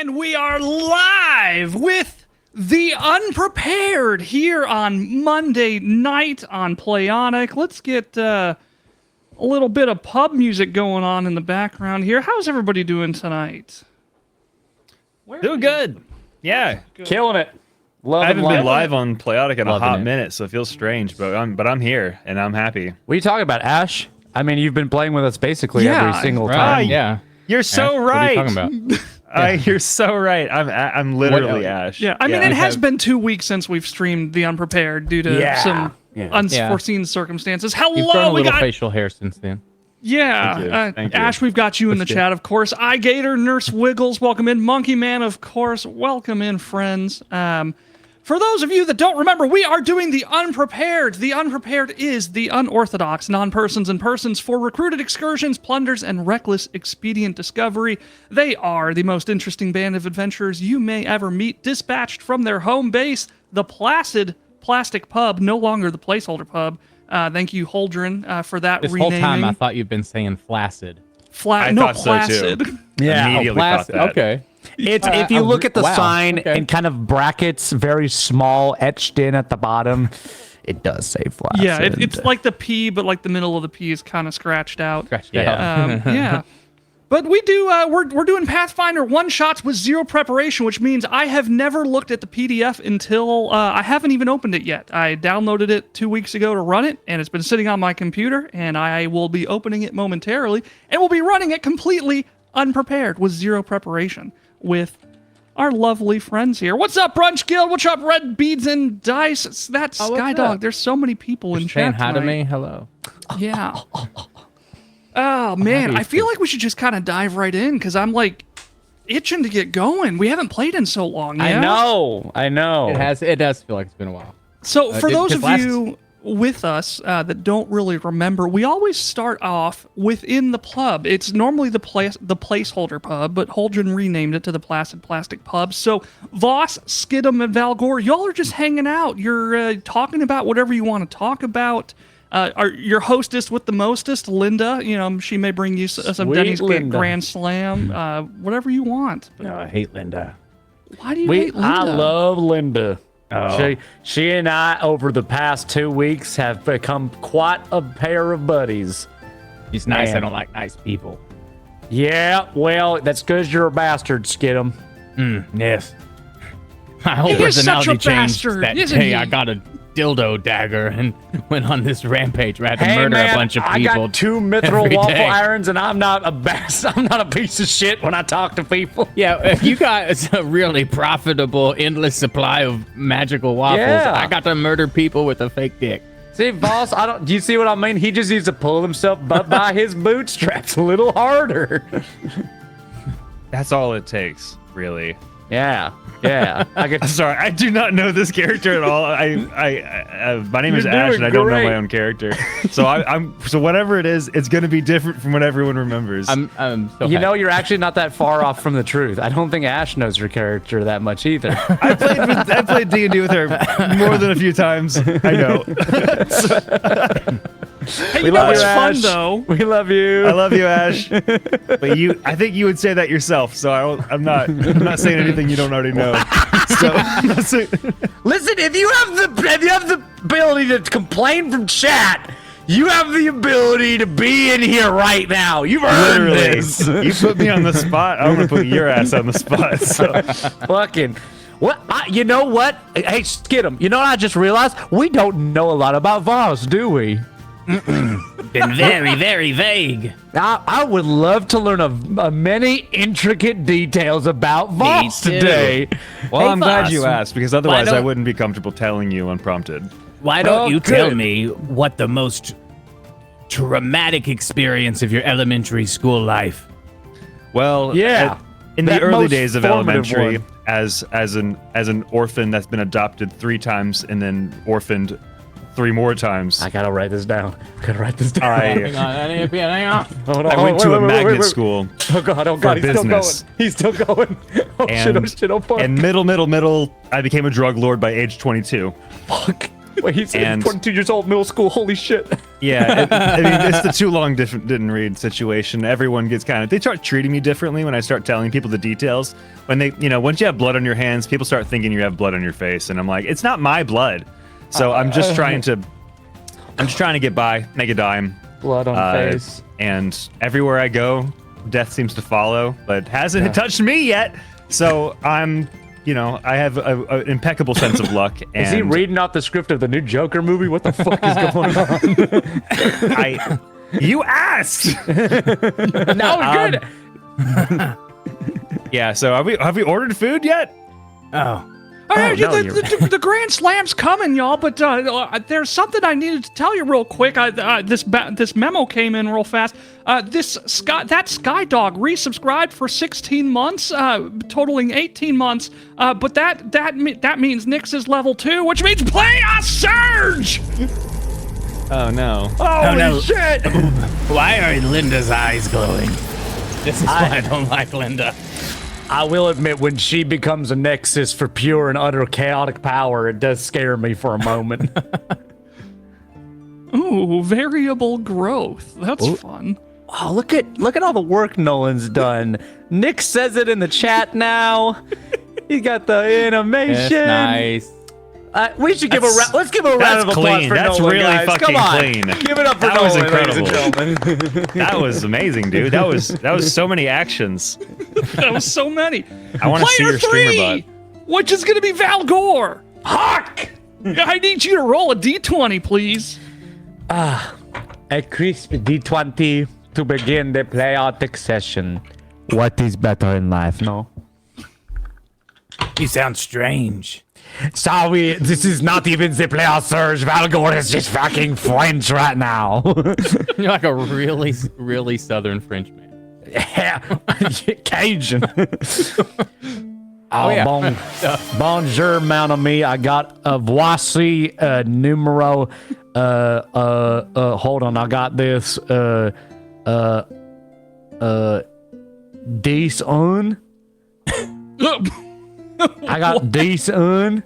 And we are live with the Unprepared here on Monday night on Playotic. Let's get a little bit of pub music going on in the background here. How's everybody doing tonight? Doing good. Yeah. Good. Killing it. I haven't been live on Playotic in a Loving hot it. minute, so it feels strange, but I'm here and I'm happy. What are you talking about, Ash? I mean, you've been playing with us basically every single time. Yeah. You're so Ash, right. What are you talking about? You're so right. I'm literally Ash. Yeah, I mean, it has been 2 weeks since we've streamed the Unprepared due to some unforeseen circumstances. You've grown Hello, a we little got... facial hair since then. Yeah, Thank you. Ash, we've got you in the chat, of course. iGator, Nurse Wiggles, welcome in. Monkey Man, of course, welcome in, friends. For those of you that don't remember, we are doing the Unprepared. The Unprepared is the unorthodox non-persons and persons for recruited excursions, plunders, and reckless expedient discovery. They are the most interesting band of adventurers you may ever meet, dispatched from their home base, the Placid Plastic Pub, no longer the Placeholder Pub. Thank you, Holdren, for that This renaming. whole time I thought you'd been saying flaccid. I thought so, too. Placid. Yeah. Immediately thought Placid. that. Okay. It's if you look at the wow, sign okay. and kind of brackets, very small, etched in at the bottom, it does say flaccid. Yeah, it's like the P, but like the middle of the P is kind of scratched out. Scratched it out. Yeah. But we do, we're doing Pathfinder one-shots with zero preparation, which means I have never looked at the PDF until, I haven't even opened it yet. I downloaded it 2 weeks ago to run it, and it's been sitting on my computer, and I will be opening it momentarily, and we'll be running it completely unprepared with zero preparation with our lovely friends here. What's up, Brunch Guild? What's up, Red Beads and Dice? That's Oh, what's Skydog. up? There's so many people in Saying chat hi to tonight. me. Hello. Yeah. Oh, man. happy I feel like we should just kind of dive right in because I'm like itching to get going. We haven't played in so long. Yeah? I know. It does feel like it's been a while. So for those of last- you with us that don't really remember, we always start off within the pub. It's normally the placeholder pub, but Holdren renamed it to the Placid Plastic Pub. So Voss, Skidum, and Valgor, y'all are just hanging out. You're talking about whatever you want to talk about. Your hostess with the mostest, Linda, she may bring you some Sweet Denny's Linda. Grand Slam, whatever you want. But No, I hate Linda. why do you hate Linda? I love Linda. She and I, over the past 2 weeks, have become quite a pair of buddies. He's nice. Man. I don't like nice people. Yeah, well, that's because you're a bastard, Skidum. Yes. My whole He is such a personality changed bastard, that isn't day. he? I got a dildo dagger and went on this rampage where I had to Hey murder man, a bunch of I people. got 2 mithril every waffle day. irons, and I'm not a I'm not a piece of shit when I talk to people. Yeah, if you got a really profitable, endless supply of magical waffles, Yeah. I got to murder people with a fake dick. See, boss, do you see what I mean? He just needs to pull himself up by his bootstraps a little harder. That's all it takes, really. Yeah. I could. I'm sorry, I do not know this character at all. My name is You're Ash, doing and I don't know great. my own character. So so whatever it is, it's gonna be different from what everyone remembers. I'm so You happy. know, you're actually not that far off from the truth. I don't think Ash knows your character that much either. I played D&D with her more than a few times. I know. Hey, you know what's fun, though? We love you. I love you, Ash. But I think you would say that yourself. So I'm not saying anything you don't already know. So I'm not saying. Listen, if you have the ability to complain from chat, you have the ability to be in here right now. You've earned Literally, this. you put me on the spot. I'm gonna put your ass on the spot. So Fucking. What? You know what? Hey, Skidum, you know what I just realized? We don't know a lot about Voss, do we? Been very, very vague. I would love to learn many intricate details about Voss too. today. well, Hey, I'm glad Voss, you asked because otherwise don't- I wouldn't be comfortable telling you unprompted. Why don't Oh, you tell good. me what the most traumatic experience of your elementary school life? Well, Yeah, in the that early most days of formative elementary, one. as an orphan that's been adopted 3 times and then orphaned 3 more times, I gotta write this down. Hang on. Hold on, I went to a magnet school. Oh god, for business. He's still going. Oh shit, And, oh fuck. and middle, I became a drug lord by age 22. Fuck. Wait, he's And- 22 years old, middle school. Holy shit. Yeah, I mean, it's the too long didn't read situation. Everyone gets they start treating me differently when I start telling people the details. When they, once you have blood on your hands, people start thinking you have blood on your face, and I'm like, it's not my blood. So I'm just trying to get by, make a dime. Blood on face. And everywhere I go, death seems to follow, but hasn't touched me yet. So I'm, I have an impeccable sense of luck. And Is he reading off the script of the new Joker movie? What the fuck is going on? You asked. No, good. Yeah. So have we ordered food yet? Oh. The Grand Slam's coming, y'all, but there's something I needed to tell you real quick. This memo came in real fast. That Sky Dog resubscribed for 16 months, totaling 18 months. But that means Nyx is level 2, which means play a surge. Oh no. Holy shit. Why are Linda's eyes glowing? This is why I don't like Linda. I will admit, when she becomes a nexus for pure and utter chaotic power, it does scare me for a moment. Ooh, variable growth. That's fun. Oh, look at all the work Nolan's done. Nick says it in the chat now. He got the animation. That's nice. We should let's give a round of applause clean. for That's Nolan, really guys. fucking Come on. clean. Give it up for That was Nolan, ladies and incredible. gentlemen. That was amazing, dude. That was so many actions. That was so many. I want to see Player your streamer 3, butt. which is going to be Val Gore. Huck! I need you to roll a d20, please. A crisp D20 to begin the Playotic session. What is better in life, no? You sound strange. Sorry, this is not even the player surge. Valgor is just fucking French right now. You're like a really, really southern French man. Yeah, Cajun. yeah. Bonjour, mon ami. I got a voici numero. Hold on, I got this. 10. I got these on.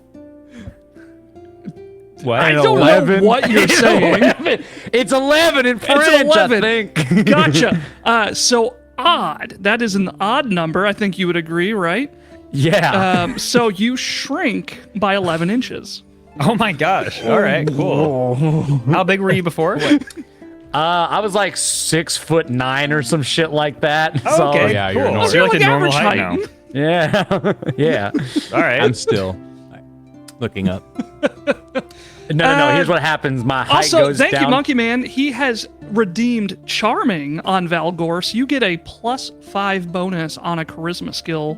What? I don't know what you're saying. It's 11 in French, It's 11. I think. Gotcha. So odd. That is an odd number. I think you would agree, right? Yeah. So you shrink by 11 inches. Oh my gosh. All right, cool. How big were you before? I was like 6'9" or some shit like that. So, Okay, yeah, cool. you're normal. So you're like a Like normal average height now. Yeah. Yeah. All right. I'm still looking up. No. Here's what happens. My height Also, goes thank down. you, Monkey Man. He has redeemed Charming on Valgor, so you get a +5 bonus on a charisma skill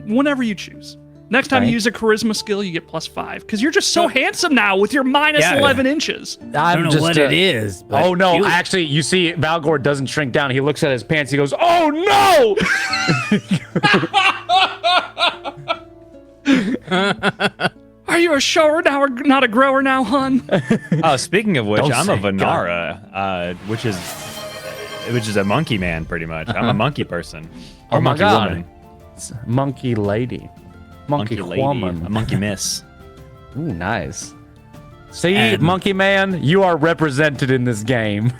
whenever you choose. Next time you use a charisma skill, you get +5 because you're just so handsome now with your minus Yeah. 11 inches. I don't know what it is. But Oh no! Actually, you see, Valgor doesn't shrink down. He looks at his pants. He goes, "Oh no!" Are you a shower now or not a grower now, hun? Oh, speaking of which, Don't I'm a say Vanara, which is a monkey man, pretty much. I'm a monkey person. Or Oh my monkey God. woman. Monkey lady. Monkey lady. woman. A monkey miss. Ooh, nice. See, And- Monkey Man, you are represented in this game.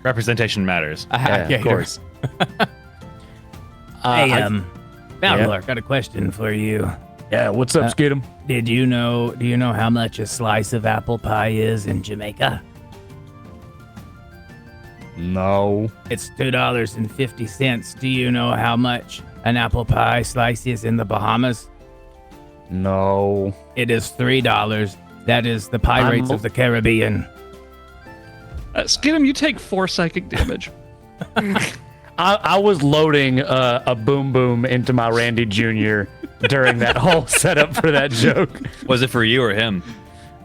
Representation matters. Yeah, of course. Hey, Yeah. Valor, got a question for you. Yeah, what's up, Skidum? Do you know how much a slice of apple pie is in Jamaica? No. It's $2.50. Do you know how much an apple pie slice is in the Bahamas? No. It is $3. That is the Pirates of the Caribbean. Skidum, you take 4 psychic damage. I was loading a boom boom into my Randy Jr. during that whole setup for that joke. Was it for you or him?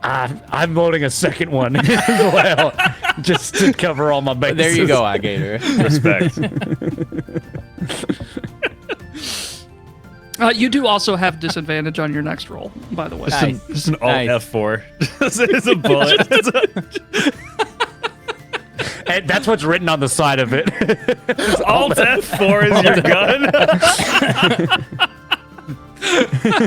I'm loading a second one as well, just to cover all my bases. There you go, Alligator. Respect. You do also have disadvantage on your next roll, by the way. Nice. Just an alt Nice. F4. It's a bullet. And that's what's written on the side of it. Alt F4 is your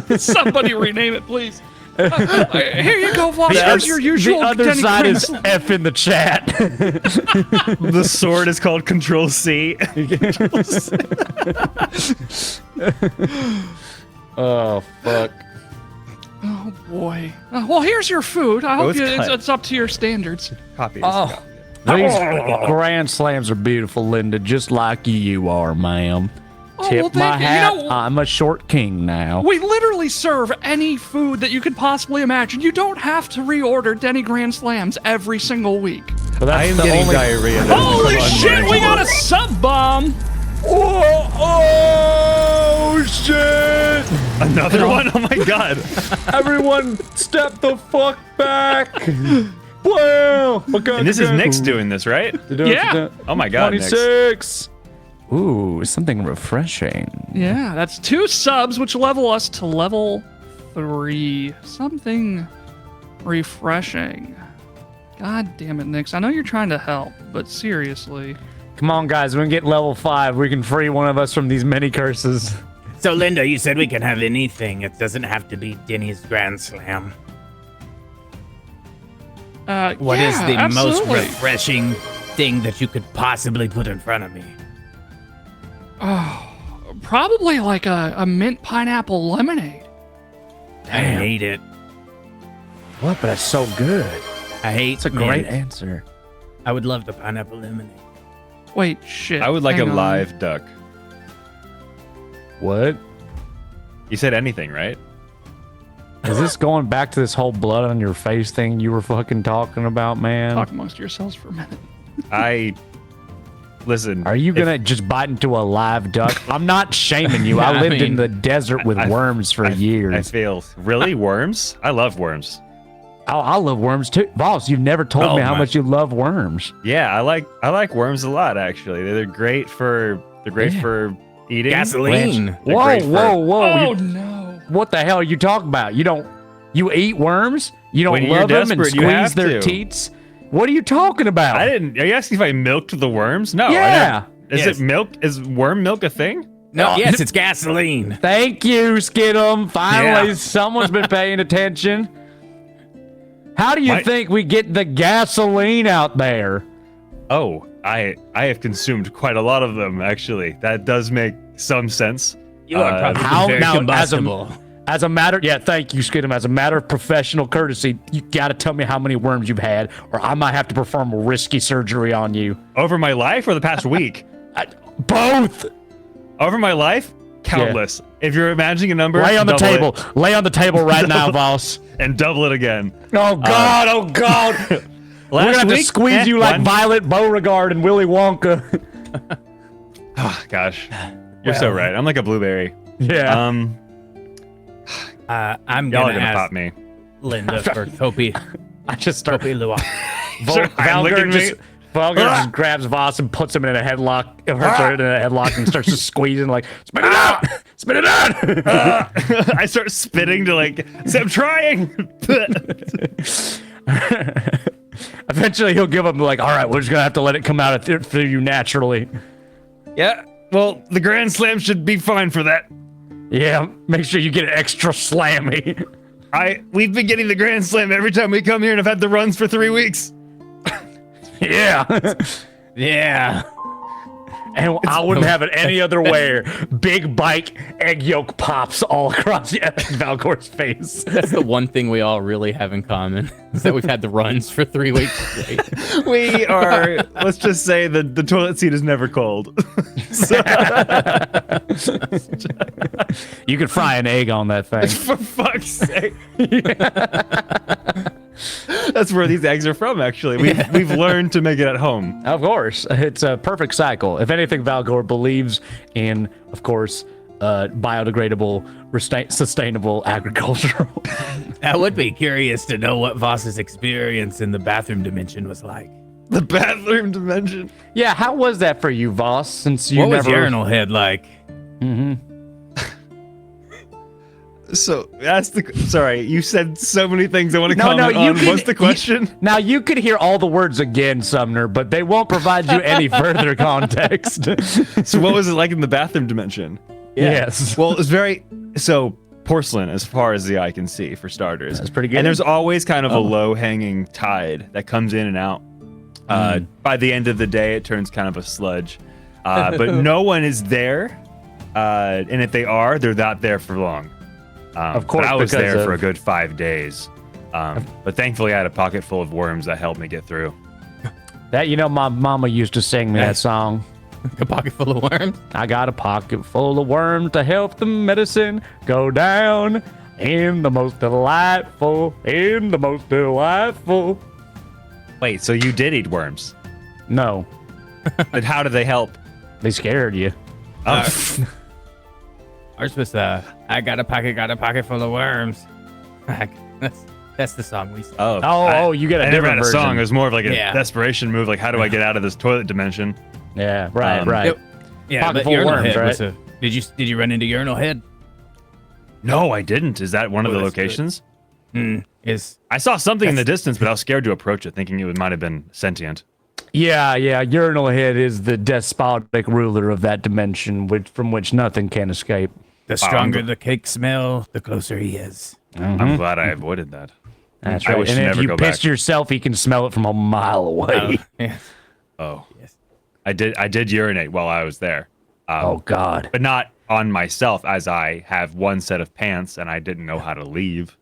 gun. Somebody rename it, please. Here you go, Voss. Here's your usual The other Denny side is Crimson. F in the chat. The sword is called Control C. Oh, fuck. Oh boy. Well, here's your food. I hope it's cut. it's up to your standards. Copy. Oh. These Grand Slams are beautiful, Linda, just like you are, ma'am. Oh, Tip well, my thank you. hat. You know, I'm a short king now. we literally serve any food that you could possibly imagine. You don't have to reorder Denny Grand Slams every single week. But that's I am the getting only... diarrhea. That is Holy shit, we unmanageable. got a sub bomb! Oh, shit! Another one? Oh my god. Everyone, step the fuck back! Wow! And this is Nick's doing this, right? Yeah. Oh my god, Nick. 26! Ooh, something refreshing. Yeah, that's 2 subs, which level us to level 3. Something refreshing. God damn it, Nix. I know you're trying to help, but seriously. Come on, guys, when we get level 5, we can free one of us from these many curses. So, Linda, you said we can have anything. It doesn't have to be Denny's Grand Slam. What is yeah, the most absolutely. refreshing thing that you could possibly put in front of me? Probably like a mint pineapple lemonade. I hate it. What? But that's so good. I hate It's a great mint. answer. I would love the pineapple lemonade. Wait, shit. I would like hang a on. live duck. What? You said anything, right? Is this going back to this whole blood on your face thing you were fucking talking about, man? Talk amongst yourselves for a minute. Listen. Are you gonna just bite into a live duck? I'm not shaming you. Yeah, I I lived in mean, the desert with worms for I years. fail. Really? Worms? I love worms. I love worms too. Boss, you've never told Oh me how my- much you love worms. Yeah, I like worms a lot actually. They're great for Yeah. for eating. Gasoline. They're Whoa, great for- whoa, whoa. Oh, You- no. what the hell are you talking about? You eat worms? You don't When you're love them and desperate, you squeeze have their to. teats? What are you talking about? I didn't. Are you asking if I milked the worms? No. I Yeah. didn't. Is Yes. it milk? Is worm milk a thing? No, yes, it's gasoline. Thank you, Skidum. Finally, Yeah. someone's been paying attention. How do you My- think we get the gasoline out there? Oh, I have consumed quite a lot of them actually. That does make some sense. You are probably How very now, combustible. as a matter, yeah, thank you, Skidum. As a matter of professional courtesy, you got to tell me how many worms you've had, or I might have to perform a risky surgery on you. Over my life or the past week? Both. Over my life? Countless. If you're imagining a number, Lay on the double it table. Lay on the table right now, Voss. and double it again. Oh God! Oh God! We're gonna have to week, squeeze you like one. Violet Beauregard and Willy Wonka. Oh, gosh, you're so right. I'm like a blueberry. Yeah. I'm I'm y'all are gonna gonna ask pop me. Linda for Topi. I just start. Lua. Sure, I'm licking me. Valgar just grabs Voss and puts him in a headlock. Puts her in a headlock and starts just squeezing like, spit it out, spit it out. I start spitting to like, say, I'm trying. Eventually, he'll give up like, all right, we're just gonna have to let it come out through you naturally. Yeah. Well, the Grand Slam should be fine for that. Yeah, make sure you get it extra slammy. We've been getting the Grand Slam every time we come here, and I've had the runs for 3 weeks. Yeah. Yeah. And I wouldn't have it any other way. Big bike, egg yolk pops all across Valkor's face. That's the one thing we all really have in common is that we've had the runs for 3 weeks straight. We are. Let's just say the toilet seat is never cold. You could fry an egg on that thing. For fuck's sake. That's where these eggs are from, actually. We've learned to make it at home. Of course. It's a perfect cycle. If anything, Valkor believes in, of course, biodegradable, sustainable agricultural. I would be curious to know what Voss's experience in the bathroom dimension was like. The bathroom dimension. Yeah, how was that for you, Voss? Since you What was never... Urinal Head like? So that's the. Sorry, you said so many things I want to comment on. What's the question? Now, you could hear all the words again, Sumner, but they won't provide you any further context. So what was it like in the bathroom dimension? Yes. Well, it was very. So porcelain as far as the eye can see, for starters. That's pretty good. And there's always kind of a low-hanging tide that comes in and out. By the end of the day, it turns kind of a sludge. But no one is there. And if they are, they're not there for long. Of course, but I was because there of- for a good 5 days. But thankfully, I had a pocket full of worms that helped me get through. That, my mama used to sing me that song. A pocket full of worms. I got a pocket full of worms to help the medicine go down in the most delightful. Wait, so you did eat worms? No, But how do they help? they scared you. Oh, Ours was I got a pocket full of worms. That's the song we sang. You got a I never different had a song. It version. was more of like a Yeah. desperation move. Like, how do I get out of this toilet dimension? Yeah, right. Yep. Yeah, Pocket but full of Urinal worms, Head was right? did you run into Urinal Head? No, I didn't. Is that one of the that's good. locations? Is I saw something in the distance, but I was scared to approach it, thinking it might have been sentient. Yeah. Urinal Head is the despotic ruler of that dimension, from which nothing can escape. the stronger the cake smell, the closer he is. I'm glad I avoided that. That's I right. wish And to if never you go pissed back. yourself, he can smell it from a mile away. Yeah. Oh, Yes. I did urinate while I was there. Oh God. But not on myself, as I have one set of pants and I didn't know how to leave.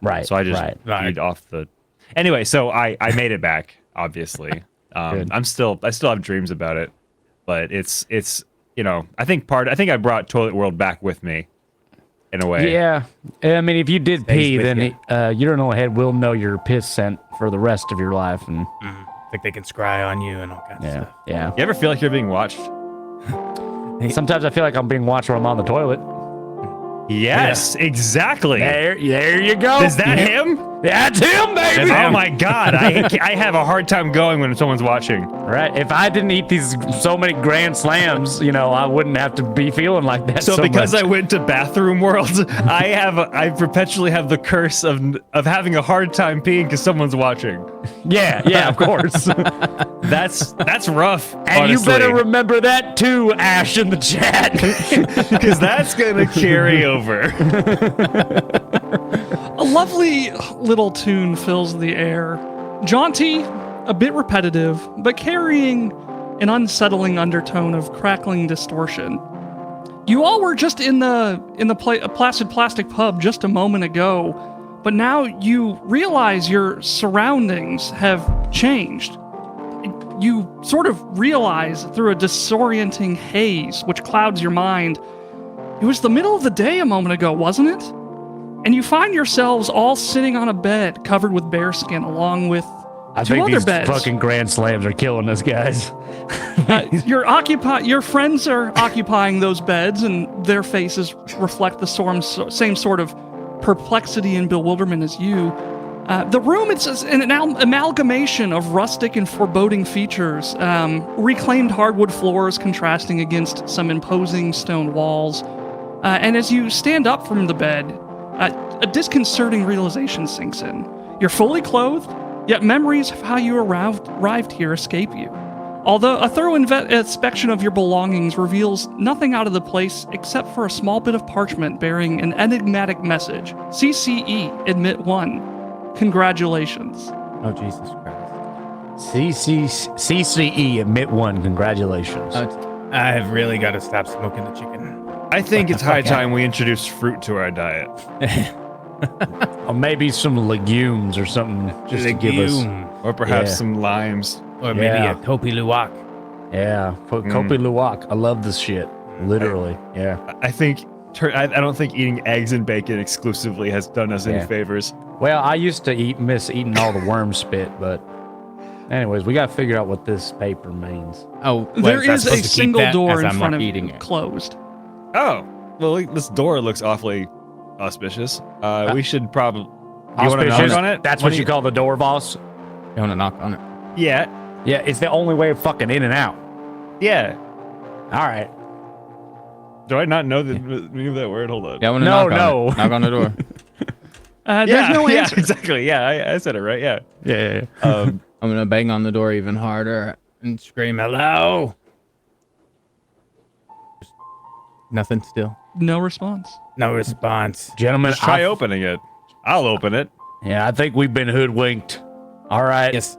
Right. So I just right. peed off the. Anyway, so I made it back. Obviously, Good. I still have dreams about it, but it's I think I brought Toilet World back with me, in a way. Yeah. I mean, if you did pee, with then Urinal Head will know your piss scent for the rest of your life. And Like they can scry on you and all kinds of yeah, stuff. yeah. You ever feel like you're being watched? Sometimes I feel like I'm being watched when I'm on the toilet. Yes, exactly. There you go. Is that him? That's him, baby. Oh my God, I have a hard time going when someone's watching. Right. If I didn't eat so many grand slams, I wouldn't have to be feeling like that. So because much. I went to Bathroom World, I perpetually have the curse of having a hard time peeing because someone's watching. yeah, of course. That's rough. And you better remember that too, Ash in the chat. because that's gonna carry over. A lovely little tune fills the air. Jaunty, a bit repetitive, but carrying an unsettling undertone of crackling distortion. You all were just in the Placid Plastic Pub just a moment ago, but now you realize your surroundings have changed. You sort of realize through a disorienting haze which clouds your mind. It was the middle of the day a moment ago, wasn't it? And you find yourselves all sitting on a bed covered with bearskin along with I two think other these beds. fucking grand slams are killing us, guys. Your friends are occupying those beds, and their faces reflect the same sort of perplexity and bewilderment as you. The room, it's an amalgamation of rustic and foreboding features. Reclaimed hardwood floors contrasting against some imposing stone walls. And as you stand up from the bed, a disconcerting realization sinks in. You're fully clothed, yet memories of how you arrived here escape you. Although a thorough inspection of your belongings reveals nothing out of the place except for a small bit of parchment bearing an enigmatic message. CCE, admit 1. Congratulations. Oh, Jesus Christ. CCE, admit 1, congratulations. I have really got to stop smoking the chicken. I think it's high time we introduce fruit to our diet. Or maybe some legumes or something just to give us. Or perhaps Yeah. some limes. Or maybe Yeah. a Kopi Luwak. Yeah, Kopi Luwak. I love this shit. Literally, yeah. I think I don't think eating eggs and bacon exclusively has done us any Yeah. favors. Well, I used to miss eating all the worm spit, but anyways, we got to figure out what this paper means. Oh, There is a single door in I'm front not of eating you, it. closed. Oh, well, this door looks awfully auspicious. We should probably. You want to Auspicious? knock on it? That's what you call the door, boss? You want to knock on it? Yeah, Yeah, it's the only way of fucking in and out. yeah. All right. Do I not know the meaning of that word? Hold on. Yeah, I want to No, knock on no. it. Knock on the door. There's no yeah, answer. exactly. Yeah, I said it right. Yeah. Yeah. Um, I'm going to bang on the door even harder and scream, hello. Nothing still. No response. No response. Gentlemen, Just try opening it. I'll open it. Yeah, I think we've been hoodwinked. All right. Yes.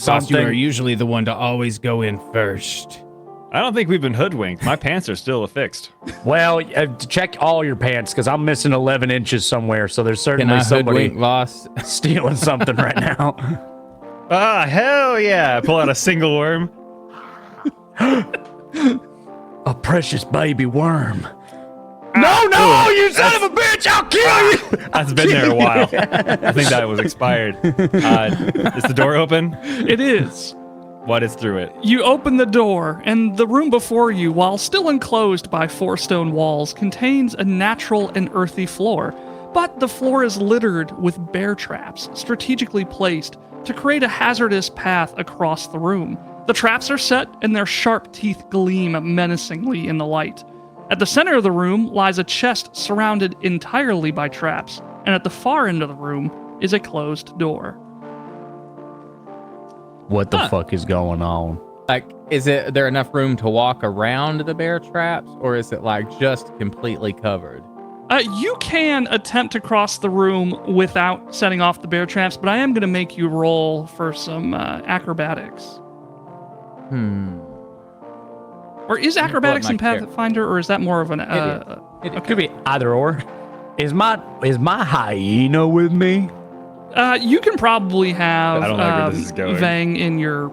Boss, you are usually the one to always go in first. I don't think we've been hoodwinked. My pants are still affixed. Well, check all your pants because I'm missing 11 inches somewhere. So there's Can certainly I somebody hoodwink, boss? stealing something right now. Ah, hell yeah. I pull out a single worm. A precious baby worm. No, you son of a bitch! I'll kill you! That's been there a while. I think that was expired. Is the door open? It is. What is through it? You open the door, and the room before you, while still enclosed by 4 stone walls, contains a natural and earthy floor. But the floor is littered with bear traps, strategically placed to create a hazardous path across the room. The traps are set, and their sharp teeth gleam menacingly in the light. At the center of the room lies a chest surrounded entirely by traps, and at the far end of the room is a closed door. What the fuck is going on? Like, is there enough room to walk around the bear traps, or is it like just completely covered? You can attempt to cross the room without setting off the bear traps, but I am going to make you roll for some acrobatics. Or is acrobatics in Pathfinder, or is that more of an? It could be either or. Is my hyena with me? You can probably have I don't like where this is going. Vang in your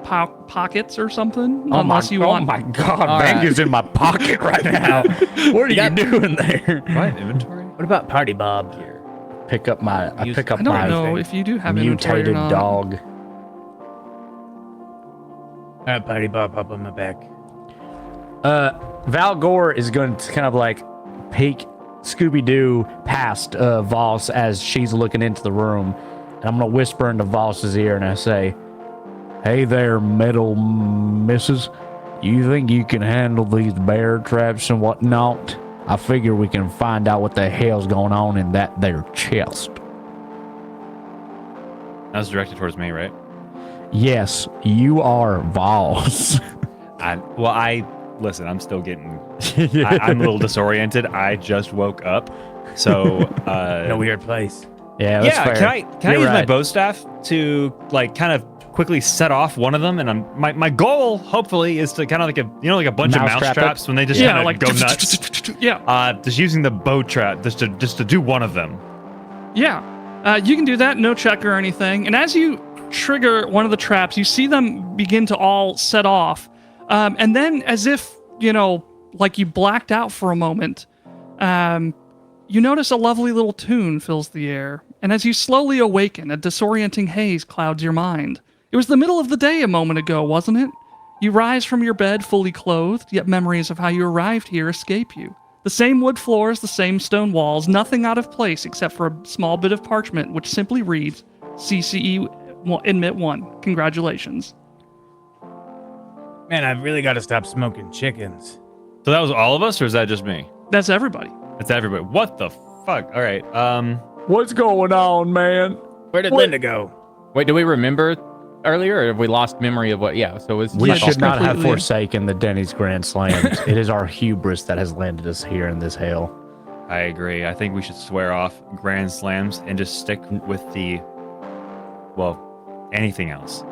pockets or something, Oh unless you want. Oh my god, All Vang right. is in my pocket right now. What are you doing there? What? Inventory? What about Party Bob here? I pick up I don't my know if you do have inventory or mutated not. dog. Party Bob up on my back. Val Gore is going to kind of like peek Scooby-Doo past Voss as she's looking into the room. And I'm going to whisper into Voss's ear and I say, "Hey there, metal missus. You think you can handle these bear traps and whatnot? I figure we can find out what the hell's going on in that there chest." That was directed towards me, right? Yes, you are Voss. Listen, I'm still getting... I'm a little disoriented. I just woke up. So... In a weird place. Yeah, that's fair. Can I use my bow staff to like kind of quickly set off one of them? And my goal, hopefully, is to kind of like a bunch of mouse traps when they just kind of like go nuts. Yeah. Just using the bow trap just to do one of them. Yeah, you can do that, no check or anything. And as you trigger one of the traps, you see them begin to all set off. And then as if, like you blacked out for a moment, you notice a lovely little tune fills the air. And as you slowly awaken, a disorienting haze clouds your mind. It was the middle of the day a moment ago, wasn't it? You rise from your bed fully clothed, yet memories of how you arrived here escape you. The same wood floors, the same stone walls, nothing out of place except for a small bit of parchment which simply reads, CCE Admit 1. Congratulations. Man, I've really got to stop smoking chickens. So that was all of us, or is that just me? That's everybody. It's everybody. What the fuck? All right. What's going on, man? Where did Linda go? Wait, do we remember earlier, or have we lost memory of what? Yeah, so it's We Yeah, should just not have completely- forsaken the Denny's Grand Slams. It is our hubris that has landed us here in this hell. I agree. I think we should swear off Grand Slams and just stick with anything else.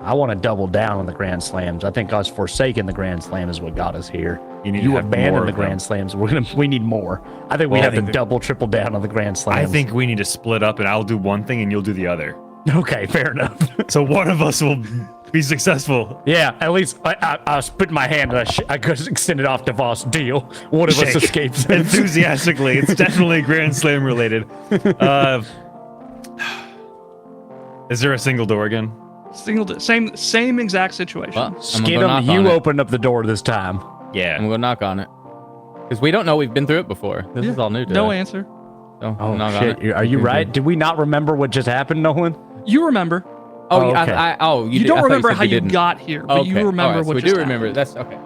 I want to double down on the Grand Slams. I think us forsaking the Grand Slam is what got us here. You need to have more abandon the of Grand them. Slams. We need more. I think we Well, have to double, triple down on the Grand Slams. I think we need to split up, and I'll do one thing, and you'll do the other. Okay, fair enough. So one of us will be successful. Yeah, at least I spit my hand and I could extend it off to Voss. Deal. One of us Shake. escapes. Enthusiastically. It's definitely Grand Slam related. Is there a single door again? Same exact situation. Well, I'm gonna go Skidum, knock on you it. opened up the door this time. Yeah. I'm gonna go knock on it. Because we don't know we've been through it before. This is all new to No us. answer. So Oh, knock on shit. it. Are you right? Did we not remember what just happened, Nolan? You remember. Oh, Oh, yeah, okay. You did- I don't thought remember said how we you didn't. got here, but Okay, you remember all right, so what we just do remember. happened. That's okay.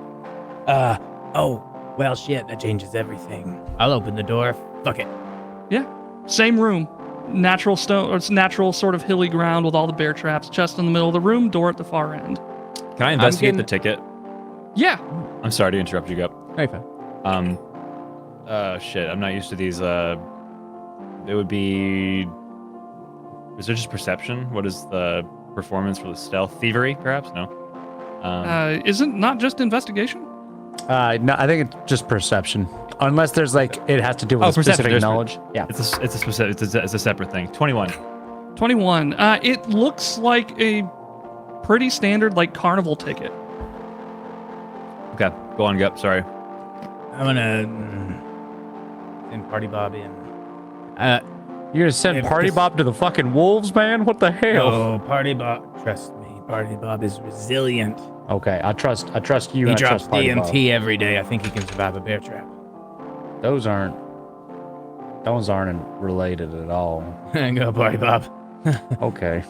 Well, shit, that changes everything. I'll open the door. Fuck it. Yeah. Same room. Natural stone, or it's natural sort of hilly ground with all the bear traps. Chest in the middle of the room, door at the far end. Can I investigate getting- the ticket? Yeah. I'm sorry to interrupt you, Gup. Hey, fine. Shit, I'm not used to these. It would be. Is there just perception? What is the performance for the stealth? Thievery, perhaps? No. Isn't not just investigation? No, I think it's just perception. Unless there's like it has to do with perception, specific there's- knowledge. Yeah. It's a specific. It's a separate thing. 21. 21. It looks like a pretty standard like carnival ticket. Okay, go on, Gup. Sorry. I'm gonna send Party Bob in. You're gonna send If Party this- Bob to the fucking wolves, man? What the hell? Oh, Party Bob, trust me. Party Bob is resilient. Okay, I trust you. He and I drops trust Party DMT every day. I think he can survive a bear trap. Bob. Those aren't related at all. Go, Party Bob. Okay.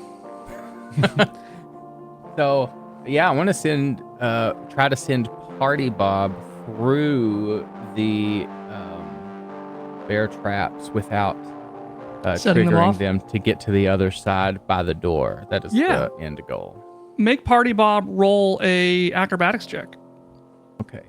So, yeah, I want to try to send Party Bob through the bear traps without Setting them triggering off? them to get to the other side by the door. That is Yeah. the end goal. Make Party Bob roll a acrobatics check. Okay.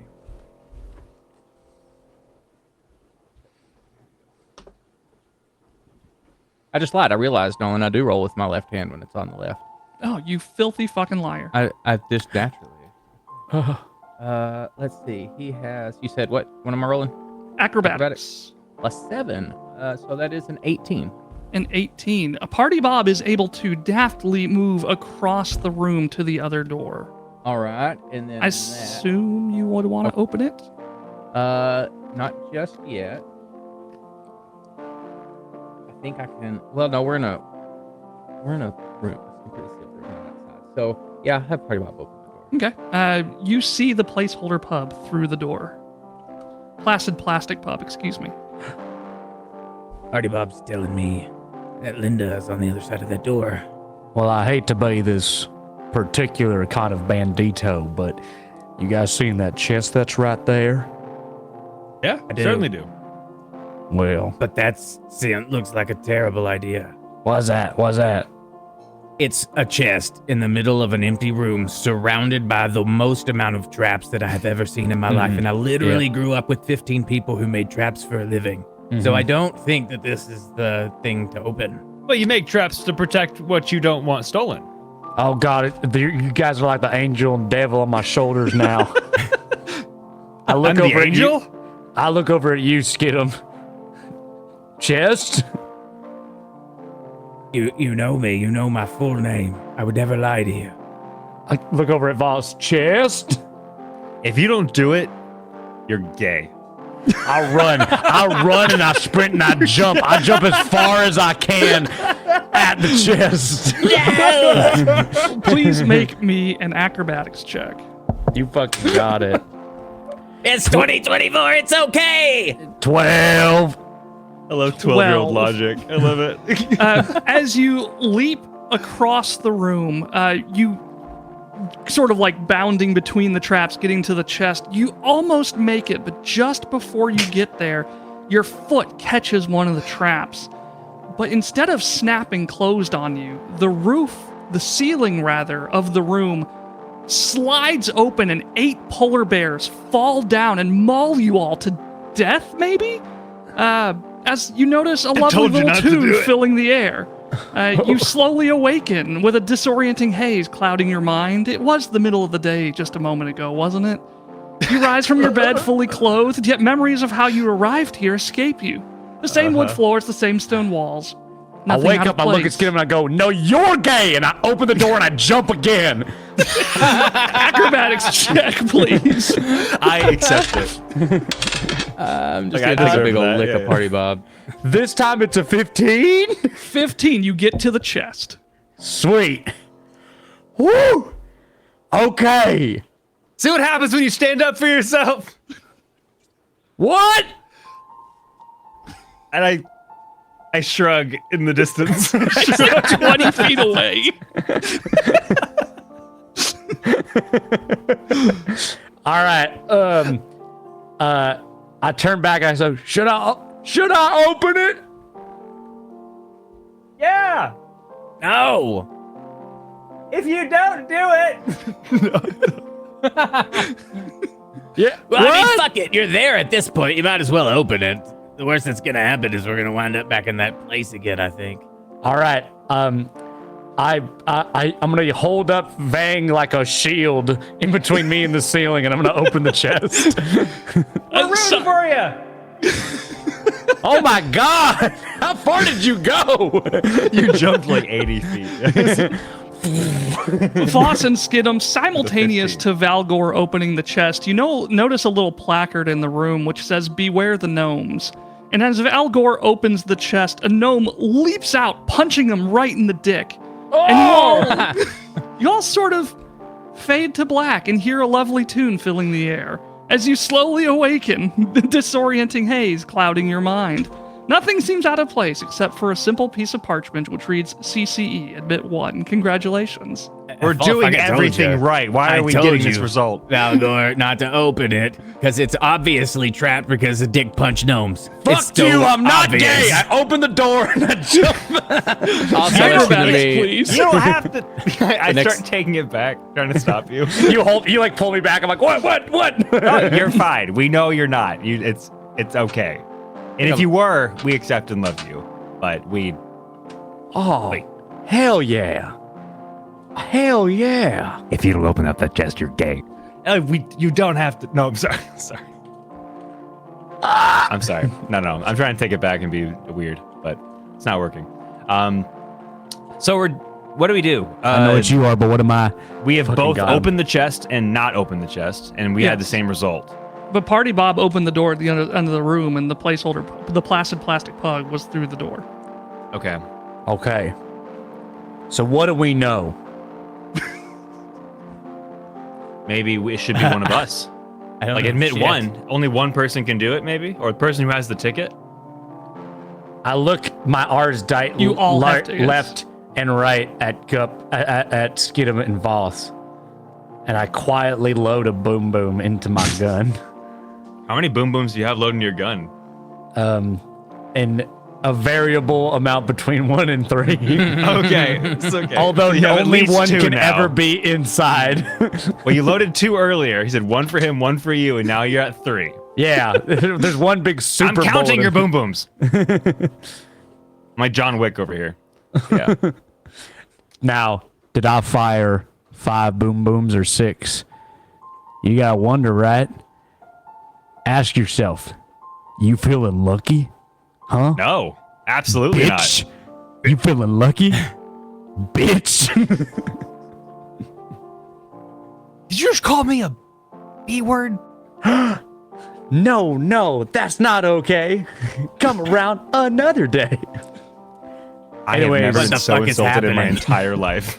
I just lied. I realized, Nolan, I do roll with my left hand when it's on the left. Oh, you filthy fucking liar. I just naturally. Let's see. He has. You said what? What am I rolling? Acrobatics. +7. So that is an 18. An 18. A Party Bob is able to daftly move across the room to the other door. All right, and then I assume you would want to open it. not just yet. I think I can. Well, no, we're in a room. It's completely safe. We're not outside. So yeah, have Party Bob open the door. Okay. You see the placeholder pub through the door. Placid plastic pub, excuse me. Party Bob's telling me that Linda is on the other side of that door. Well, I hate to be this particular kind of bandito, but you guys seen that chest that's right there? Yeah, I do. certainly do. Well, But looks like a terrible idea. what's that? It's a chest in the middle of an empty room surrounded by the most amount of traps that I have ever seen in my life. And I literally grew up with 15 people who made traps for a living. So I don't think that this is the thing to open. But you make traps to protect what you don't want stolen. Oh God, you guys are like the angel and devil on my shoulders now. I look I'm over the at angel? you. I look over at you, Skidum. Chest? You know me. You know my full name. I would never lie to you. I look over at Voss. Chest? If you don't do it, you're gay. I run and I sprint and I jump. I jump as far as I can at the chest. Please make me an acrobatics check. You fucking got it. It's 2024. It's okay. 12. I love 12-year-old 12. logic. I love it. As you leap across the room, you sort of like bounding between the traps, getting to the chest. You almost make it, but just before you get there, your foot catches one of the traps. But instead of snapping closed on you, the ceiling of the room slides open and 8 polar bears fall down and maul you all to death, maybe? As you notice a lovely told you little not to do tune it. filling the air. You slowly awaken with a disorienting haze clouding your mind. It was the middle of the day just a moment ago, wasn't it? You rise from your bed fully clothed, yet memories of how you arrived here escape you. The same wood floors, the same stone walls. I Nothing wake out up, of I look at place. Skidum and I go, "No, you're gay!" And I open the door and I jump again. Acrobatics check, please. I accept it. I'm just Like, I gonna take a deserve big old that, lick yeah, of yeah. Party Bob. This time it's a 15. 15, you get to the chest. Sweet. Woo! Okay. See what happens when you stand up for yourself. What? And I shrug in the distance. 20 feet away. All right. I turn back and I say, should I open it? Yeah. No. If you don't do it. Yeah. Well, I mean, What? fuck it. You're there at this point. You might as well open it. The worst that's gonna happen is we're gonna wind up back in that place again, I think. All right. I'm gonna hold up Vang like a shield in between me and the ceiling, and I'm gonna open the chest. We're rooting for you. Oh my god! How far did you go? You jumped like 80 feet. Voss and Skidum, simultaneous to Valgor opening the chest, notice a little placard in the room which says, "Beware the gnomes." And as Valgor opens the chest, a gnome leaps out, punching him right in the dick. And you all sort of fade to black and hear a lovely tune filling the air. As you slowly awaken, the disorienting haze clouding your mind. Nothing seems out of place except for a simple piece of parchment which reads CCE, Admit 1. Congratulations. We're doing everything right. Why are we getting this result? Valgor, not to open it, because it's obviously trapped because of dick punch gnomes. Fuck you! I'm not gay. I open the door and I jump. Also, it's gonna Acrobatics, be please. You don't have to. I next- start taking it back, trying to stop you. You like pull me back. I'm like, what? No, you're fine. We know you're not. It's okay. And if you were, we accept and love you. But we. Oh, Wait. hell yeah. Hell yeah. If you don't open up that chest, you're gay. You don't have to. No, I'm sorry. Sorry. I'm sorry. No. I'm trying to take it back and be weird, but it's not working. So what do we do? I know what you are, but what am I? We have Fucking both God. opened the chest and not opened the chest, and we had the same result. But Party Bob opened the door at the end of the room, and the placeholder, the placid plastic pug, was through the door. Okay. Okay. So what do we know? Maybe it should be one of us. I don't Like know admit shit. one. Only one person can do it, maybe, or the person who has the ticket. I look my R's diet You all have to, yes. left and right at Skidum and Voss, and I quietly load a boom boom into my gun. How many boom booms do you have loading your gun? And a variable amount between 1 and 3. Okay, it's okay. Although You have at only least one two can now. ever be inside. Well, you loaded 2 earlier. He said 1 for him, 1 for you, and now you're at 3. Yeah, there's one big super. I'm counting bullet. your boom booms. My John Wick over here. Yeah. Now, did I fire 5 boom booms or 6? You gotta wonder, right? Ask yourself, you feeling lucky? Huh? No, absolutely Bitch, not. you feeling lucky? Bitch. Did you just call me a B word? No, that's not okay. Come around another day. Anyways, I have never what been the so fuck is insulted in my happening? entire life.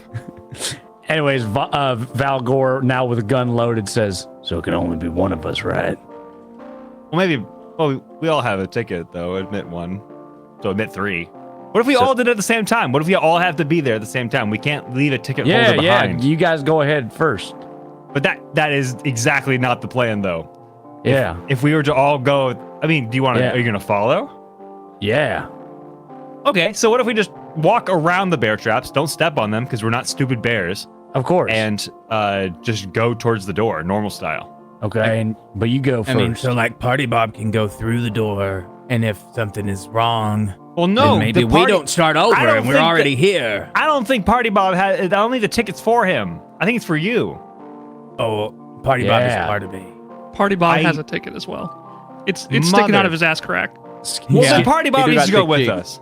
Anyways, Valgor, now with a gun loaded, says, so it can only be one of us, right? Well, maybe. Well, we all have a ticket, though. Admit 1. So admit 3. What if we all did it at the same time? What if we all have to be there at the same time? We can't leave a ticket holder behind. You guys go ahead first. But that is exactly not the plan, though. Yeah. If we were to all go, I mean, do you want to? Yeah. Are you gonna follow? Yeah. Okay. So what if we just walk around the bear traps? Don't step on them because we're not stupid bears, Of course. and just go towards the door, normal style. Okay, but you go first. I mean, so like Party Bob can go through the door, and if something is wrong, Well, no, then maybe the we party- don't start over I don't and we're think already here. I don't think Party Bob has. I don't think the ticket's for him. I think it's for you. Oh, Party Bob is Yeah. a part of me. Party Bob I- has a ticket as well. It's sticking out of his ass crack. Well, Yeah. then Party Bob He needs do to go got with big us.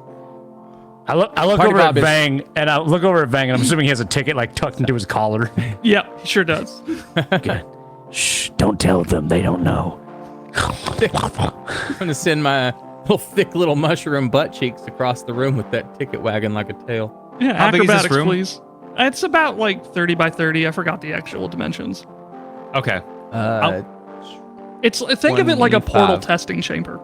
I look Party over at Bob is- Vang, and I'm assuming he has a ticket like tucked into his collar. Yeah, he sure does. Okay. Shh, don't tell them. They don't know. I'm gonna send my thick little mushroom butt cheeks across the room with that ticket wagging like a tail. Yeah, How big is this acrobatics, room? please. It's about like 30 by 30. I forgot the actual dimensions. Okay. Think of it like a portal 25. testing chamber.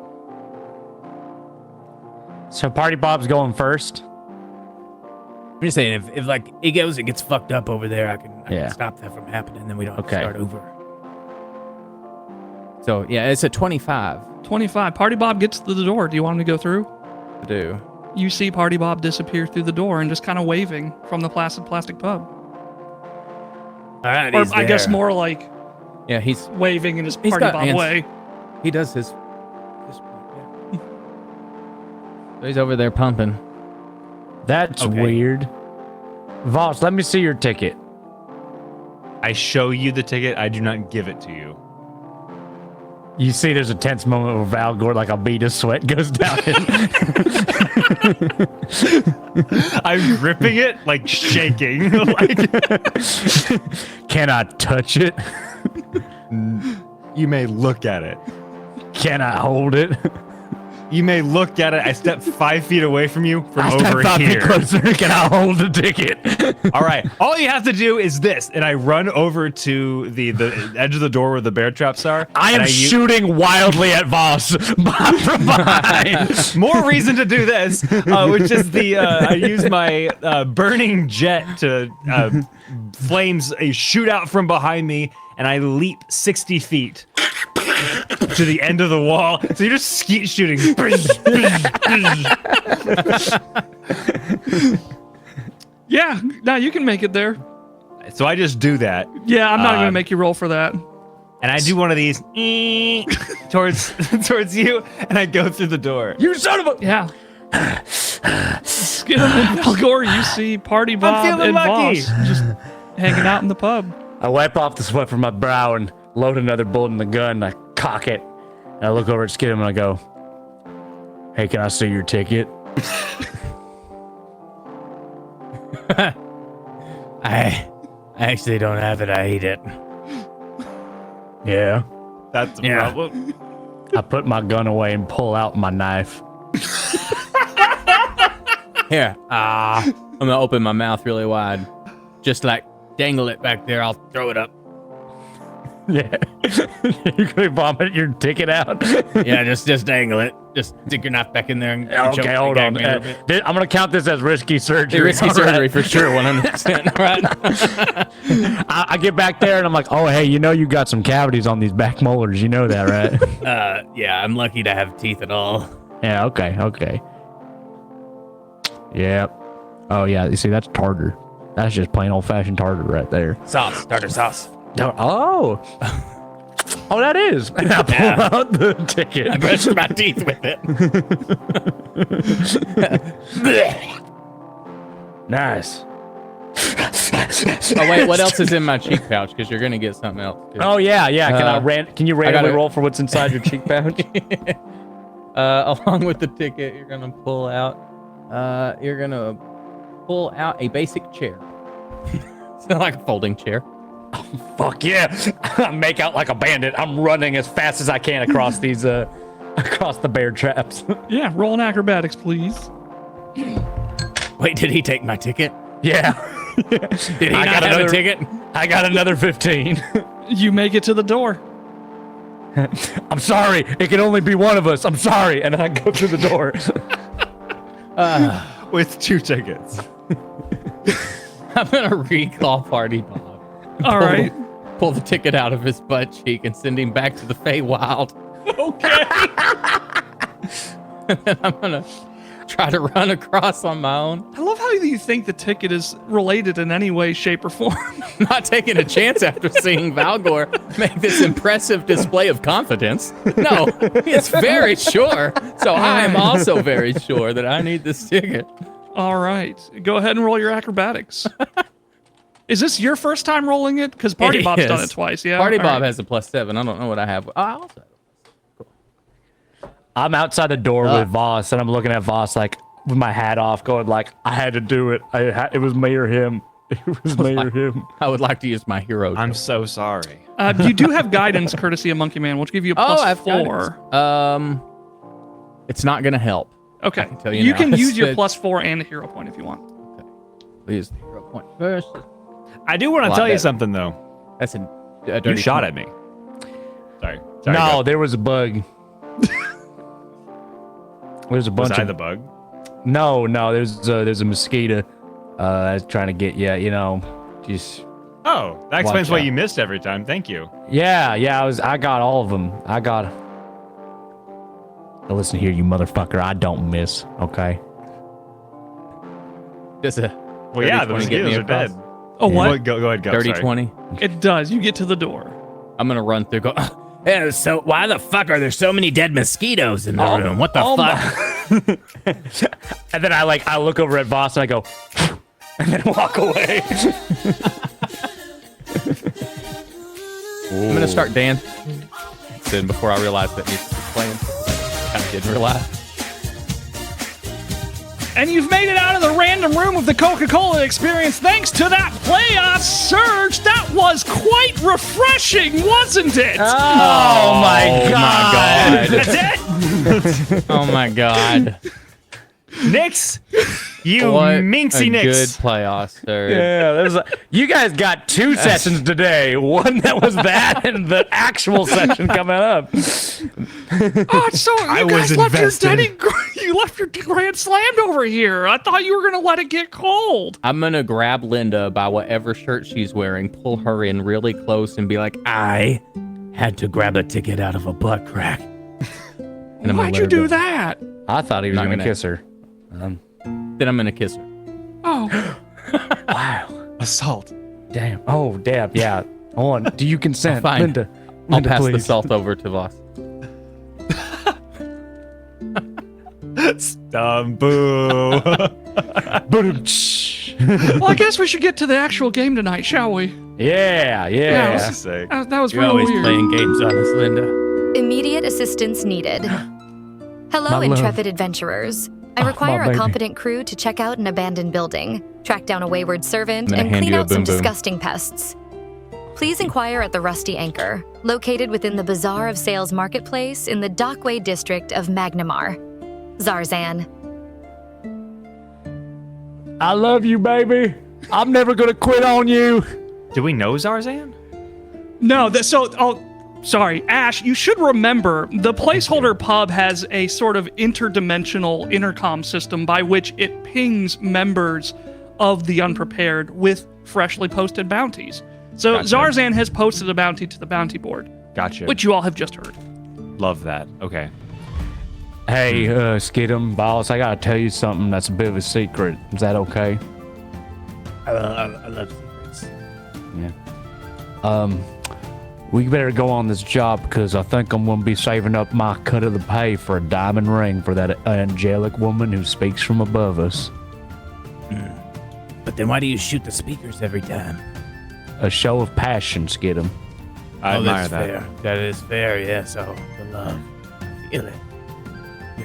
So Party Bob's going first. I'm just saying, if like it gets fucked up over there, I can Yeah. stop that from happening. Then we don't have Okay. to start over. So yeah, it's a 25 25. Party Bob gets to the door. Do you want him to go through? to do. You see Party Bob disappear through the door and just kind of waving from the placid plastic pub. All right, Or he's I guess there. more like Yeah, he's waving in his He's party got bob hands. way. he does his yeah. So he's over there pumping. That's Okay. weird. Voss, let me see your ticket. I show you the ticket. I do not give it to you. You see, there's a tense moment where Valgor, like a bead of sweat, goes down. I'm gripping it, like shaking. Like, Can I touch it? you may look at it. Can I hold it? You may look at it. I step 5 feet away from you from over Step 5 feet here. closer. Can I hold the ticket? All right. All you have to do is this, and I run over to the edge of the door where the bear traps are. I and am shooting wildly at Voss from behind. More reason to do this, which is I use my burning jet to flames shoot out from behind me, and I leap 60 feet to the end of the wall. So you're just skeet shooting. Yeah, no, you can make it there. So I just do that, Yeah, I'm not going to make you roll for that. and I do one of these towards you, and I go through the door. You son of a... Yeah. Skid and Valgor, you see Party Bob feeling and lucky. Voss just hanging out in the pub. I wipe off the sweat from my brow and load another bullet in the gun. I cock it. And I look over at Skid and I go, "Hey, can I see your ticket?" I actually don't have it. I ate it. Yeah. That's the Yeah. problem. I put my gun away and pull out my knife. Here, I'm gonna open my mouth really wide, just like dangle it back there. I'll throw it up. Yeah. You're going to vomit your ticket out? Yeah, just dangle it. Just stick your knife back in there and choke Okay, me, hold gag on. me a little bit. I'm going to count this as risky surgery. Risky All right. surgery for sure, 100%. Right? I get back there and I'm like, "Oh, hey, you know you got some cavities on these back molars. You know that, right?" Yeah, I'm lucky to have teeth at all. Yeah, okay. Yeah. Oh, yeah, you see, that's tartar. That's just plain old-fashioned tartar right there. Sauce, tartar sauce. Oh. Oh, that is. And I pull out the ticket. I brushed my teeth with it. Nice. Oh wait, what else is in my cheek pouch? Because you're gonna get something else. Too. Oh, yeah. Can you randomly gotta- roll for what's inside your cheek pouch? Along with the ticket, you're gonna pull out. You're gonna pull out a basic chair. It's not like a folding chair. Fuck yeah. I make out like a bandit. I'm running as fast as I can across these, across the bear traps. Yeah, roll an acrobatics, please. Wait, did he take my ticket? Yeah. Did he not have a ticket? I got another 15. You make it to the door. I'm sorry. It can only be one of us. I'm sorry. And I go through the door. With 2 tickets. I'm gonna recall Party Bob. All right. Pull the ticket out of his butt cheek and send him back to the Feywild. Okay. And then I'm gonna try to run across on my own. I love how you think the ticket is related in any way, shape, or form. Not taking a chance after seeing Valgor make this impressive display of confidence. No, he is very sure. So I am also very sure that I need this ticket. All right. Go ahead and roll your acrobatics. Is this your first time rolling it? Because Party It Bob's is. done it twice, yeah? Party All Bob right. has a +7. I don't know what I have. I also have I'm outside the door with Voss, and I'm looking at Voss like with my hat off, going like, "I had to do it. It was me or him. It was me or him." I would like to use my hero. I'm so sorry. You do have guidance courtesy of Monkey Man, which give you a I've got +4. it's not gonna help. Okay. I can tell you You now. can use your It's- +4 and a hero point if you want. We'll use the hero point first. I do want to Lot tell you better. something, though. That's a dirty You shot 20. at me. Sorry. No, go. there was a bug. There's a bunch Was I of the bug? no. There's a mosquito that's trying to get you. You know, just Oh, that explains why out. you missed every time. Thank you. yeah. I got all of them. Now listen here, you motherfucker. I don't miss. Okay. Just a Well, yeah, the 30, 20 get me mosquitoes are across. dead. Oh, what? Go ahead, go. Dirty sorry. 20. It does. You get to the door. I'm gonna run through. Go. Yeah, so why the fuck are there so many dead mosquitoes in the room? What the fuck? And then I look over at Voss and I go, and then walk away. I'm gonna start dancing. Then before I realized that music was playing, kind of didn't realize. And you've made it out of the random room of the Coca-Cola experience thanks to that playoff surge. That was quite refreshing, wasn't it? Oh my god. That's it. Oh my god. Nix, you What minxy a Nix. good playoff, sir. Yeah, you guys got 2 sessions today. One that was that, and the actual session coming up. Oh, so you I guys was left invested. you left your Grand Slammed over here. I thought you were gonna let it get cold. I'm gonna grab Linda by whatever shirt she's wearing, pull her in really close, and be like, I had to grab a ticket out of a butt crack. and I'm gonna Why'd let you her do go. that? I thought he was Not going to gonna- kiss her. Then I'm gonna kiss her. Oh, Wow. Assault. Damn. Oh, damn. Yeah. Hold on. Do you consent, Fine. Linda? I'll Linda, pass the please. salt over to Voss. Boo. well, I guess we should get to the actual game tonight, shall we? Yeah. Yeah. What's to say? That was You're really always weird. playing games on us, Linda. Immediate assistance needed. Hello, My love. intrepid adventurers. I Oh, require my a baby. competent crew to check out an abandoned building, track down a wayward servant, I'm gonna and hand clean you a out some boom boom. disgusting pests. Please inquire at the Rusty Anchor, located within the Bazaar of Sales Marketplace in the Dockway district of Magnamar. Zarzan. I love you, baby. I'm never going to quit on you. Do we know Zarzan? No, sorry, Ash, you should remember the placeholder pub has a sort of interdimensional intercom system by which it pings members of the unprepared with freshly posted bounties. So Gotcha. Zarzan has posted a bounty to the bounty board, Gotcha. which you all have just heard. Love that. Okay. Hey, Skidum, boss, I got to tell you something that's a bit of a secret. Is that okay? I love secrets. Yeah. We better go on this job because I think I'm going to be saving up my cut of the pay for a diamond ring for that angelic woman who speaks from above us. But then why do you shoot the speakers every time? A show of passion, Skidum. I admire that's that. fair. That is fair, yes. Oh, the love. Feel it.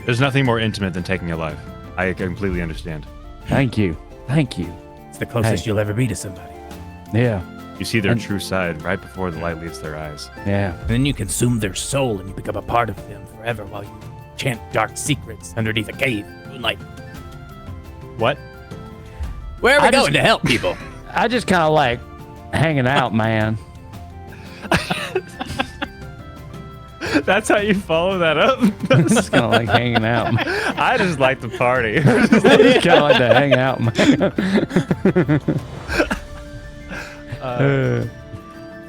There's nothing more intimate than taking a life. I completely understand. Thank you. Thank you. It's the closest Hey. you'll ever be to somebody. Yeah. You see their And- true side right before the light leaves their eyes. Yeah. And then you consume their soul and you become a part of them forever while you chant dark secrets underneath a cave. Moonlight. What? Where are we I just- going to help people? I just kind of like hanging out, man. That's how you follow that up? Just kind of like hanging out. I just like the party. I just kind of like to hang out, man.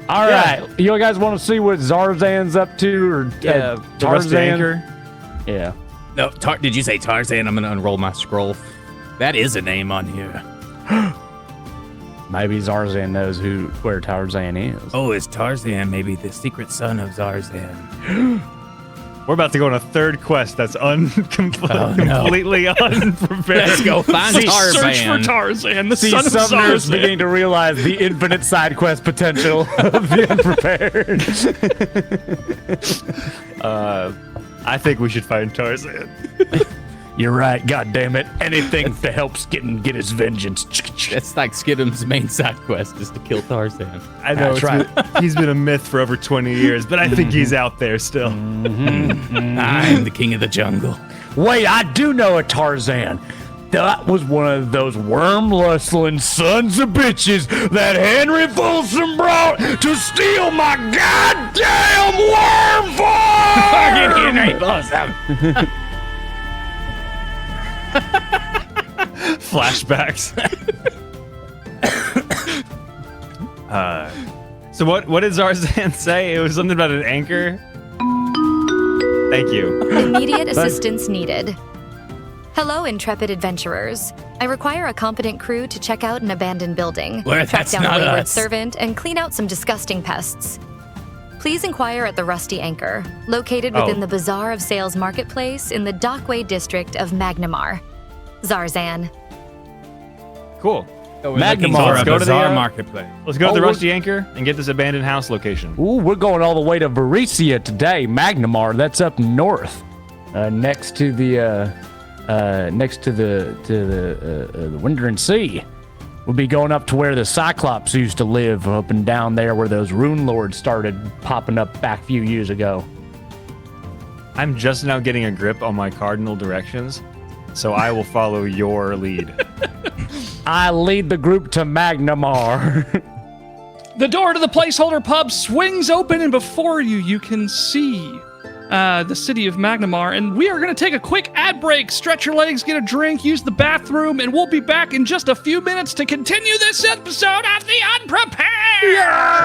All right. You guys want to see what Zarzan's up to? Or the Rusty Tarzan? Anchor. Yeah. No, did you say Tarzan? I'm gonna unroll my scroll. That is a name on here. Maybe Zarzan knows where Tarzan is. Oh, is Tarzan maybe the secret son of Zarzan? We're about to go on a third quest that's completely unprepared. Let's go find Search for Tarzan. Tarzan, the See, son of Sumner's Zarzan. beginning to realize the infinite side quest potential of the unprepared. I think we should find Tarzan. You're right. God damn it! Anything to help Skidden get his vengeance. That's like Skidum's main side quest is to kill Tarzan. I know That's he's been a myth for over 20 years, but I think he's out there still. I'm the king of the jungle. Wait, I do know a Tarzan. That was one of those worm-lustling sons of bitches that Henry Folsom brought to steal my goddamn worm farm! Henry Folsom. Flashbacks. So what did Zarzan say? It was something about an anchor? Thank you. Immediate assistance needed. Hello, intrepid adventurers. I require a competent crew to check out an abandoned building, Where? track That's down a not wayward us. servant, and clean out some disgusting pests. Please inquire at the Rusty Anchor, located within the Bazaar of Sales Marketplace in the Dockway district of Magnamar. Zarzan. Cool. So we're looking Magnamar. for Let's a go to the, Bazaar marketplace. Let's go to the we're- Rusty Anchor and get this abandoned house location. Ooh, we're going all the way to Varesia today. Magnamar, that's up north, next to the Windering Sea. We'll be going up to where the Cyclops used to live, up and down there where those Rune Lords started popping up back a few years ago. I'm just now getting a grip on my cardinal directions, so I will follow your lead. I lead the group to Magnamar. The door to the placeholder pub swings open, and before you, you can see the city of Magnamar. And we are going to take a quick ad break. Stretch your legs, get a drink, use the bathroom, and we'll be back in just a few minutes to continue this episode of The Unprepared!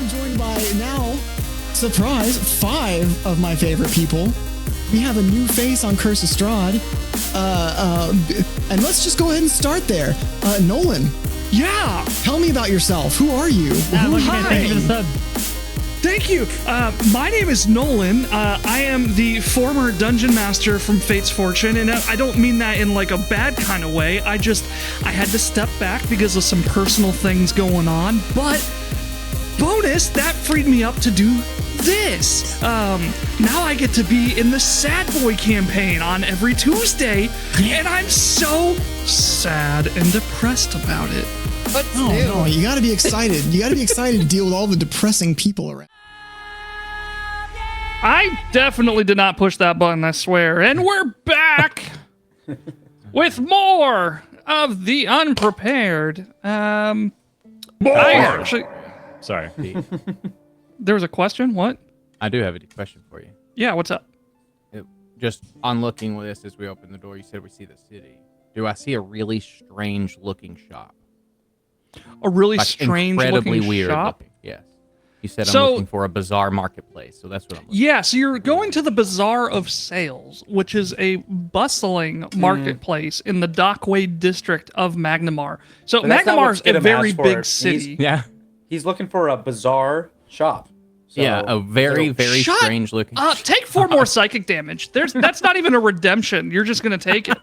I'm joined by now, surprise, 5 of my favorite people. We have a new face on Curse Estrade. And let's just go ahead and start there. Nolan, Yeah. tell me about yourself. Who are you? Hi. Thank you. My name is Nolan. I am the former dungeon master from Fate's Fortune, and I don't mean that in like a bad kind of way. I had to step back because of some personal things going on, but bonus, that freed me up to do this. Now I get to be in the Sad Boy campaign on every Tuesday, and I'm so sad and depressed about it. What's Oh new? no, you gotta be excited. You gotta be excited to deal with all the depressing people around. I definitely did not push that button, I swear. And we're back with more of the unprepared. I actually, Sorry. there was a question. What? I do have a question for you. Yeah, what's up? Just on looking with this as we open the door, you said we see the city. Do I see a really strange looking shop? A really Like strange incredibly looking weird shop. looking. Yes. You said So- I'm looking for a bizarre marketplace, so that's what I'm looking Yeah, so you're going to the Bazaar of Sales, which is a bustling marketplace in the Dockway district of Magnemar. So But that's not what Magnemar is a Skidam very asked for. big He's- city. Yeah. He's looking for a bizarre shop. So, Yeah, a very, very Shut strange looking. Take 4 more psychic damage. That's not even a redemption. You're just gonna take it.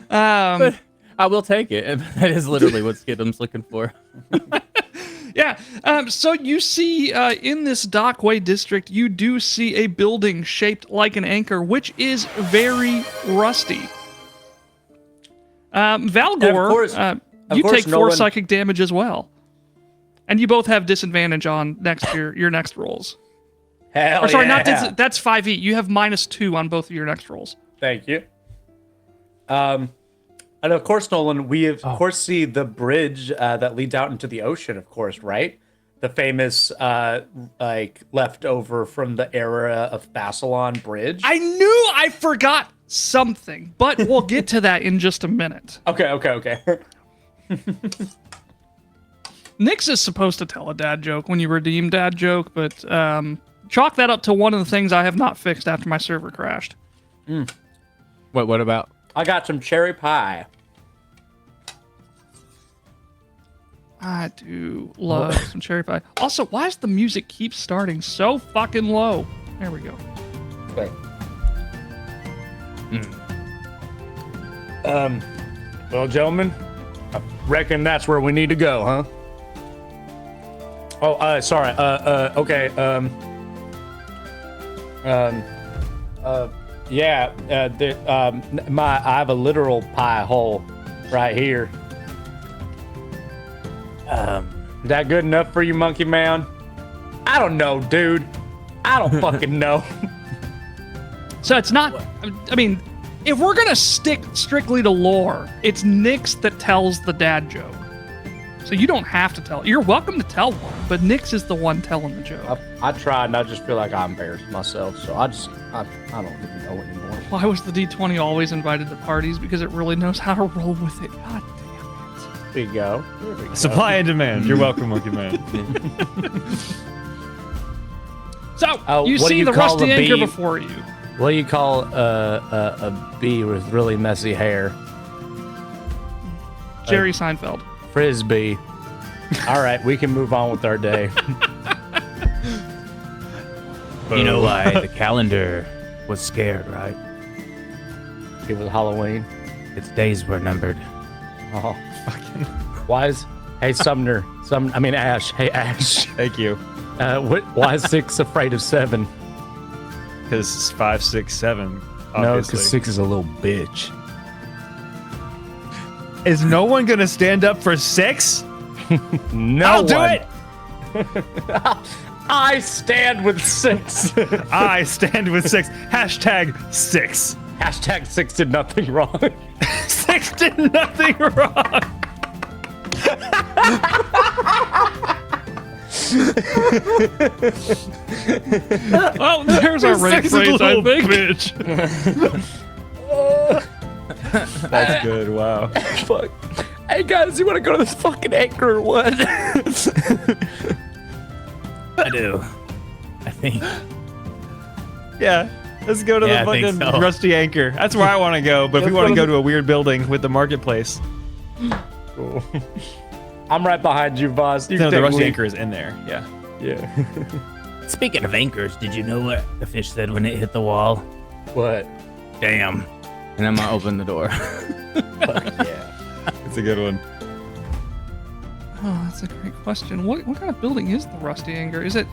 But I will take it. That is literally what Skidam's looking for. Yeah. So you see in this Dockway district, you do see a building shaped like an anchor, which is very rusty. Valgor, course- you course take 4 Nolan- psychic damage as well. And you both have disadvantage on your next rolls. Hell Or sorry, yeah. that's 5e. You have -2 on both of your next rolls. Thank you. And of course, Nolan, we of course see the bridge that leads out into the ocean, of course, right? The famous, like, leftover from the era of Bassalon bridge. I knew I forgot something, but we'll get to that in just a minute. Okay. Nix is supposed to tell a dad joke when you redeem dad joke, but chalk that up to one of the things I have not fixed after my server crashed. What about? I got some cherry pie. I do love some cherry pie. Also, why does the music keep starting so fucking low? There we go. Wait. Well, gentlemen, I reckon that's where we need to go, huh? Oh, sorry. Okay. Yeah. I have a literal pie hole right here. Is that good enough for you, Monkey Man? I don't know, dude. I don't fucking know. So it's not. I mean, if we're gonna stick strictly to lore, it's Nix that tells the dad joke. So you don't have to tell. You're welcome to tell one, but Nix is the one telling the joke. I tried, and I just feel like I embarrassed myself. So I don't even know anymore. Why was the D20 always invited to parties? Because it really knows how to roll with it. God damn it. There you go. There we go. Supply and demand. You're welcome, Monkey Man. So you what do see you the call rusty a anchor bee? before you. What do you call a bee with really messy hair? Jerry Seinfeld. Frisbee. All right, we can move on with our day. You know why the calendar was scared, right? It was Halloween. Its days were numbered. Oh, fucking. Why is? Hey, Sumner. Ash. Hey, Ash. Thank you. Why is 6 afraid of 7? Because 5, 6, 7. No, Obviously. because 6 is a little bitch. Is no one gonna stand up for 6? No I'll do one. it. I stand with 6. I stand with 6. Hashtag 6. Hashtag 6 did nothing wrong. 6 did nothing wrong. Well, there's our rape Six is a phrase, I little think. bitch. That's good. Wow. Fuck. Hey guys, you want to go to this fucking anchor or what? I do. I think. Yeah. Let's go to Yeah, the I think fucking so. Rusty Anchor. That's where I want to go, but if we want to go to a weird building with the marketplace. Cool. I'm right behind you, boss. You No, the take Rusty lead. Anchor is in there. Yeah. Yeah. Speaking of anchors, did you know what the fish said when it hit the wall? What? Damn. And I'm gonna open the door. Yeah. It's a good one. Oh, that's a great question. What kind of building is the Rusty Anchor? It's a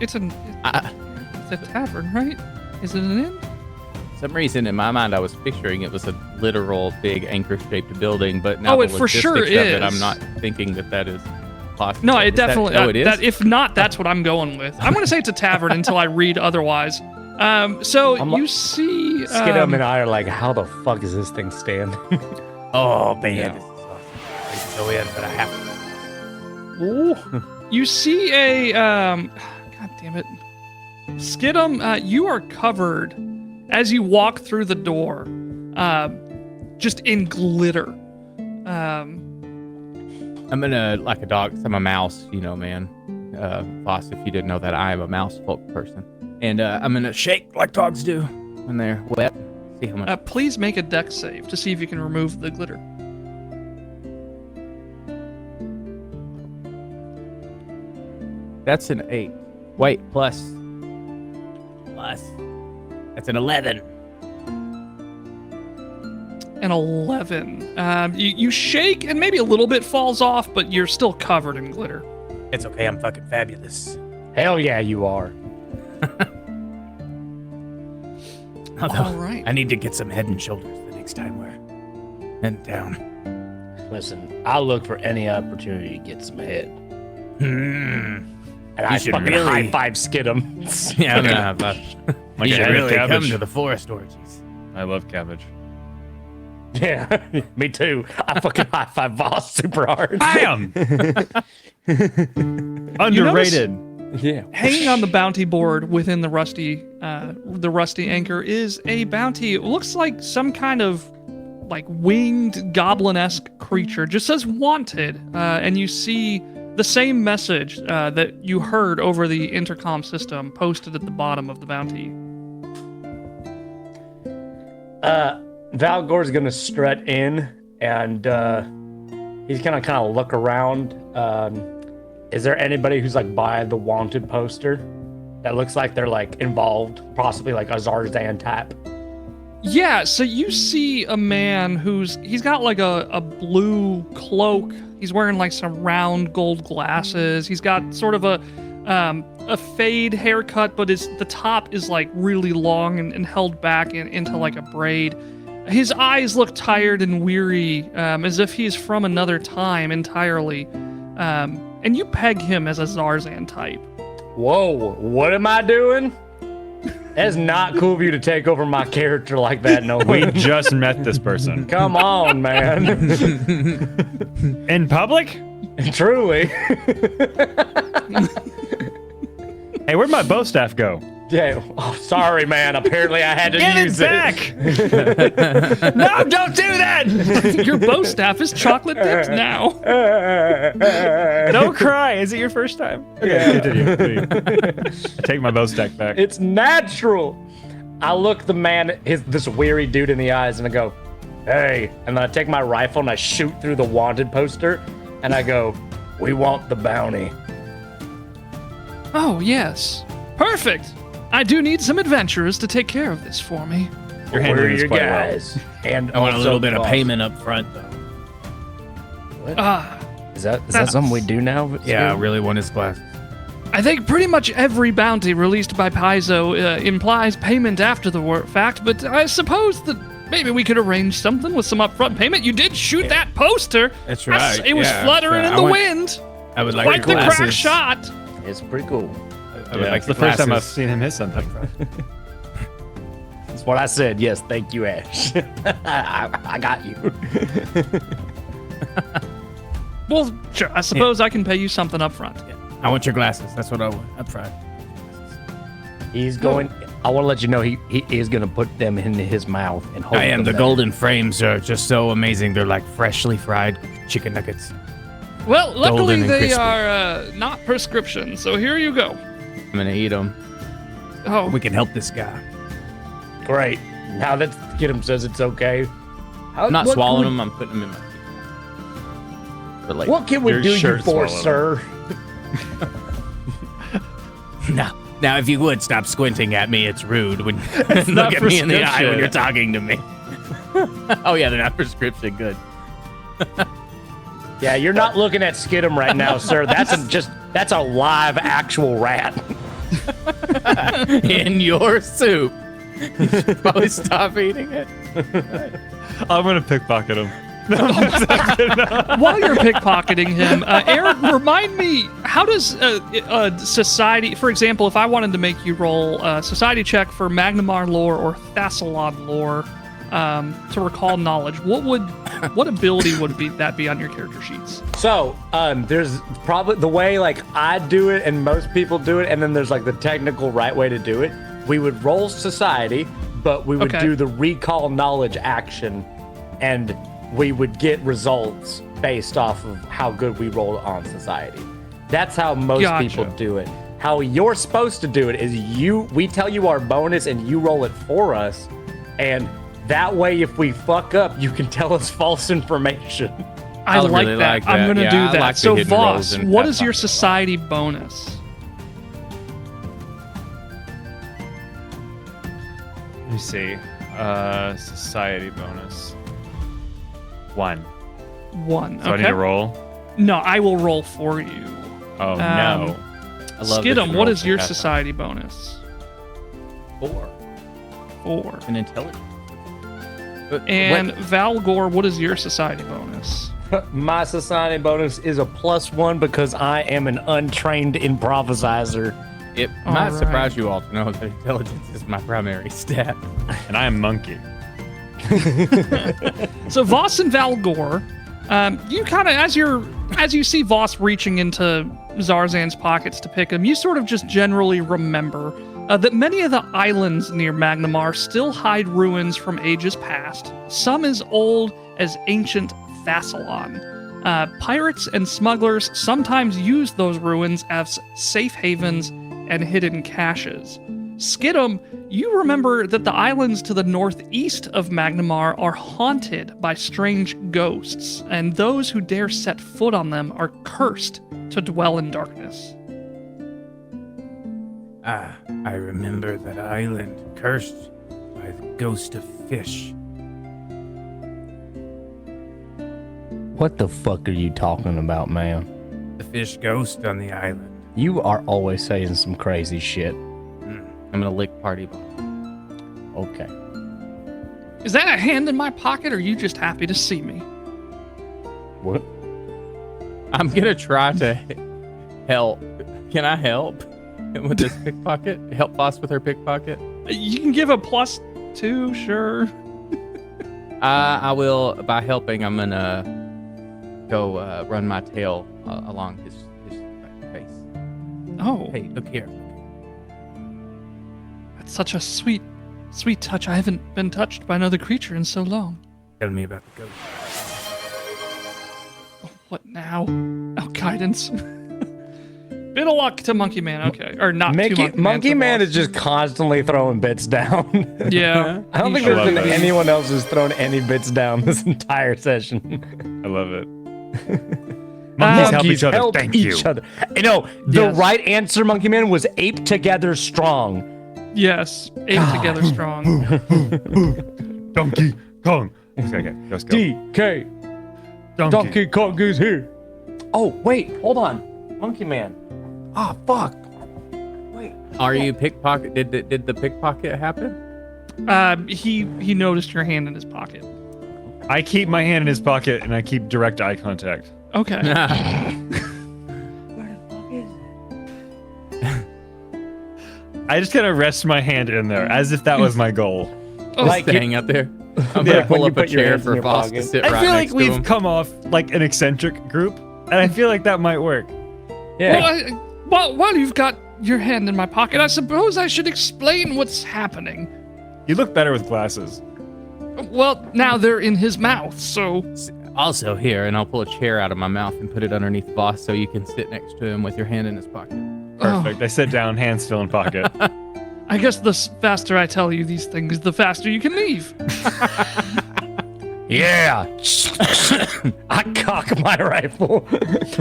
tavern, right? Is it an inn? For some reason, in my mind, I was picturing it was a literal big anchor-shaped building, but now Oh, the it for sure logistics of it, is. I'm not thinking that is possible. No, it Is that- definitely. oh, it is. If not, that's what I'm going with. I'm going to say it's a tavern until I read otherwise. So I'm you like- see, Skidum and I are like, how the fuck is this thing stand? Oh man, Yeah. this is awesome. I need to go in, but I have to. you see a, God damn it, Skidum. You are covered as you walk through the door, just in glitter. I'm gonna, like a dog, 'cause I'm a mouse, you know, man. Boss, if you didn't know that, I am a mouse folk person. And I'm gonna shake like dogs do when they're wet. See how much. Please make a dex save to see if you can remove the glitter. That's an 8. Wait, plus. That's an 11. An 11. You shake and maybe a little bit falls off, but you're still covered in glitter. It's okay. I'm fucking fabulous. Hell yeah, you are. Although, All right. I need to get some head and shoulders the next time we're heading down. Listen, I'll look for any opportunity to get some head. Hmm. And I should fucking really- high five Skidum. Yeah, I'm gonna have that. Like You a should head of really come cabbage. to the forest orgies. I love cabbage. Yeah, me too. I fucking high five Voss super hard. Bam! Underrated. Yeah. Hanging on the bounty board within the rusty anchor is a bounty. It looks like some kind of like winged goblin-esque creature. Just says wanted, and you see the same message that you heard over the intercom system posted at the bottom of the bounty. Valgor's gonna strut in and he's gonna kind of look around. Is there anybody who's like by the wanted poster that looks like they're like involved, possibly like a Zarzan type? Yeah, so you see a man he's got like a blue cloak. He's wearing like some round gold glasses. He's got sort of a fade haircut, but the top is like really long and held back into like a braid. His eyes look tired and weary, as if he's from another time entirely. And you peg him as a Zarzan type. Whoa, what am I doing? That's not cool of you to take over my character like that, no We way. just met this person. Come on, man. In public? Truly. Hey, where'd my bow staff go? Yeah. Oh, sorry, man. Apparently I had to Get it use back! No, don't do that! Your bow staff is chocolate dipped now. Don't cry. Is it your first time? Okay, continue. Please. I take my bow stack back. It's natural. I look the man, this weary dude in the eyes, and I go, "Hey!" And then I take my rifle and I shoot through the wanted poster, and I go, "We want the bounty." Oh, yes. Perfect. I do need some adventurers to take care of this for me. You're Where handling are this your quite well. guys? And I want a also little bit of boss. payment up front, though. Is that something we do now? Yeah, I really want his glasses. I think pretty much every bounty released by Paizo implies payment after the fact, but I suppose that maybe we could arrange something with some upfront payment. You did shoot that poster. That's I s- right. It was yeah. fluttering in I the want- wind. I would like Quite your the glasses. crack shot. It's pretty cool. I would Yeah, like it's the your first time I've glasses. seen him hit something. That's what I said. Yes, thank you, Ash. I got you. Well, sure. I suppose I can pay you something up front. I want your glasses. That's what I want up front. He's going. I want to let you know he is going to put them in his mouth and hold I am. them The there. golden frames are just so amazing. They're like freshly fried chicken nuggets. Well, luckily Golden and they crispy. are not prescription, so here you go. I'm gonna eat them. Oh, We can help this guy. Great. Now that Skidum says it's okay. I'm not swallowing them. I'm putting them in my teeth. For later. What can we Your do you shirt for, swallowed. sir? Now, if you would stop squinting at me, it's rude when not look at me in the eye prescription. when you're talking to me. Oh yeah, they're not prescription. Good. Yeah, you're not looking at Skidum right now, sir. That's a live actual rat. In your soup. You should probably stop eating it. I'm gonna pickpocket him. while you're pickpocketing him, Aaron, remind me, how does society, for example, if I wanted to make you roll a society check for Magnamar lore or Thassalon lore to recall knowledge, what ability would that be on your character sheets? So, there's probably the way like I do it and most people do it, and then there's like the technical right way to do it. We would roll society, but we would Okay. do the recall knowledge action, and we would get results based off of how good we rolled on society. That's how most Gotcha. people do it. How you're supposed to do it is we tell you our bonus and you roll it for us, and that way if we fuck up, you can tell us false information. I like really that. like I'm that. going to Yeah, do I that. like the So, hidden rolls Voss, in what is your Pathfinder. society bonus? Let me see. Society bonus. 1. 1. So I need to roll. No, I will roll for you. Oh no. I love that Skidum, you what rolled is your for that. society bonus? 4. 4. An intelligence. And Valgor, what is your society bonus? My society bonus is a +1 because I am an untrained improviser. It All might right. surprise you all to know that intelligence is my primary stat. And I am monkey. So Voss and Valgor, you kind of, as you see Voss reaching into Zarzan's pockets to pick him, you sort of just generally remember that many of the islands near Magnamar still hide ruins from ages past, some as old as ancient Thassalon. Pirates and smugglers sometimes use those ruins as safe havens and hidden caches. Skidum, you remember that the islands to the northeast of Magnamar are haunted by strange ghosts, and those who dare set foot on them are cursed to dwell in darkness. Ah, I remember that island cursed by the ghost of fish. What the fuck are you talking about, man? The fish ghost on the island. You are always saying some crazy shit. I'm gonna lick party ball. Okay. Is that a hand in my pocket, or are you just happy to see me? What? I'm gonna try to help. Can I help with this pickpocket? Help Voss with her pickpocket? You can give a +2, sure. I will. By helping, I'm gonna go run my tail along his face. Oh, Hey, look here. that's such a sweet touch. I haven't been touched by another creature in so long. Tell me about the ghost. What now? Oh, guidance. Bit of luck to Monkey Man. Okay, or not to Monkey Man to is just constantly throwing bits down. Voss. Yeah. I don't think he there's sure been that. anyone else who's thrown any bits down this entire session. I love it. Monkeys help each other. help Thank each you. other. You know, the Yes. right answer, Monkey Man, was ape together strong. Yes, ape together strong. Donkey Kong. Okay, let's go. DK. Donkey Kong is here. Oh, wait, hold on. Monkey Man. Ah, fuck. Wait. Are you pickpocket? Did the pickpocket happen? He noticed your hand in his pocket. I keep my hand in his pocket and I keep direct eye contact. Okay. I just kind of rest my hand in there as if that was my goal. Oh, Like Staying out there. I'm Yeah, gonna pull when you up a put your chair hands in for your Voss pocket. to sit I right feel like next to we've him. come off like an eccentric group, and I feel like that might work. Yeah. While you've got your hand in my pocket, I suppose I should explain what's happening. You look better with glasses. Well, now they're in his mouth, so Also here, and I'll pull a chair out of my mouth and put it underneath Voss so you can sit next to him with your hand in his pocket. Perfect. I sit down, hands still in pocket. I guess the faster I tell you these things, the faster you can leave. Yeah. I cock my rifle.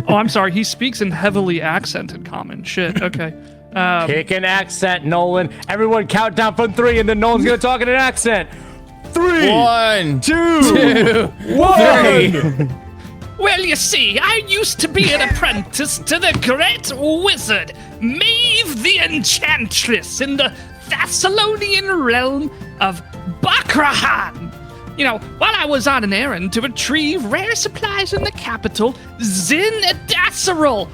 Oh, I'm sorry. He speaks in heavily accented common. Shit. Okay. Pick an accent, Nolan. Everyone count down from 3, and then Nolan's going to talk in an accent. 3, 1, 2, 1. Well, you see, I used to be an apprentice to the great wizard, Maeve the Enchantress, in the Thessalonian realm of Bakrahan. You know, while I was on an errand to retrieve rare supplies in the capital, Zin-Edasserol.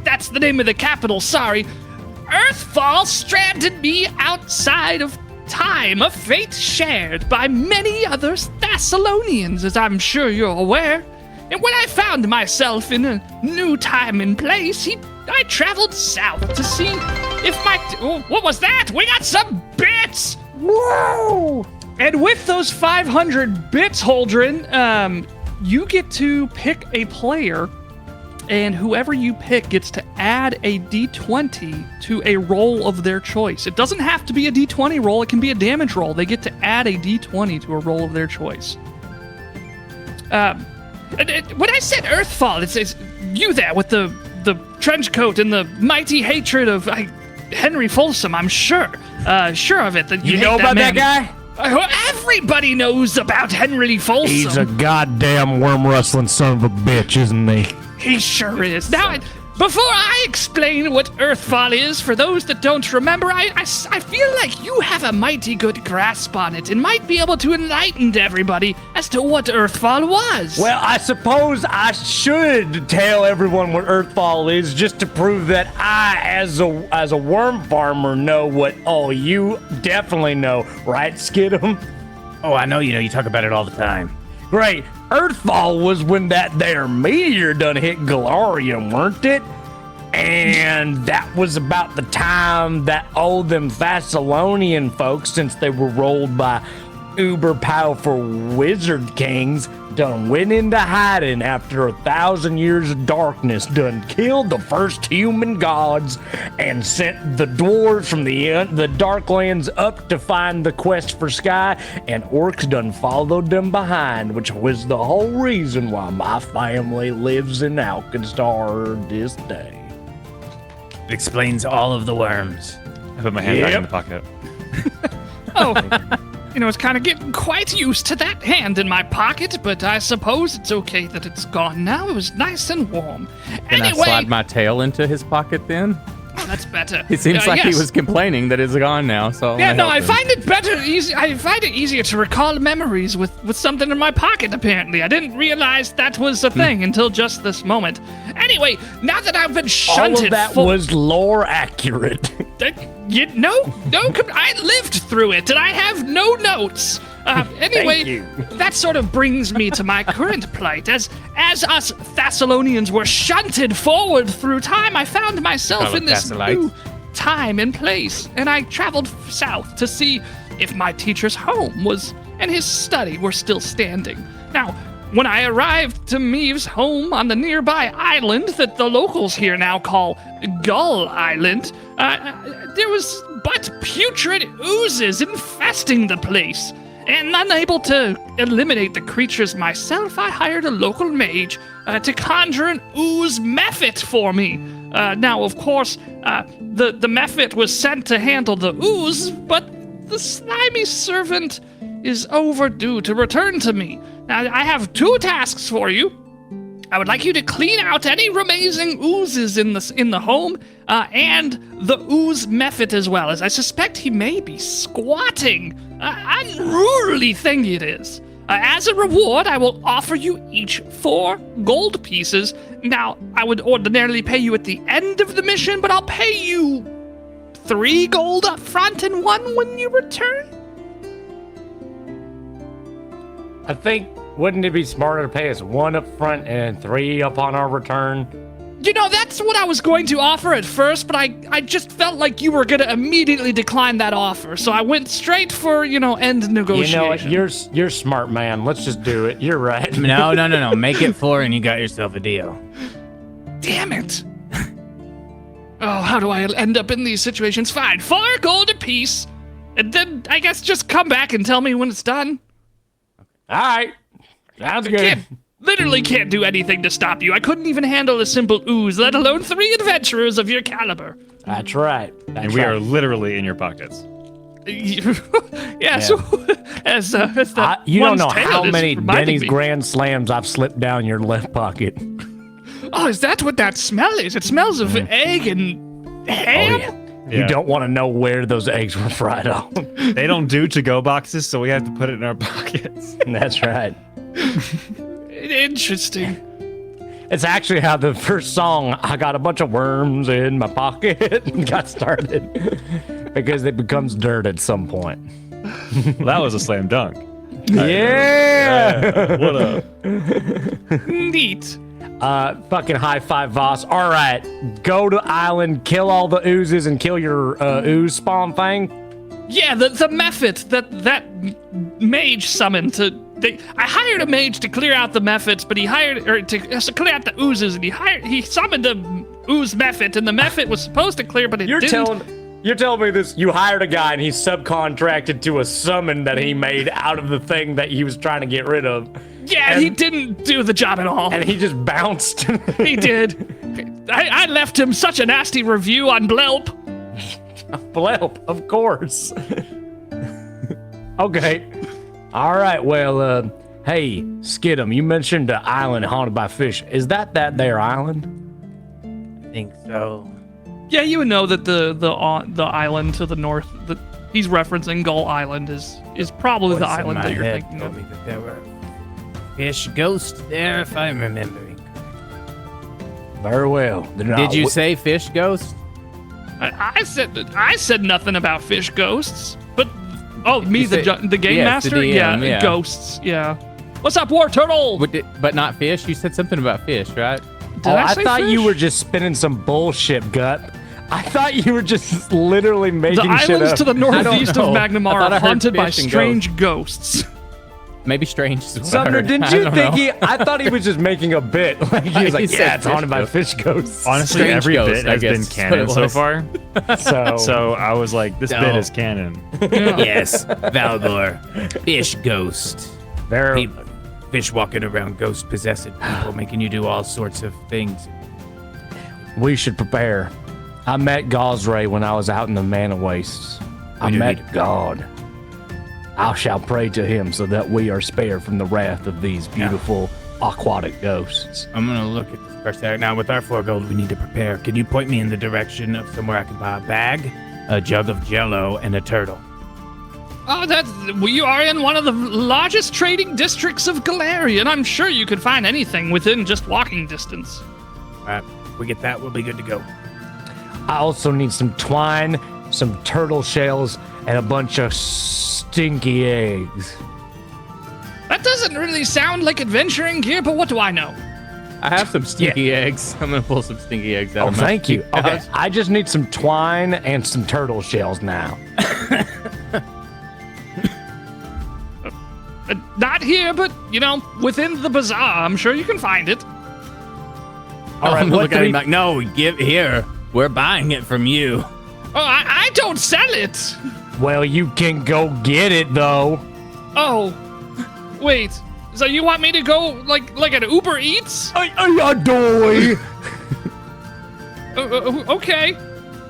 That's the name of the capital, sorry. Earthfall stranded me outside of time, a fate shared by many other Thessalonians, as I'm sure you're aware. And when I found myself in a new time and place, I traveled south to see if what was that? We got some bits! Whoa! And with those 500 bits, Holdren, you get to pick a player, and whoever you pick gets to add a d20 to a roll of their choice. It doesn't have to be a d20 roll, it can be a damage roll. They get to add a d20 to a roll of their choice. When I said Earthfall, it's you there with the trench coat and the mighty hatred of Henry Folsom, I'm sure. Sure of it. That you know about that guy? Everybody knows about Henry Folsom. He's a goddamn worm-rustling son of a bitch, isn't he? He sure is. Now, before I explain what Earthfall is, for those that don't remember, I feel like you have a mighty good grasp on it and might be able to enlighten everybody as to what Earthfall was. Well, I suppose I should tell everyone what Earthfall is, just to prove that I, as a worm farmer, know what you definitely know, right, Skidum? Oh, I know you know. You talk about it all the time. Great. Earthfall was when that there meteor done hit Galarium, weren't it? And that was about the time that all them Thessalonian folks, since they were rolled by uber powerful wizard kings, done went into hiding after 1,000 years of darkness, done killed the first human gods, and sent the dwarves from the Darklands up to find the quest for Sky, and orcs done followed them behind, which was the whole reason why my family lives in Alkenstar this day. It explains all of the worms. I put my hand back in the pocket. Oh, I was kind of getting quite used to that hand in my pocket, but I suppose it's okay that it's gone now. It was nice and warm. Can Anyway, I slide my tail into his pocket then? oh, that's better. It seems like yes. he was complaining that it's gone now, so Yeah, no, I find find it better. I find it easier to recall memories with something in my pocket. Apparently, I didn't realize that was a thing until just this moment. Anyway, now that I've been shunted, All of that was lore accurate. I lived through it, and I have no notes. Anyway, Thank you. that sort of brings me to my current plight. As us Thessalonians were shunted forward through time, I found myself in this new time and place, and I traveled south to see if my teacher's home and his study were still standing. Now, when I arrived to Maeve's home on the nearby island that the locals here now call Gull Island, there was but putrid oozes infesting the place. And unable to eliminate the creatures myself, I hired a local mage to conjure an ooze mephit for me. Now, of course, the mephit was sent to handle the ooze, but the slimy servant is overdue to return to me. Now, I have 2 tasks for you. I would like you to clean out any remaining oozes in the home, and the ooze mephit as well, as I suspect he may be squatting. Unruly thing it is. As a reward, I will offer you each 4 gold pieces. Now, I would ordinarily pay you at the end of the mission, but I'll pay you 3 gold up front and 1 when you return. I think, wouldn't it be smarter to pay us 1 up front and 3 upon our return? That's what I was going to offer at first, but I just felt like you were going to immediately decline that offer, so I went straight for, end negotiation. You know what? You're smart, man. Let's just do it. You're right. No. Make it 4 and you got yourself a deal. Damn it. Oh, how do I end up in these situations? Fine, 4 gold apiece, and then I guess just come back and tell me when it's done. All right. Sounds good. Literally can't do anything to stop you. I couldn't even handle a simple ooze, let alone 3 adventurers of your caliber. That's right. And we are literally in your pockets. So as that you don't one's know tale how is many reminding Denny's me. Grand Slams I've slipped down your left pocket. Oh, is that what that smell is? It smells of egg and ham? Oh, yeah. You don't want to know where those eggs were fried on. They don't do to-go boxes, so we have to put it in our pockets. That's right. Interesting. It's actually how the first song, I got a bunch of worms in my pocket, got started. Because it becomes dirt at some point. Well, that was a slam dunk. Yeah! What up? Neat. Fucking high five, Voss. All right, go to island, kill all the oozes, and kill your ooze spawn thing. Yeah, the method that mage summoned to. I hired a mage to clear out the methods, but to clear out the oozes, and he summoned a ooze method, and the method was supposed to clear, but it didn't. You're telling me this? You hired a guy and he subcontracted to a summon that he made out of the thing that he was trying to get rid of. Yeah, he didn't do the job at all. And he just bounced. He did. I left him such a nasty review on P.A.R.E.D. P.A.R.E.D, of course. Okay. All right. Well, hey, Skidum, you mentioned the island haunted by fish. Is that there island? I think so. Yeah, you would know that the island to the north that he's referencing, Gull Island, is probably the island that you're thinking told of. me that there were fish ghosts there, if I'm remembering. Very well. Did you say fish ghost? I said nothing about fish ghosts, but the game yes, the master, DM, yeah. Ghosts, yeah. What's up, War Turtle? But not fish? You said something about fish, right? Did I say thought fish? you were just spinning some bullshit, Gut. I thought you were just literally making The shit islands up. to the northeast of know. Magnamar I thought I are heard haunted by fish and strange ghosts. Maybe strange. is what I Sumner, heard. didn't I you don't think know. I thought he was just making a bit. Like he was like, He yeah, said it's haunted fish by ghosts. fish ghosts. Honestly, Strange every ghost, bit I has guess been is what canon it so was. far. So I was like, this bit is canon. Yes, Valgor, fish ghost. Very, Fish walking around, ghost possessing people, making you do all sorts of things. we should prepare. I met Gosray when I was out in the Mana Wastes. I do need met to prepare. God. I shall pray to him so that we are spared from the wrath of these beautiful aquatic ghosts. I'm gonna look at this first there. Now, with our 4 gold, we need to prepare. Can you point me in the direction of somewhere I can buy a bag, a jug of Jello, and a turtle? Oh, you are in one of the largest trading districts of Galarian. I'm sure you could find anything within just walking distance. All right, if we get that, we'll be good to go. I also need some twine, some turtle shells, and a bunch of stinky eggs. That doesn't really sound like adventuring gear, but what do I know? I have some stinky eggs. I'm gonna pull some stinky eggs out Oh, of my thank you. Okay, pouch. I just need some twine and some turtle shells now. Not here, but, within the bazaar. I'm sure you can find it. All right, I'm what looking do at we- him like, no, give here. We're buying it from you. Oh, I don't sell it. Well, you can go get it though. Oh, wait. So you want me to go like an Uber Eats? I adore. Okay.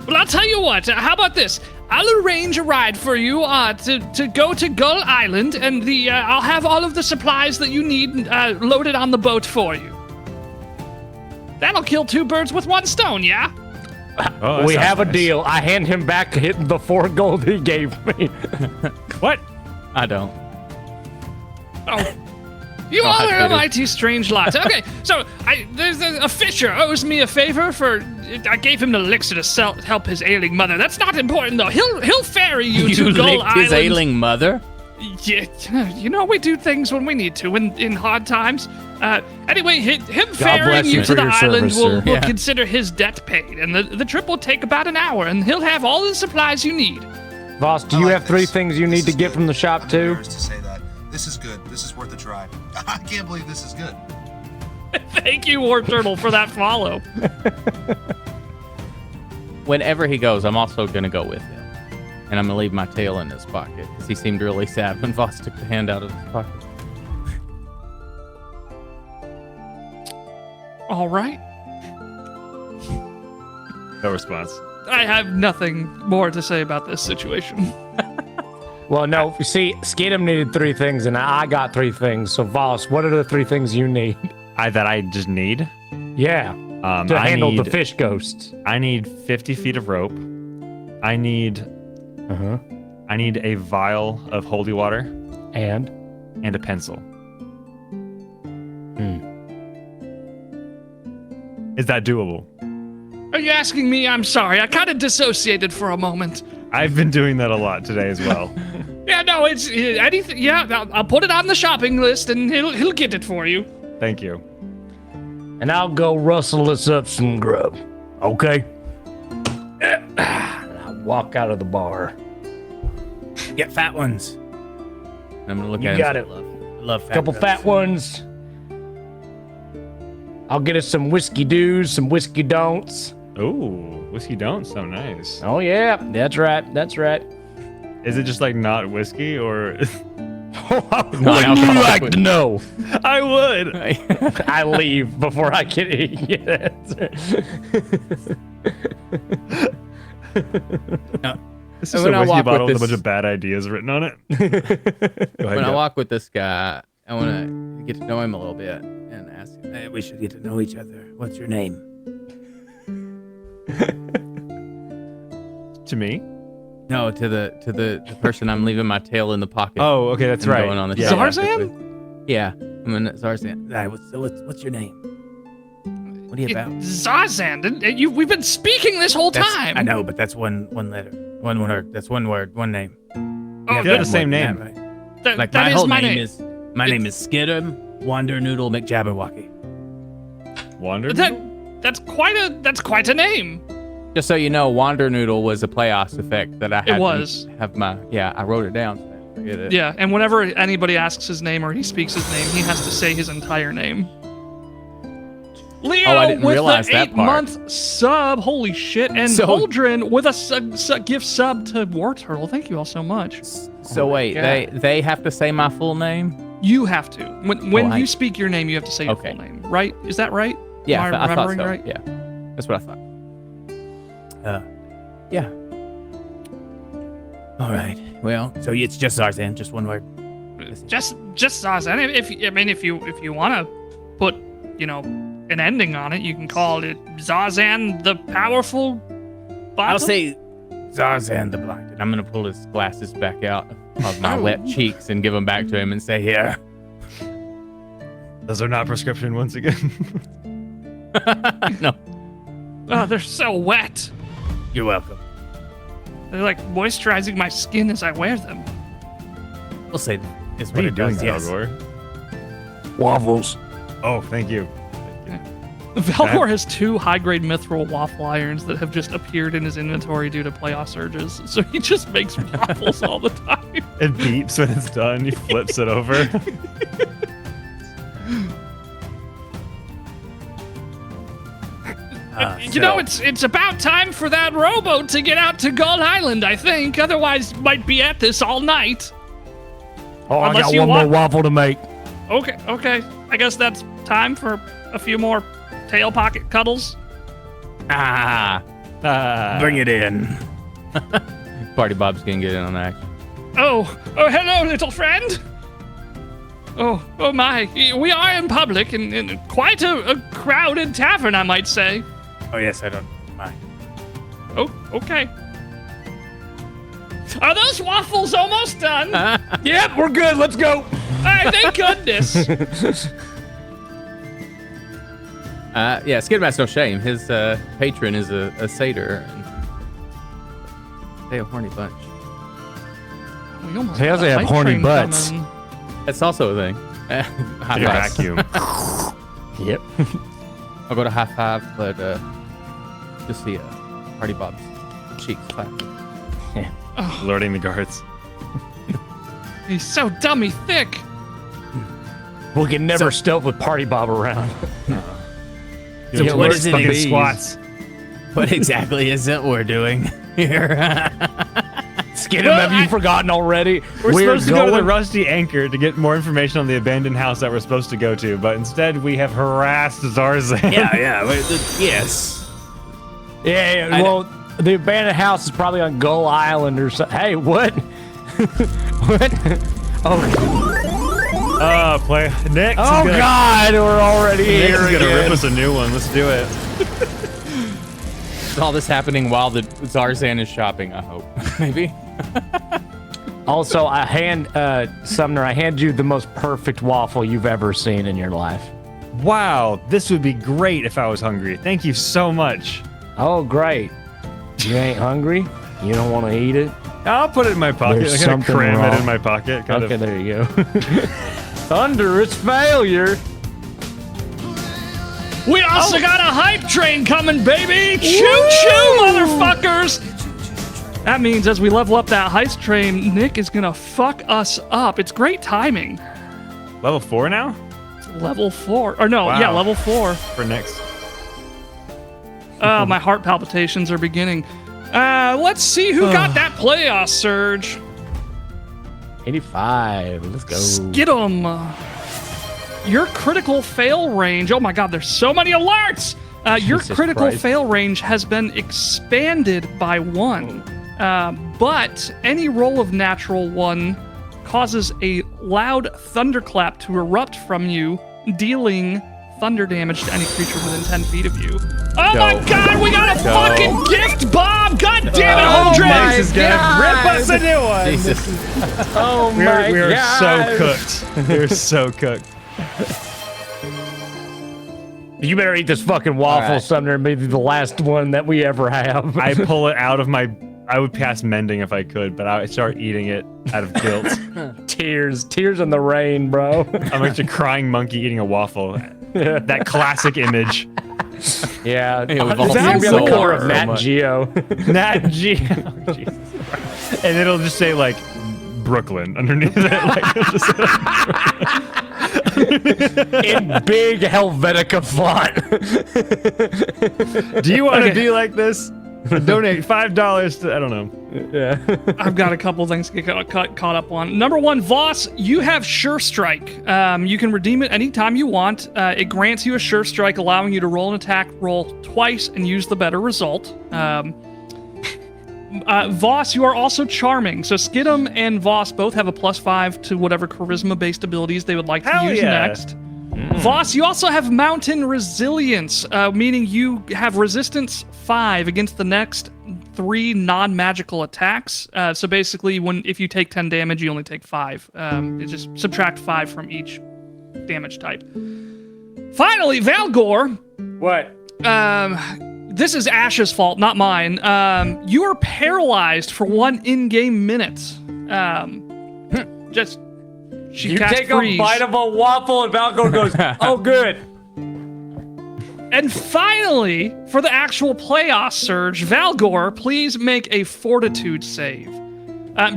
Well, I'll tell you what. How about this? I'll arrange a ride for you to go to Gull Island, and I'll have all of the supplies that you need loaded on the boat for you. That'll kill 2 birds with 1 stone, yeah? Oh, that We sounds have a nice. deal. I hand him back the 4 gold he gave me. What? I don't. Oh. You Oh, all I are a did it. mighty strange lot. Okay, so there's a fisher owes me a favor for. I gave him the elixir to help his ailing mother. That's not important though. He'll ferry you to Gull licked Island. his ailing mother? Yeah, we do things when we need to in hard times. Anyway, him bless ferrying you you for to the your island service, will sir. Yeah. consider his debt paid, and the trip will take about an hour, and he'll have all the supplies you need. Voss, do you have 3 things you need to get from the shop too? Embarrassed to say that. This is good. This is worth a try. I can't believe this is good. Thank you, War Turtle, for that follow. whenever he goes, I'm also gonna go with him, and I'm gonna leave my tail in his pocket because he seemed really sad when Voss took the hand out of his pocket. All right. No response. I have nothing more to say about this situation. Well, no, you see, Skidum needed 3 things, and I got 3 things. So, Voss, what are the 3 things you need? That I just need. Yeah, to I handle need, the fish ghosts. I need 50 feet of rope. I need a vial of holy water And a pencil. Is that doable? Are you asking me? I'm sorry. I kind of dissociated for a moment. I've been doing that a lot today as well. Yeah, no, it's anything. Yeah, I'll put it on the shopping list, and he'll get it for you. Thank you. and I'll go rustle us up some grub. Okay? I'll walk out of the bar. Get fat ones. I'm gonna look You at got him. it. I love fat Couple grubs. fat ones. I'll get us some whiskey do's, some whiskey don'ts. Ooh, whiskey don't so nice. Oh yeah, that's right. That's right. Is it just like not whiskey or? What would you like to know? I would. I leave before I can get it. This is When a I whiskey walk bottle with with a bunch this- of bad ideas written on it. Go ahead, When I go. walk with this guy, I want to get to know him a little bit and ask him. Hey, we should get to know each other. What's your name? To me? No, to the person I'm leaving my tail in the pocket. Oh, okay, that's and right. Going on the Yeah. show Zarzan? with. Yeah, I'm in Zarzan. Hey, what's your name? What are you about? Zarzan, we've been speaking this whole That's- time. I know, but that's one letter. One word. That's one word, one name. Oh, They're the same Yeah, name. right. that my is whole my name name. is my name is Skidum Wander Noodle McJabberwocky. Wander? That's quite a name. Just so you know, Wander Noodle was a playoffs effect that I had. was. Have my I wrote it down. So I didn't forget it. Yeah, and whenever anybody asks his name or he speaks his name, he has to say his entire name. Leo Oh, I didn't with realize the that part. 8-month sub, holy shit, and So- Holdren with a gift sub to War Turtle. Thank you all so much. So wait, God. they have to say my full name? You have to. When Oh, you speak your name, you have to say your Okay. full name, right? Is that right? Yeah, Am I I thought remembering so. right? Yeah, that's what I thought. Yeah. All right. Well, so it's just Zarzan, just one word. Just Zarzan. If you want to put, an ending on it, you can call it Zarzan the Powerful. I'll Bottom? say Zarzan the Blinded. I'm gonna pull his Glasses back out of my wet cheeks and give them back to him and say, "Here." Those are not prescription once again. No. Oh, they're so wet. You're welcome. They're like moisturizing my skin as I wear them. We'll say that is What what are you it doing, does. Yes. Valgor? Waffles. Oh, thank you. Valgor has 2 high-grade mithril waffle irons that have just appeared in his inventory due to playoff surges. So he just makes waffles all the time. It beeps when it's done. He flips it over. It's about time for that rowboat to get out to Gull Island, I think. Otherwise, might be at this all night. Oh, Unless I got you one want- more waffle to make. Okay. I guess that's time for a few more tail pocket cuddles. Bring it in. Party Bob's gonna get in on that. Oh, hello, little friend. Oh my. We are in public in quite a crowded tavern, I might say. Oh yes, I don't mind. Oh, okay. Are those waffles almost done? Yep, we're good. Let's go. Thank goodness. Skidmat's no shame. His patron is a satyr. And they a horny bunch. We almost He got doesn't a have hype horny train butts. coming. That's also a thing. High Your fives. vacuum. Yep. I'll go to high five, but just see Party Bob's cheeks clap. Lording the guards. He's so dummy thick. We can never stealth with Party Bob around. So what is it Fucking again? squats. What exactly is it we're doing here? Skidum, have you forgotten already? We're supposed to go to the Rusty Anchor to get more information on the abandoned house that we're supposed to go to, but instead we have harassed Zarzan. Yes. Yeah, well, the abandoned house is probably on Gull Island or something. Hey, what? What? Oh. Play Nick. Oh, God, we're already Nick's here gonna rip again. us a new one. Let's do it. Is all this happening while the Zarzan is shopping, I hope. Maybe? Also, Sumner, I hand you the most perfect waffle you've ever seen in your life. Wow, this would be great if I was hungry. Thank you so much. Oh, great. You ain't hungry? You don't want to eat it? I'll put it in my pocket. There's I'm gonna something cram wrong. it in my pocket. Okay, there you go. Thunderous failure. We also got a hype train coming, baby! Choo-choo, motherfuckers! That means as we level up that heist train, Nick is gonna fuck us up. It's great timing. Level 4 now? Level 4. Or no, Wow. yeah, level 4. For next. Oh, my heart palpitations are beginning. Let's see who got that playoff surge. 85. Let's go. Skidum. Your critical fail range. Oh my god, there's so many alerts! Your Jesus critical Christ. fail range has been expanded by 1. But any roll of natural 1 causes a loud thunderclap to erupt from you, dealing thunder damage to any creature within 10 feet of you. Oh my god, we got a fucking gift bomb! God damn it, Aldrin! Max is gonna rip us a new one. Jesus. Oh We my are God. so cooked. We're so cooked. You better eat this fucking waffle, right. Sumner, and maybe the last one that we ever have. I pull it out of my. I would pass mending if I could, but I start eating it out of guilt. Tears in the rain, bro. I'm like a crying monkey eating a waffle. That classic image. Yeah, Hey, we've it's all gonna seen be on the cover so of Nat much. Geo. Nat Geo. Oh, Jesus. And it'll just say like Brooklyn underneath it. Like, it'll just In big Helvetica font. do you want to be like this? Donate $5 to, I don't know. Yeah. I've got a couple things to get caught up on. Number 1, Voss, you have Sure Strike. You can redeem it anytime you want. It grants you a Sure Strike, allowing you to roll an attack roll twice and use the better result. Voss, you are also Charming. So Skidum and Voss both have a +5 to whatever charisma-based abilities they would like to Hell use yeah. next. Voss, you also have Mountain Resilience, meaning you have resistance 5 against the next 3 non-magical attacks. So basically, if you take 10 damage, you only take 5. You just subtract 5 from each damage type. Finally, Valgor. What? This is Ash's fault, not mine. You are paralyzed for 1 in-game minute. She You cast take freeze. a bite of a waffle and Valgor goes, oh, good. And finally, for the actual playoff surge, Valgor, please make a fortitude save.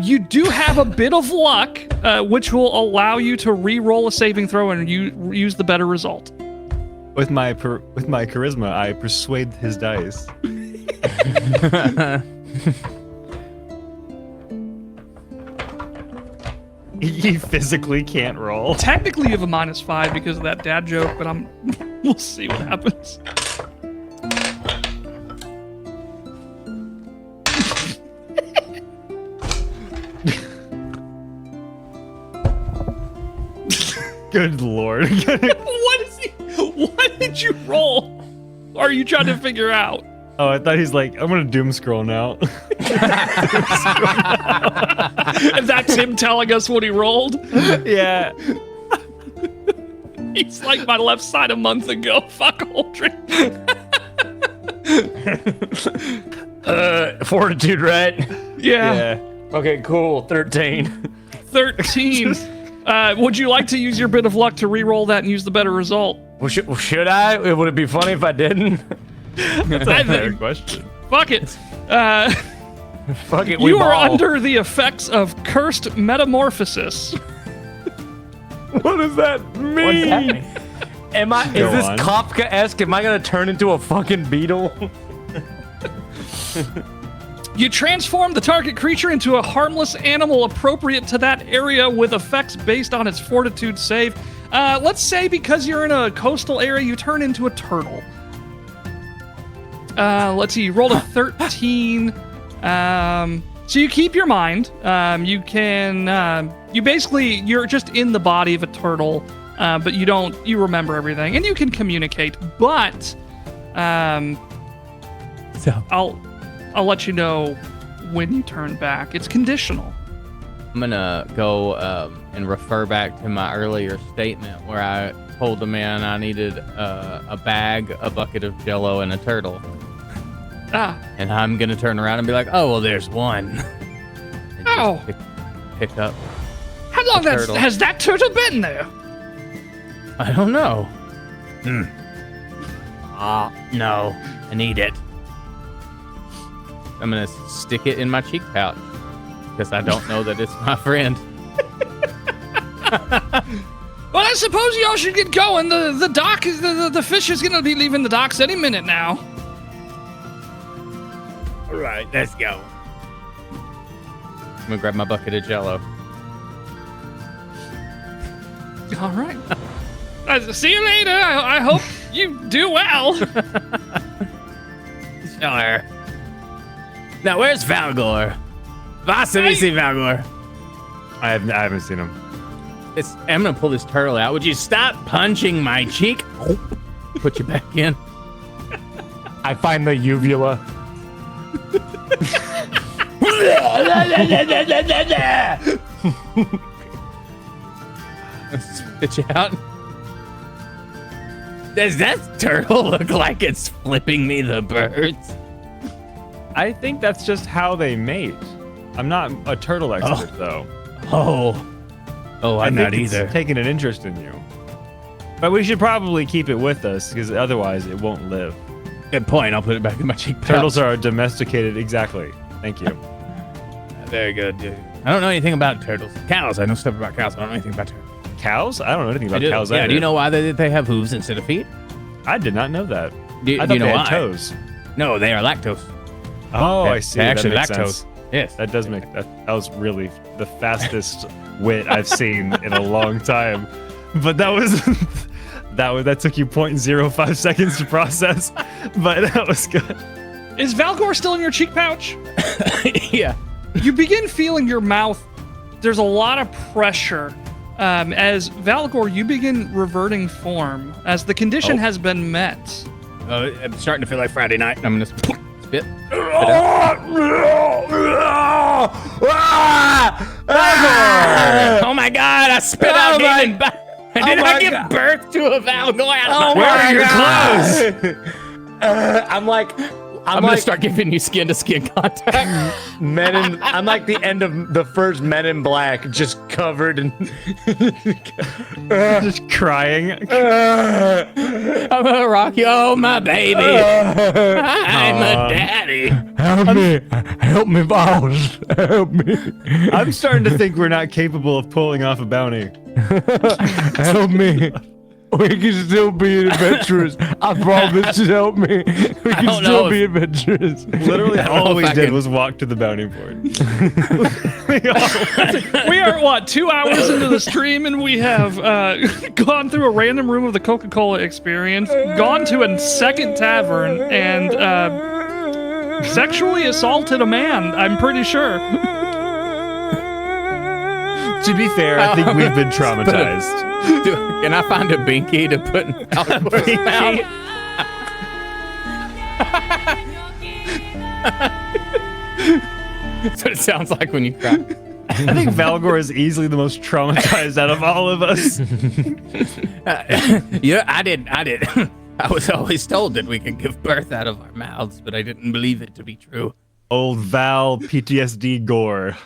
You do have a bit of luck, which will allow you to re-roll a saving throw and use the better result. With my charisma, I persuade his dice. He physically can't roll. Technically, you have a -5 because of that dad joke, but we'll see what happens. Good lord. What did you roll? Are you trying to figure out? Oh, I thought he's like, I'm gonna doom scroll now. And that's him telling us what he rolled? Yeah. He's like my left side a month ago. Fuck Aldrin. Fortitude, right? Yeah. Okay, cool. 13. 13. Would you like to use your bit of luck to re-roll that and use the better result? Well, should I? Would it be funny if I didn't? That's a fair question. Fuck it. Fuck it, we You are ball. under the effects of cursed metamorphosis. What does that mean? What's happening? Is Go this on. Kafka-esque? Am I gonna turn into a fucking beetle? You transform the target creature into a harmless animal appropriate to that area with effects based on its fortitude save. Let's say because you're in a coastal area, you turn into a turtle. Let's see, you rolled a 13. So you keep your mind. You're just in the body of a turtle, but you remember everything, and you can communicate, but, So I'll let you know when you turn back. It's conditional. I'm gonna go and refer back to my earlier statement where I told the man I needed a bag, a bucket of Jell-O, and a turtle. And I'm gonna turn around and be like, "Oh, well, there's one." And just pick up. How long has that turtle been there? I don't know. No, I need it. I'm gonna stick it in my cheek pouch because I don't know that it's my friend. Well, I suppose y'all should get going. The dock, the fish is gonna be leaving the docks any minute now. All right, let's go. I'm gonna grab my bucket of Jell-O. All right. See you later. I hope you do well. Sure. Now, where's Valgor? Voss, have you seen Valgor? I haven't seen him. I'm gonna pull this turtle out. Would you stop punching my cheek? Put you back in. I find the uvula. Spit you out. Does that turtle look like it's flipping me the birds? I think that's just how they mate. I'm not a turtle expert, though. Oh, I'm not it's either. taking an interest in you. But we should probably keep it with us, because otherwise it won't live. Good point. I'll put it back in my cheek pouch. Turtles are domesticated. Exactly. Thank you. Very good. I don't know anything about turtles. Cows. I know stuff about cows. I don't know anything about turtles. Cows? I don't know anything about I do. cows Yeah, either. do you know why they have hooves instead of feet? I did not know that. Do I thought you know they why? had toes. No, they are lactose. Oh, I see. They're actually that makes lactose. sense. Yes. That does make that was really the fastest wit I've seen in a long time. But that took you 0.05 seconds to process, but that was good. Is Valgor still in your cheek pouch? Yeah. You begin feeling your mouth. There's a lot of pressure. As Valgor, you begin reverting form as the condition has been met. I'm starting to feel like Friday night. I'm gonna spit. Oh my God! I spit out demon. Did I give birth to a Valgor? Where are your clothes? I'm gonna start giving you skin-to-skin contact. I'm like the end of the first Men in Black, just covered in Just crying. I'm gonna rock you. Oh, my baby. I'm a daddy. Help me, boss. Help me. I'm starting to think we're not capable of pulling off a bounty. Help me. We can still be adventurous. I promise. Just help me. We can still be adventurous. Literally all we did was walk to the bounty board. We are, what, 2 hours into the stream, and we have gone through a random room of the Coca-Cola experience, gone to a second tavern, and sexually assaulted a man, I'm pretty sure. To be fair, I think we've been traumatized. Can I find a binky to put in Valgor's mouth? That's what it sounds like when you cry. I think Valgor is easily the most traumatized out of all of us. Yeah, I did. I was always told that we could give birth out of our mouths, but I didn't believe it to be true. Old Val PTSD gore.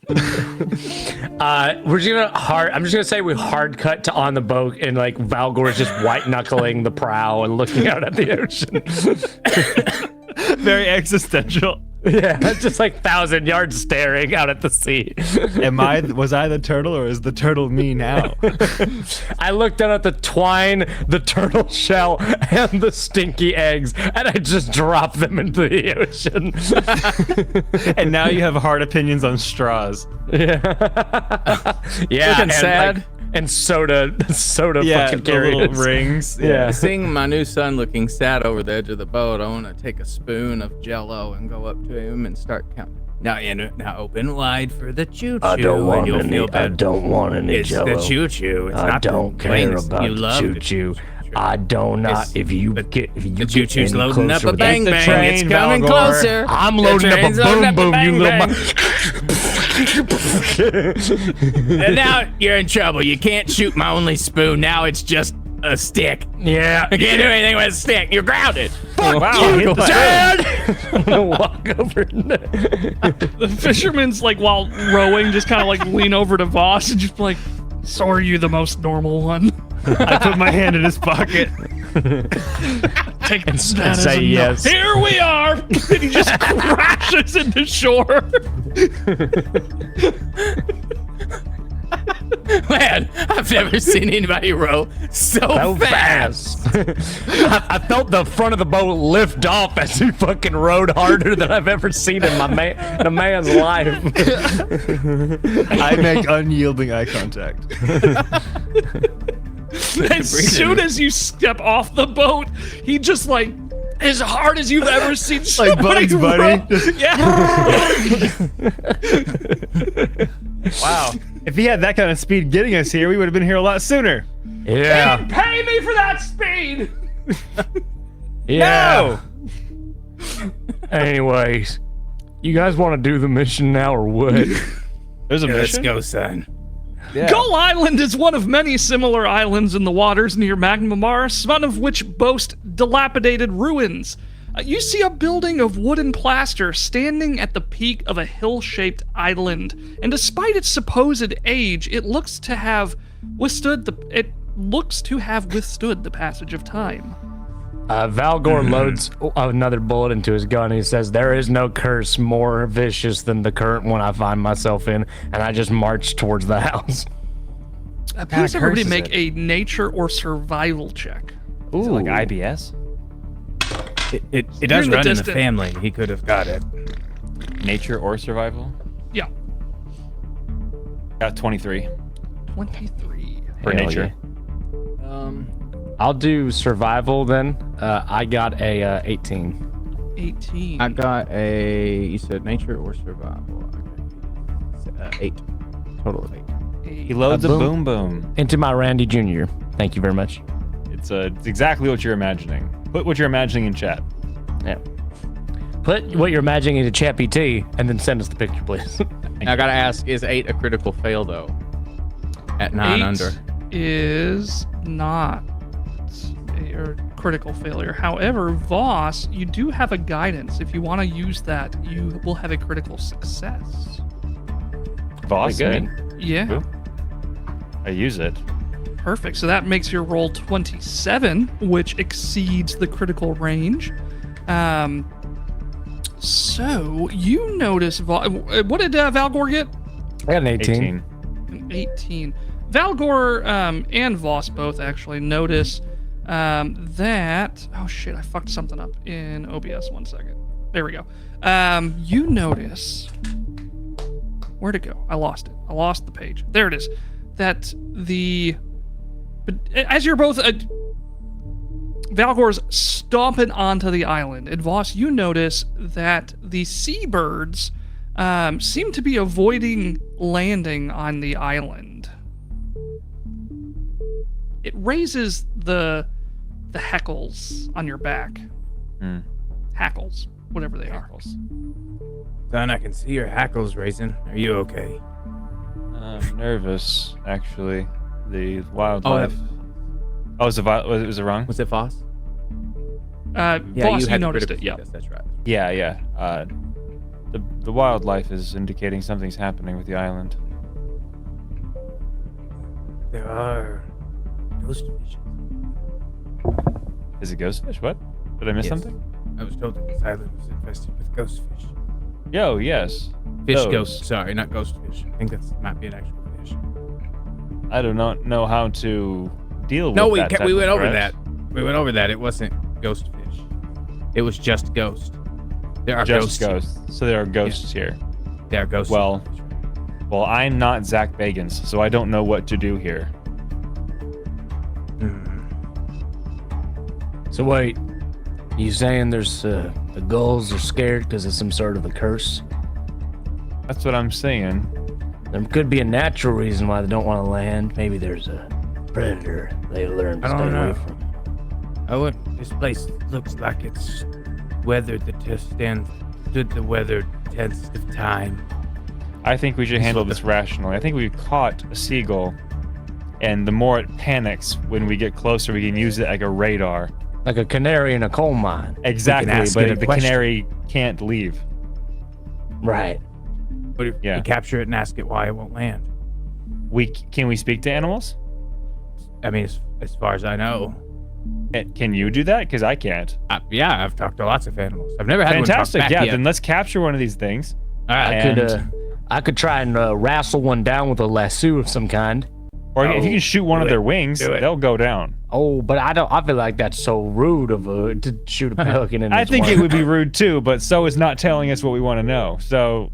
We're just gonna I'm just gonna say we hard cut to on the boat, and like Valgor is just white knuckling the prow and looking out at the ocean. Very existential. Yeah, just like 1,000 yards staring out at the sea. Was I the turtle, or is the turtle me now? I looked down at the twine, the turtle shell, and the stinky eggs, and I just dropped them into the ocean. And now you have hard opinions on straws. Yeah, Looking and sad. and soda fucking The little carriers. rings. Yeah. Seeing my new son looking sad over the edge of the boat, I want to take a spoon of Jello and go up to him and start counting. Now open wide for the choo-choo, I don't and want you'll any. feel I better. don't want any It's Jello. the choo-choo. It's I not don't the care wings. about You the love choo-choo. The I do not. It's- If you the get choo-choo's any loading up closer a with bang the bang. train, It's coming Valgor. closer. I'm The loading up a train's boom boom, bang, you little bang. And now you're in trouble. You can't shoot my only spoon. Now it's just a stick. Yeah. I can't do anything with a stick. You're grounded. Wow, hit the Dad! I'm gonna walk over. The fisherman's like, while rowing, just kind of like lean over to Voss and just be like, so are you the most normal one? I put my hand in his pocket. Take that as say a no. yes. Here we are! And he just crashes into shore. Man, I've never seen anybody row so fast. I felt the front of the boat lift off as he fucking rode harder than I've ever seen in a man's life. I make unyielding eye contact. As soon as you step off the boat, he just like, as hard as you've ever seen Like somebody Bugs Bunny. row. Yeah. Wow. If he had that kind of speed getting us here, we would have been here a lot sooner. Yeah. Pay me for that speed! Yeah. Anyways, you guys want to do the mission now or what? There's a Let's mission. go, son. Yeah. Gull Island is one of many similar islands in the waters near Magma-Mare, some of which boast dilapidated ruins. You see a building of wood and plaster standing at the peak of a hill-shaped island, and despite its supposed age, it looks to have withstood the passage of time. Valgor loads another bullet into his gun. He says, "There is no curse more vicious than the current one I find myself in," and I just march towards the house. Please everybody curse is make it? a nature or survival check. Is it like IBS? It You're does in the run in the distance. family. He could have got it. Nature or survival? Yeah, Got 23 23. for Hell nature. I'll do survival then. I got a 18. 18. I got a. You said nature or survival? Okay. 8. Total of 8. He loads a boom. boom boom. Into my Randy Jr. Thank you very much. It's exactly what you're imagining. Put what you're imagining in chat. Yeah. Put what you're imagining into ChatGPT and then send us the picture, please. Now I gotta ask: is 8 a critical fail though? At 9 8 under. is not a critical failure. However, Voss, you do have a guidance. If you want to use that, you will have a critical success. Boss, Very me? Yeah, Cool. I use it. perfect. So that makes your roll 27, which exceeds the critical range. So you notice, what did Valgor get? I got an 18. An 18. Valgor and Voss both actually notice that. Oh shit! I fucked something up in OBS. 1 second. There we go. You notice. Where'd it go? I lost it. I lost the page. There it is. That but as you're both. Valgor's stomping onto the island, and Voss, you notice that the seabirds seem to be avoiding landing on the island. It raises the heckles on your back. Hackles, whatever they are. Son, I can see your hackles raising. Are you okay? I'm nervous, actually. The wildlife. Was it wrong? Was it Voss? Voss, you had noticed critical it, yeah. success, That's right. Yeah. The wildlife is indicating something's happening with the island. There are ghost fishes. Is it ghostfish? What? Did I miss Yes. something? I was told that this island was infested with ghost fish. Yo, yes. Fish Those. ghost. Sorry, not ghost fish. I think that might be an actual fish. I do not know how to deal with No, that. we went over threat. that. We went over that. It wasn't ghost fish. It was just ghost. There are Just ghosts. ghosts. So there are ghosts here. There are ghosts. Well, I'm not Zach Bagans, so I don't know what to do here. So wait, you saying there's the gulls are scared because of some sort of a curse? That's what I'm saying. There could be a natural reason why they don't want to land. Maybe there's a predator they learn to I stay don't away know. from. Oh, this place looks like it's weathered the test and stood the weather test of time. I think we should handle this rationally. I think we've caught a seagull, and the more it panics when we get closer, we can use it like a radar. Like a canary in a coal mine. Exactly, ask it a but the question. canary can't leave. Right. But if Yeah. we capture it and ask it why it won't land. Can we speak to animals? I mean, as far as I know. Can you do that? Because I can't. Yeah, I've talked to lots of animals. I've never had Fantastic. one talk back Yeah, yet. then let's capture one of these things. All right. And- I could try and wrestle one down with a lasso of some kind. Or if you can shoot one of their wings, Do it. they'll go down. Oh, but I feel like that's so rude of to shoot a pelican in I its think water. it would be rude too, but so is not telling us what we want to know. So,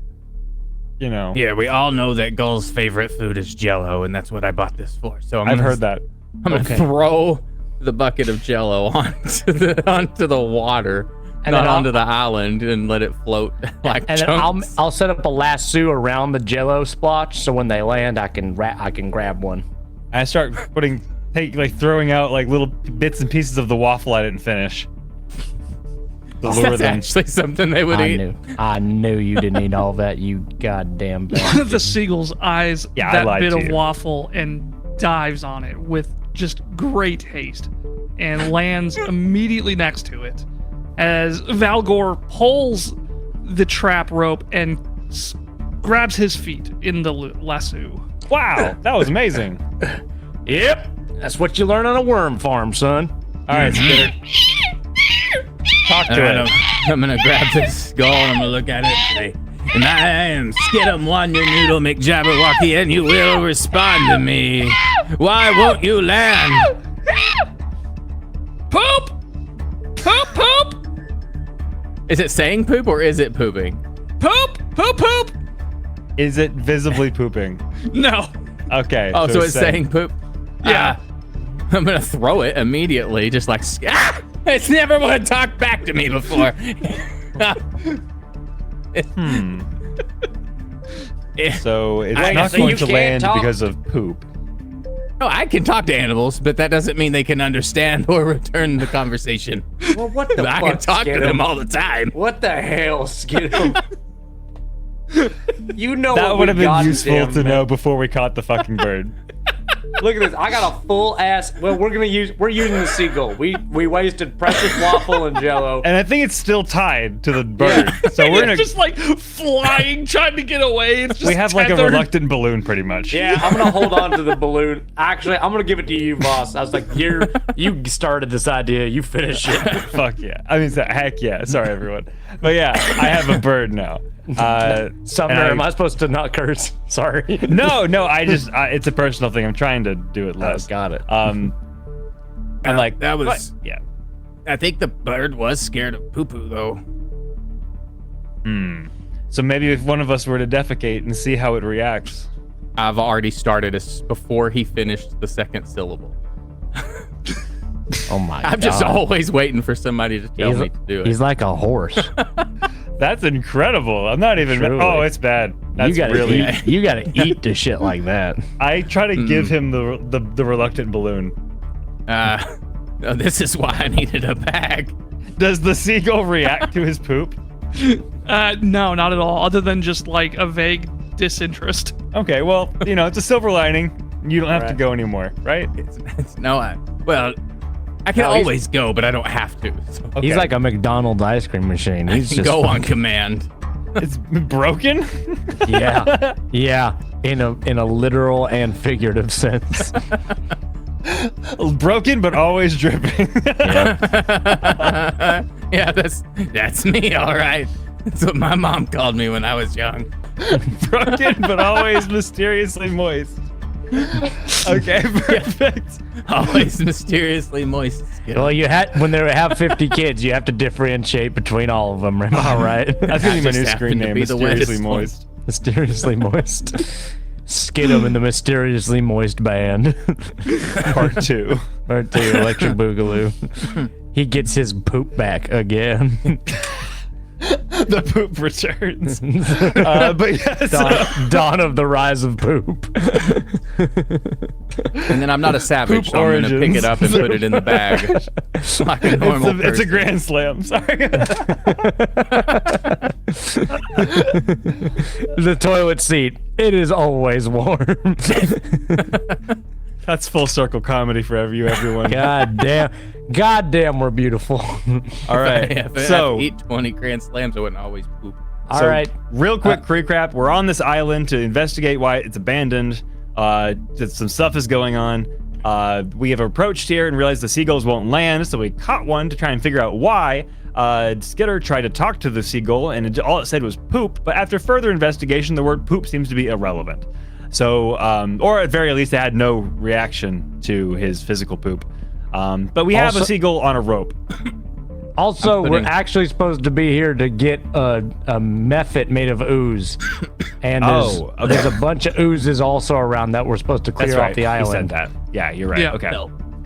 you know, Yeah, we all know that Gull's favorite food is Jello, and that's what I bought this for. So I've heard that. I'm gonna throw the bucket of Jello onto the water, And not then I'll- onto the island, and let it float like And then chunks. I'll set up a lasso around the Jello splotch, so when they land, I can grab one. I start throwing out like little bits and pieces of the waffle I didn't finish. To lure That's them. actually something they would eat. I knew you didn't eat all that, you goddamn One bastard. of the seagull's eyes Yeah, I that lied bit to of you. waffle and dives on it with just great haste and lands immediately next to it as Valgor pulls the trap rope and grabs his feet in the lasso. Wow, that was amazing. Yep, that's what you learn on a worm farm, son. All right, Skitter. Talk to it. I'm gonna grab this Gull and I'm gonna look at it and say, and I am Skidum Wonder Noodle McJabberwocky, and you will respond to me. Why won't you land? Poop! Poop, poop! Is it saying poop or is it pooping? Poop! Poop, poop! Is it visibly pooping? No. Okay. Oh, so it's saying poop. Yeah. I'm gonna throw it immediately, just like It's never want to talk back to me before. So it's Wait, not so going you to can't land talk? because of poop. No, I can talk to animals, but that doesn't mean they can understand or return the conversation. Well, what the I can talk to them all the time. What the hell, Skidum? You know That what would have we been got, useful damn to man. know before we caught the fucking bird. Look at this. I got a full ass. Well, we're using the seagull. We wasted precious waffle and Jello. And I think it's still tied to the bird. So we're in a, It's just like flying, trying to get away. It's just we have like a tethered. reluctant balloon pretty much. Yeah, I'm gonna hold on to the balloon. Actually, I'm gonna give it to you, boss. I was like, you started this idea. You finish it. Fuck yeah. I mean, heck yeah. Sorry, everyone. But yeah, I have a bird now. Sumner, and am I supposed to not curse? Sorry. No, I just, it's a personal thing. I'm trying to do it less. Got it. And like, That was. yeah. I think the bird was scared of poo poo though. So maybe if one of us were to defecate and see how it reacts. I've already started before he finished the second syllable. Oh my god. I'm just always waiting for somebody to tell me to do it. He's like a horse. That's incredible. I'm not even. Truly. Oh, it's bad. That's you gotta really. eat. You gotta eat the shit like that. I try to give him the reluctant balloon. No, this is why I needed a bag. Does the seagull react to his poop? No, not at all. Other than just like a vague disinterest. Okay, well, it's a silver lining. You don't have to go anymore, right? I can No, he's- always go, but I don't have to. So Okay. He's like a McDonald's ice cream machine. I He's can just go on command. It's broken. yeah, in a literal and figurative sense. Broken, but always dripping. Yeah, that's me. All right. That's what my mom called me when I was young. Broken, but always mysteriously moist. Okay, perfect. Always mysteriously moist. Well, when they have 50 kids, you have to differentiate between all of them. Am I right? That's gonna be my new just screen happened to name. be the Mysteriously wettest one. moist. Mysteriously moist. Skid in the Mysteriously Moist Band. Part 2. Part 2, Electric Boogaloo. He gets his poop back again. The poop returns. But yes. Dawn of the Rise of Poop. And then I'm not a savage, Poop so I'm gonna pick origins. it up and put it in the bag like a normal It's a person. grand slam. Sorry. The toilet seat. It is always warm. That's full circle comedy for everyone. God damn, we're beautiful. All right. If I So, eat 20 grand slams, I wouldn't always poop. All right. Real quick, recap. We're on this island to investigate why it's abandoned. Some stuff is going on. We have approached here and realized the seagulls won't land, so we caught one to try and figure out why. Skidder tried to talk to the seagull, and all it said was poop. But after further investigation, the word poop seems to be irrelevant. So, or at very least, it had no reaction to his physical poop. But we have a seagull on a rope. Also, we're actually supposed to be here to get a method made of ooze. And there's a bunch of oozes also around that we're supposed to clear That's off right. the He said island. that. Yeah, you're right. Yeah. Okay.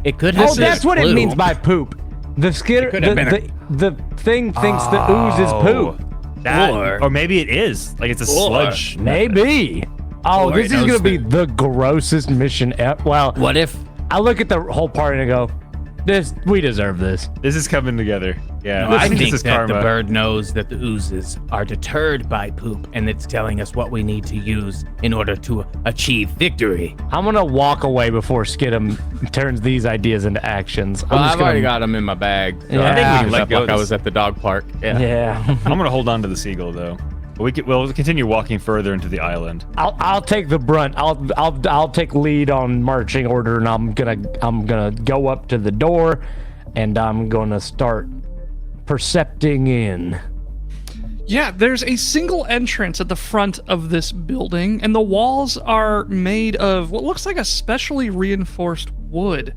It could have Oh, that's what it means by poop. The Skidder, could have been the thing thinks the ooze is poop. That, or maybe it is. Like it's a sludge. Maybe. Oh, Or this it is gonna knows be the grossest mission ever. Well, What if I look at the whole party and I go, we deserve this. This is coming together. Yeah. I this think is that karma. the bird knows that the oozes are deterred by poop, and it's telling us what we need to use in order to achieve victory. I'm gonna walk away before Skidum turns these ideas into actions. Well, I'm just I've already gonna, got them in my bag. So Yeah. I think we can Let let go go. of I this. was at the dog park. Yeah. Yeah. I'm gonna hold on to the seagull though. But we'll continue walking further into the island. I'll take the brunt. I'll take lead on marching order, and I'm gonna go up to the door, and I'm gonna start percepting in. Yeah, there's a single entrance at the front of this building, and the walls are made of what looks like a specially reinforced wood.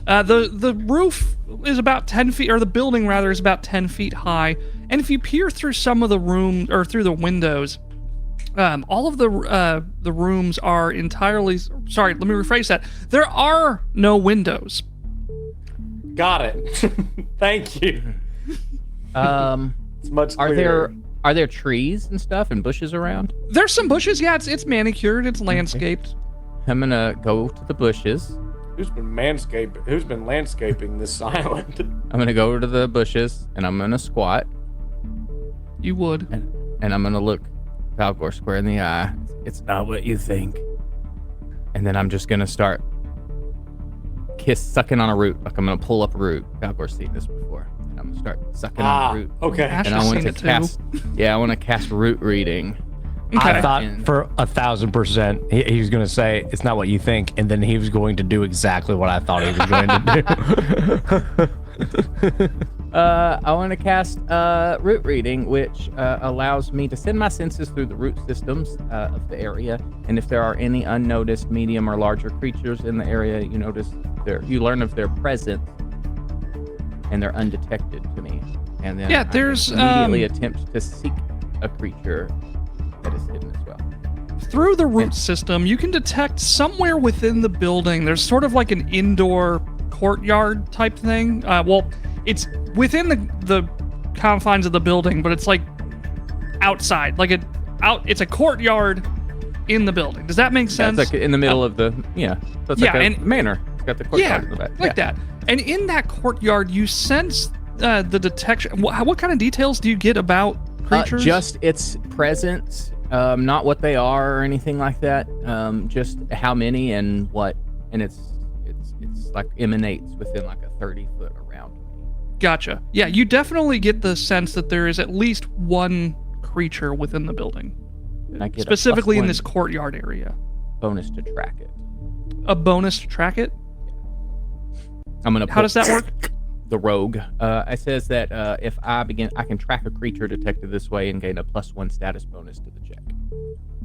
The roof is about 10 feet, or the building rather is about 10 feet high. And if you peer through some of the room or through the windows, all of the rooms are entirely. Sorry, let me rephrase that. There are no windows. Got it. Thank you. It's much clearer. Are there trees and stuff and bushes around? There's some bushes. Yeah, it's manicured. It's landscaped. I'm gonna go to the bushes. Who's been landscaping this island? I'm gonna go to the bushes and I'm gonna squat You would. and I'm gonna look Falcor square in the eye. It's not what you think. And then I'm just gonna start sucking on a root. Like I'm gonna pull up a root. Falcor's seen this before. And I'm gonna start sucking on a root. Okay. Ash And has I want seen to it too. cast. Yeah, I want to cast root reading. I Okay. thought for 1,000% he was going to say it's not what you think, and then he was going to do exactly what I thought he was going to do. I want to cast root reading, which allows me to send my senses through the root systems of the area, and if there are any unnoticed medium or larger creatures in the area, you learn of their presence, and they're undetected to me. And then Yeah, I can there's, immediately attempt to seek a creature that is hidden as well. Through the root system, you can detect somewhere within the building. There's sort of like an indoor courtyard type thing. Well, it's within the confines of the building, but it's like outside. It's a courtyard in the building. Does that make Yeah, sense? it's like in the middle of the So it's Yeah, like a and- manor. It's got the courtyard in the back. like that. And in that courtyard, you sense the detection. What kind of details do you get about creatures? Just its presence, not what they are or anything like that. Just how many and what, and it's like emanates within like a 30-foot around. Gotcha. Yeah, you definitely get the sense that there is at least one creature within the building, And I get specifically a in +1 this courtyard area. bonus to track it. A bonus to track it. I'm gonna. How does that work? the rogue. It says that if I can track a creature detected this way and gain a +1 status bonus to the check.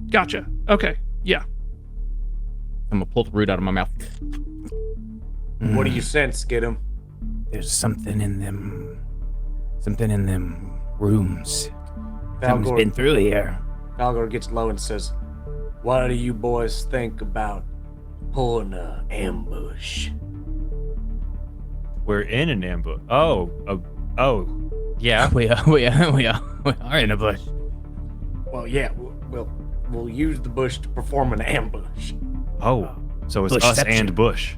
Gotcha. Okay. Yeah. I'm gonna pull the root out of my mouth. What do you sense, Skidum? There's something in them rooms. Something's been through here. Valgor gets low and says, "What do you boys think about pulling an ambush?" We're in an ambush. Oh, yeah. We are in a bush. Well, yeah, we'll use the bush to perform an ambush. Oh, so it's us and Bush.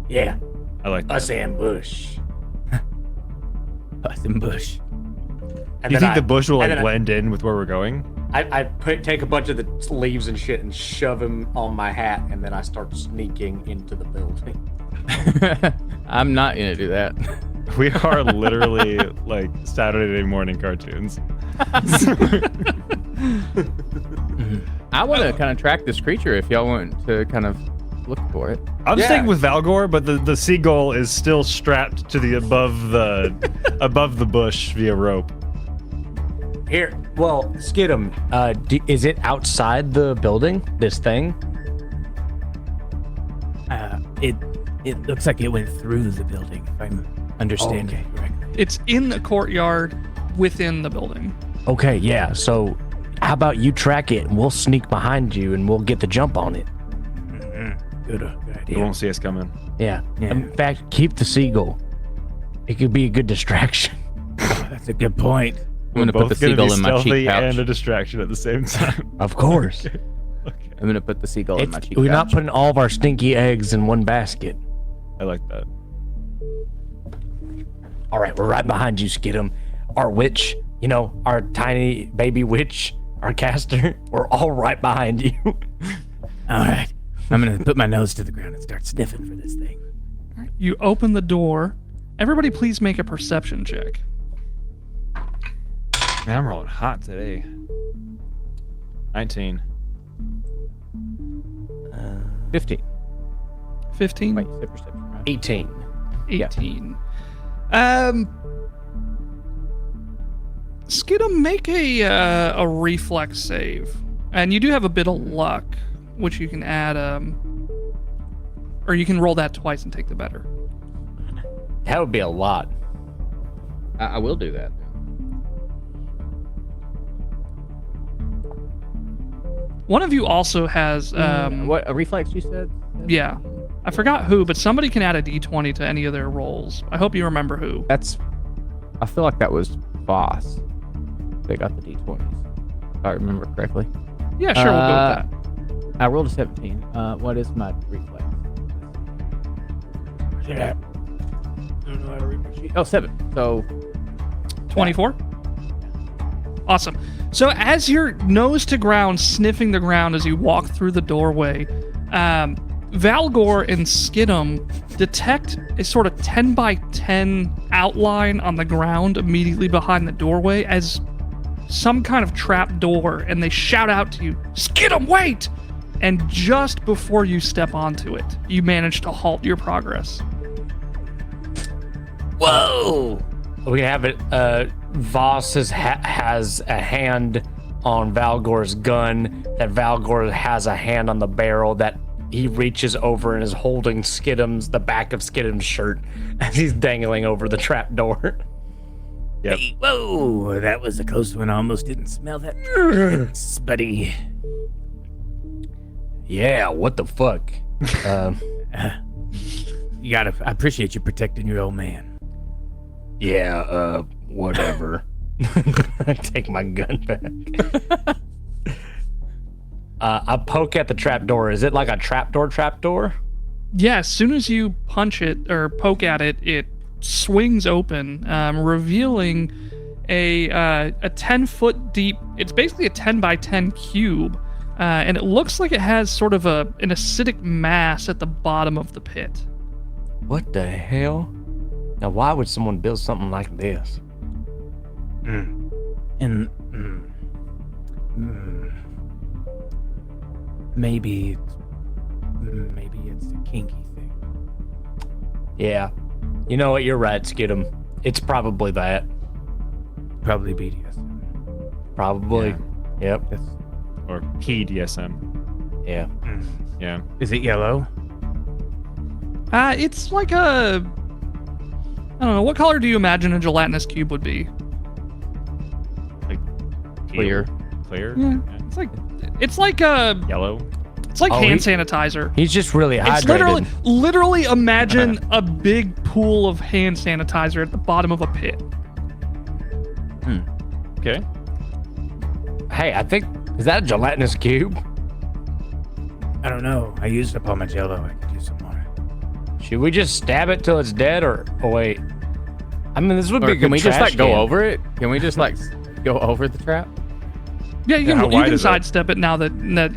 Yeah, I like that. us and Bush. Us and bush. And Do you then think the bush will and like then blend in with where we're going? I take a bunch of the leaves and shit and shove them on my hat, and then I start sneaking into the building. I'm not gonna do that. We are literally like Saturday morning cartoons. I want to kind of track this creature if y'all want to kind of look for it. I'm staying with Valgor, but the seagull is still strapped to the above the bush via rope. Here, well, Skidum, Is it outside the building, this thing? It looks like it went through the building, if I'm understanding correctly. It's in the courtyard within the building. Okay, yeah. So how about you track it and we'll sneak behind you and we'll get the jump on it. Good They idea. won't see us coming. Yeah. Yeah. In fact, keep the seagull. It could be a good distraction. That's a good point. I'm gonna put the Both gonna be seagull in my stealthy cheek pouch. and a distraction at the same time. Of course. I'm gonna put the seagull in my cheek We're pouch. not putting all of our stinky eggs in one basket. I like that. All right, we're right behind you, Skidum. Our witch, our tiny baby witch, our caster, we're all right behind you. All right. I'm going to put my nose to the ground and start sniffing for this thing. You open the door. Everybody, please make a perception check. Man, I'm rolling hot today. 19. 15. 15. Wait, you said perception, right? 18. 18. Skidum, make a reflex save, and you do have a bit of luck, which you can add. Or you can roll that twice and take the better. That would be a lot. I will do that. One of you also has. What, a reflex you said? Yeah, I forgot who, but somebody can add a d20 to any of their rolls. I hope you remember who. I feel like that was Boss. They got the d20s, if I remember correctly. Yeah, sure, we'll go with that. I rolled a 17. What is my reflex? Yeah. I don't know how to read my sheet. Oh, 7. So 24? Awesome. So as you're nose to ground, sniffing the ground as you walk through the doorway, Valgor and Skidum detect a sort of 10 by 10 outline on the ground immediately behind the doorway as some kind of trap door, and they shout out to you, "Skidum, wait!" And just before you step onto it, you manage to halt your progress. Whoa! We have it. Voss has a hand on Valgor's gun. That Valgor has a hand on the barrel. That he reaches over and is holding the back of Skidum's shirt as he's dangling over the trap door. Yep. Hey, whoa, that was a close one. I almost didn't smell that. Buddy. Yeah, what the fuck? I appreciate you protecting your old man. Yeah, whatever. I take my gun back. I poke at the trapdoor. Is it like a trapdoor? Yeah, as soon as you punch it or poke at it, it swings open, revealing a 10-foot deep. It's basically a 10 by 10 cube, and it looks like it has sort of an acidic mass at the bottom of the pit. What the hell? Now, why would someone build something like this? Maybe it's a kinky thing. Yeah, You know what? You're right, Skidum. It's probably that. Probably BDSM. Probably. Yep. Or PDSM. Yeah. Yeah. Is it yellow? It's like a. I don't know. What color do you imagine a gelatinous cube would be? Clear. Clear? Yeah. It's like a. Yellow? It's like hand sanitizer. He's just really hydrated. It's literally imagine a big pool of hand sanitizer at the bottom of a pit. Okay. Hey, I think, is that a gelatinous cube? I don't know. I used up all my Jello. I could use some more. Should we just stab it till it's dead, or wait? I mean, this would be a good Can we just trash like go can. over it? Can we just like go over the trap? Yeah, you how can, you wide can is it? sidestep it now that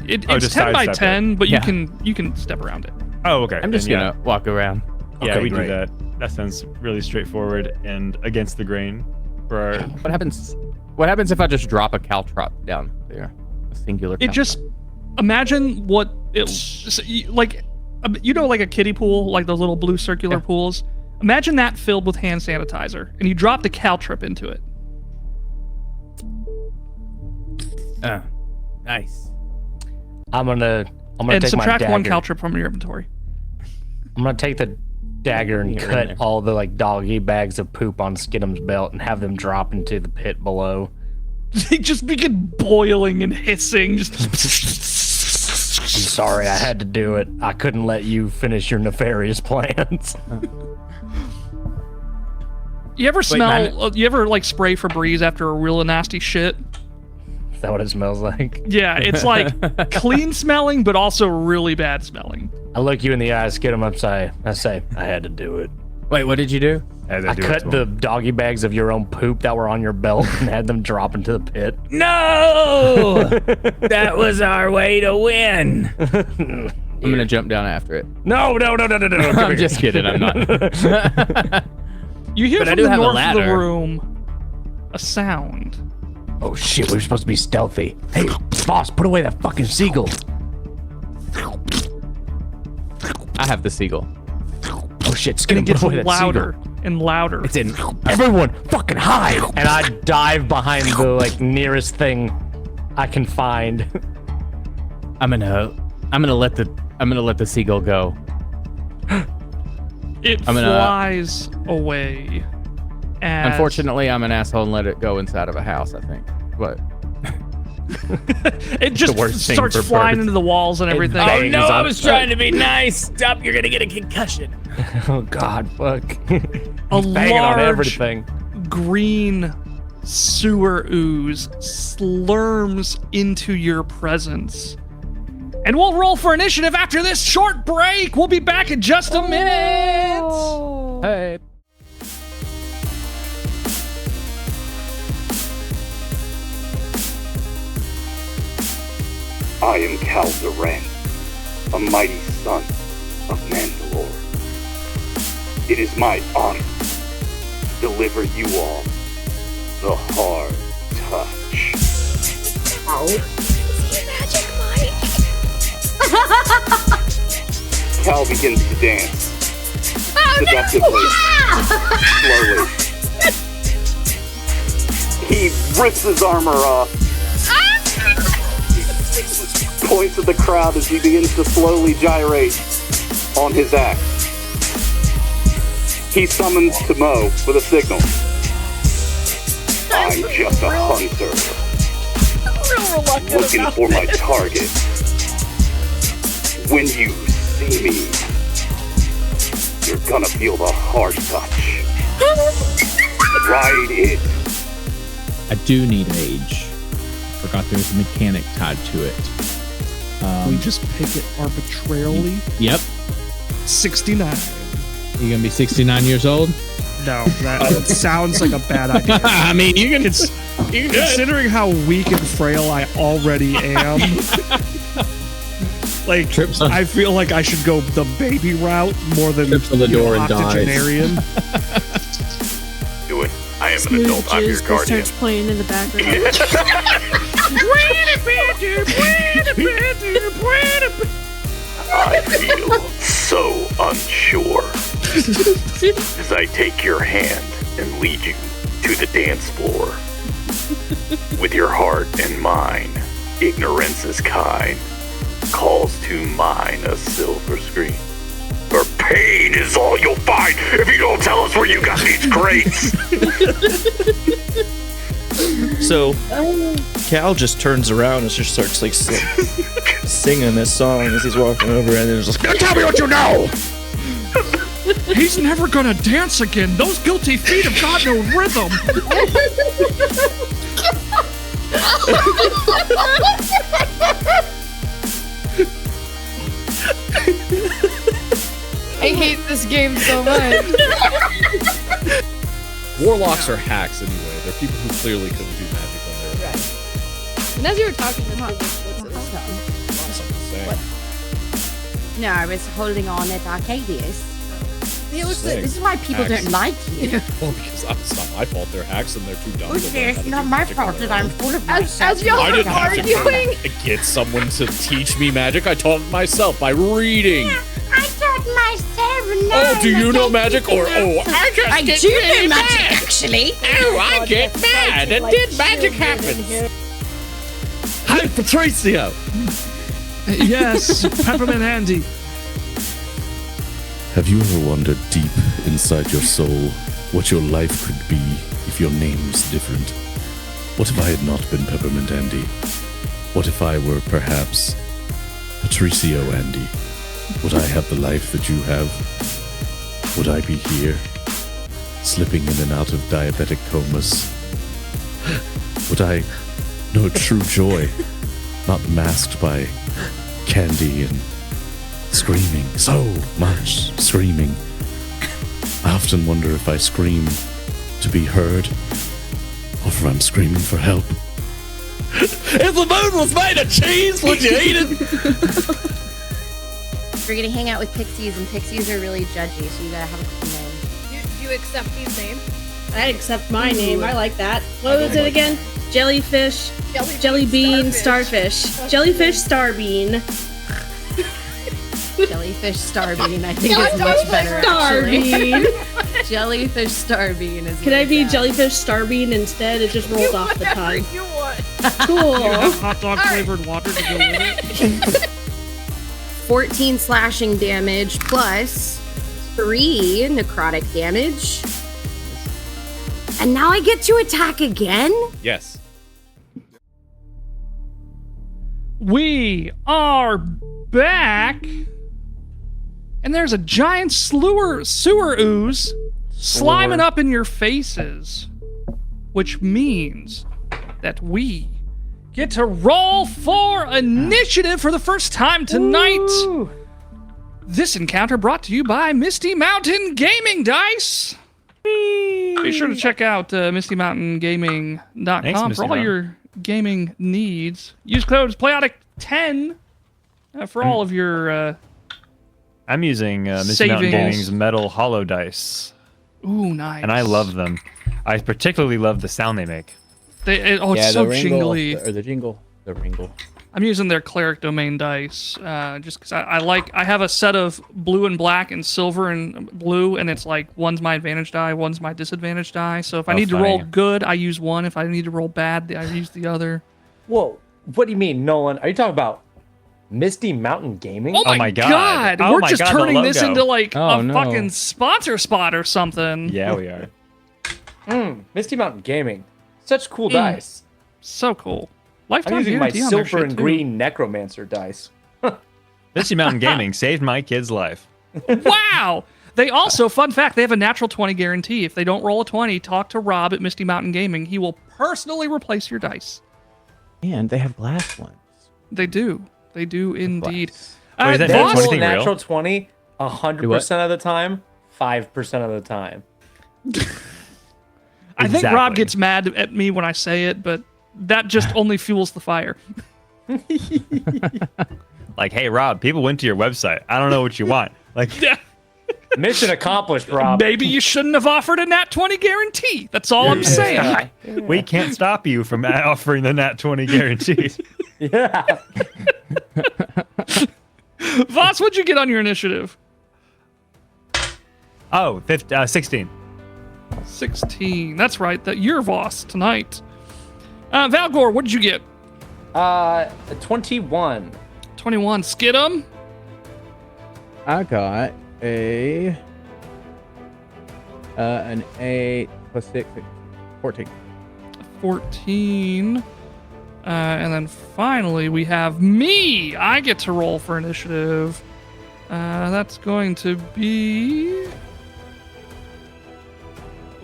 it's just 10 by sidestep 10, but Yeah. you can step around it. Oh, okay. I'm just Then, gonna walk around. Yeah, Okay, we great. do that. That sounds really straightforward and against the grain for our. What happens? What happens if I just drop a caltrop down there? A singular. It just imagine what it like, like a kiddie pool, like those little blue circular pools. Imagine that filled with hand sanitizer, and you drop the caltrip into it. Nice. I'm gonna And take my subtract dagger. one caltrip from your inventory. I'm gonna take the dagger and You're in cut there. all the like doggy bags of poop on Skidum's belt and have them drop into the pit below. They just begin boiling and hissing. Just I'm sorry, I had to do it. I couldn't let you finish your nefarious plans. you ever smell? You ever like spray Febreze after a real nasty shit? Is that what it smells like? Yeah, it's like clean smelling, but also really bad smelling. I look you in the eyes, Skidum. I say, I had to do it. Wait, what did you do? I cut the doggy bags of your own poop that were on your belt and had them drop into the pit. No! That was our way to win. I'm gonna jump down after it. No. I'm just kidding. I'm not. You hear But I from do the have a north of the ladder. room a sound. Oh shit, we were supposed to be stealthy. Hey, boss, put away that fucking seagull. I have the seagull. Oh shit, And it Skidum, gets put away that louder and louder. It's in. Everyone, fucking hide! And I dive behind the like nearest thing I can find. I'm gonna let the seagull go. It I'm gonna- flies away. As Unfortunately, I'm an asshole and let it go inside of a house. I think, but it just worst thing starts for flying birds. into the walls and everything. Oh bangs no, I on- was trying to be nice. Stop, you're gonna get a concussion. Oh god, fuck. A He's banging on large everything. green sewer ooze slurms into your presence. And we'll roll for initiative after this short break. We'll be back in just a minute. hey. I am Calderan, a mighty son of Mandalore. It is my honor to deliver you all the hard touch. Cal begins to dance. Seductively. Slowly. He rips his armor off. Points at the crowd as he begins to slowly gyrate on his axe. He summons Tomo with a signal. I'm just a hunter, looking for my target. When you see me, you're gonna feel the hard touch. Ride it. I do need age. Forgot there's a mechanic tied to it. We just pick it arbitrarily. Yep. 69. You gonna be 69 years old? No, that sounds like a bad idea. I mean, you can. Considering how weak and frail I already am, like Trips on- I feel like I should go the baby route more than Trips on the door and dies. octogenarian. Do it. I am an adult. I'm your Jizz guardian. starts playing in the background. I feel so unsure. as I take your hand and lead you to the dance floor. With your heart and mind, ignorance is kind, calls to mind a silver screen. Where pain is all you'll find if you don't tell us where you got these crates. So Cal just turns around and just starts like singing this song as he's walking over, and then just like, tell me what you know. He's never gonna dance again. Those guilty feet have got no rhythm. I hate this game so much. Warlocks are hacks anyway. They're people who clearly couldn't do magic on their own. And as you were talking, No, I was holding on at Arcadius. This Sick. is why people Hacks. don't like you. Well, because it's not my fault. They're hacks and they're too dumb. Okay, it's not my fault that I'm full of As y'all I were didn't have arguing, to get someone to teach me magic. I taught myself by reading. I taught myself. Oh, do you know magic? Or I just I get do really know magic, mad. actually. Oh, I get mad, and then magic happens. Hi, Patricio. Yes, Peppermint Andy. Have you ever wondered deep inside your soul what your life could be if your name was different? What if I had not been Peppermint Andy? What if I were perhaps Patricio Andy? Would I have the life that you have? Would I be here, slipping in and out of diabetic comas? Would I know true joy, not masked by candy and screaming, so much screaming? I often wonder if I scream to be heard, or if I'm screaming for help. If the moon was made of cheese, would you eat it? We're gonna hang out with pixies, and pixies are really judgy, so you gotta have a cool name. do you accept these names? I accept my name. I like that. What was it again? Jellyfish, jelly bean, starfish. Jellyfish, starbean. Jellyfish starbean, I think is much better. Starbean. Actually. Jellyfish starbean is. Can I be jellyfish starbean instead? It just rolled off the tongue. You want? Cool. You have hot dog flavored water to go with it. 14 slashing damage plus 3 necrotic damage. And now I get to attack again? Yes. We are back. And there's a giant sewer ooze sliming up in your faces. Which means that we get to roll for initiative for the first time tonight. Ooh. This encounter brought to you by Misty Mountain Gaming Dice. Be sure to check out mistymountaingaming.com for all your gaming needs. Use code Playotic10 for all of your I'm using Misty Mountain Gaming's metal hollow dice. Ooh, nice. And I love them. I particularly love the sound they make. It's so jingly. Or the jingle. The ringle. I'm using their cleric domain dice just because I have a set of blue and black and silver and blue, and it's like one's my advantage die, one's my disadvantage die. So if I need to roll good, I use one. If I need to roll bad, I use the other. Whoa, what do you mean, Nolan? Are you talking about Misty Mountain Gaming? Oh my god! We're just turning this into like a fucking sponsor spot or something. Yeah, we are. Misty Mountain Gaming. Such cool dice. So cool. Lifetime I'm using my guarantee on their silver shit, and too. green Necromancer dice. Misty Mountain Gaming saved my kid's life. Wow! They also, fun fact, they have a natural 20 guarantee. If they don't roll a 20, talk to Rob at Misty Mountain Gaming. He will personally replace your dice. And they have glass ones. They do. They do indeed. Wait, is that Roll a real? natural 20 100% of the time, 5% of the time. I think Rob gets mad at me when I say it, but that just only fuels the fire. Like, hey, Rob, people went to your website. I don't know what you want. Like, yeah. Mission accomplished, Rob. Maybe you shouldn't have offered a nat 20 guarantee. That's all I'm saying. We can't stop you from offering the nat 20 guarantee. Yeah. Voss, what'd you get on your initiative? Oh, 16. 16. That's right. You're Voss tonight. Valgor, what did you get? 21. 21. Skidum? I got an 8 plus 6, 14. 14. And then finally we have me. I get to roll for initiative. That's going to be...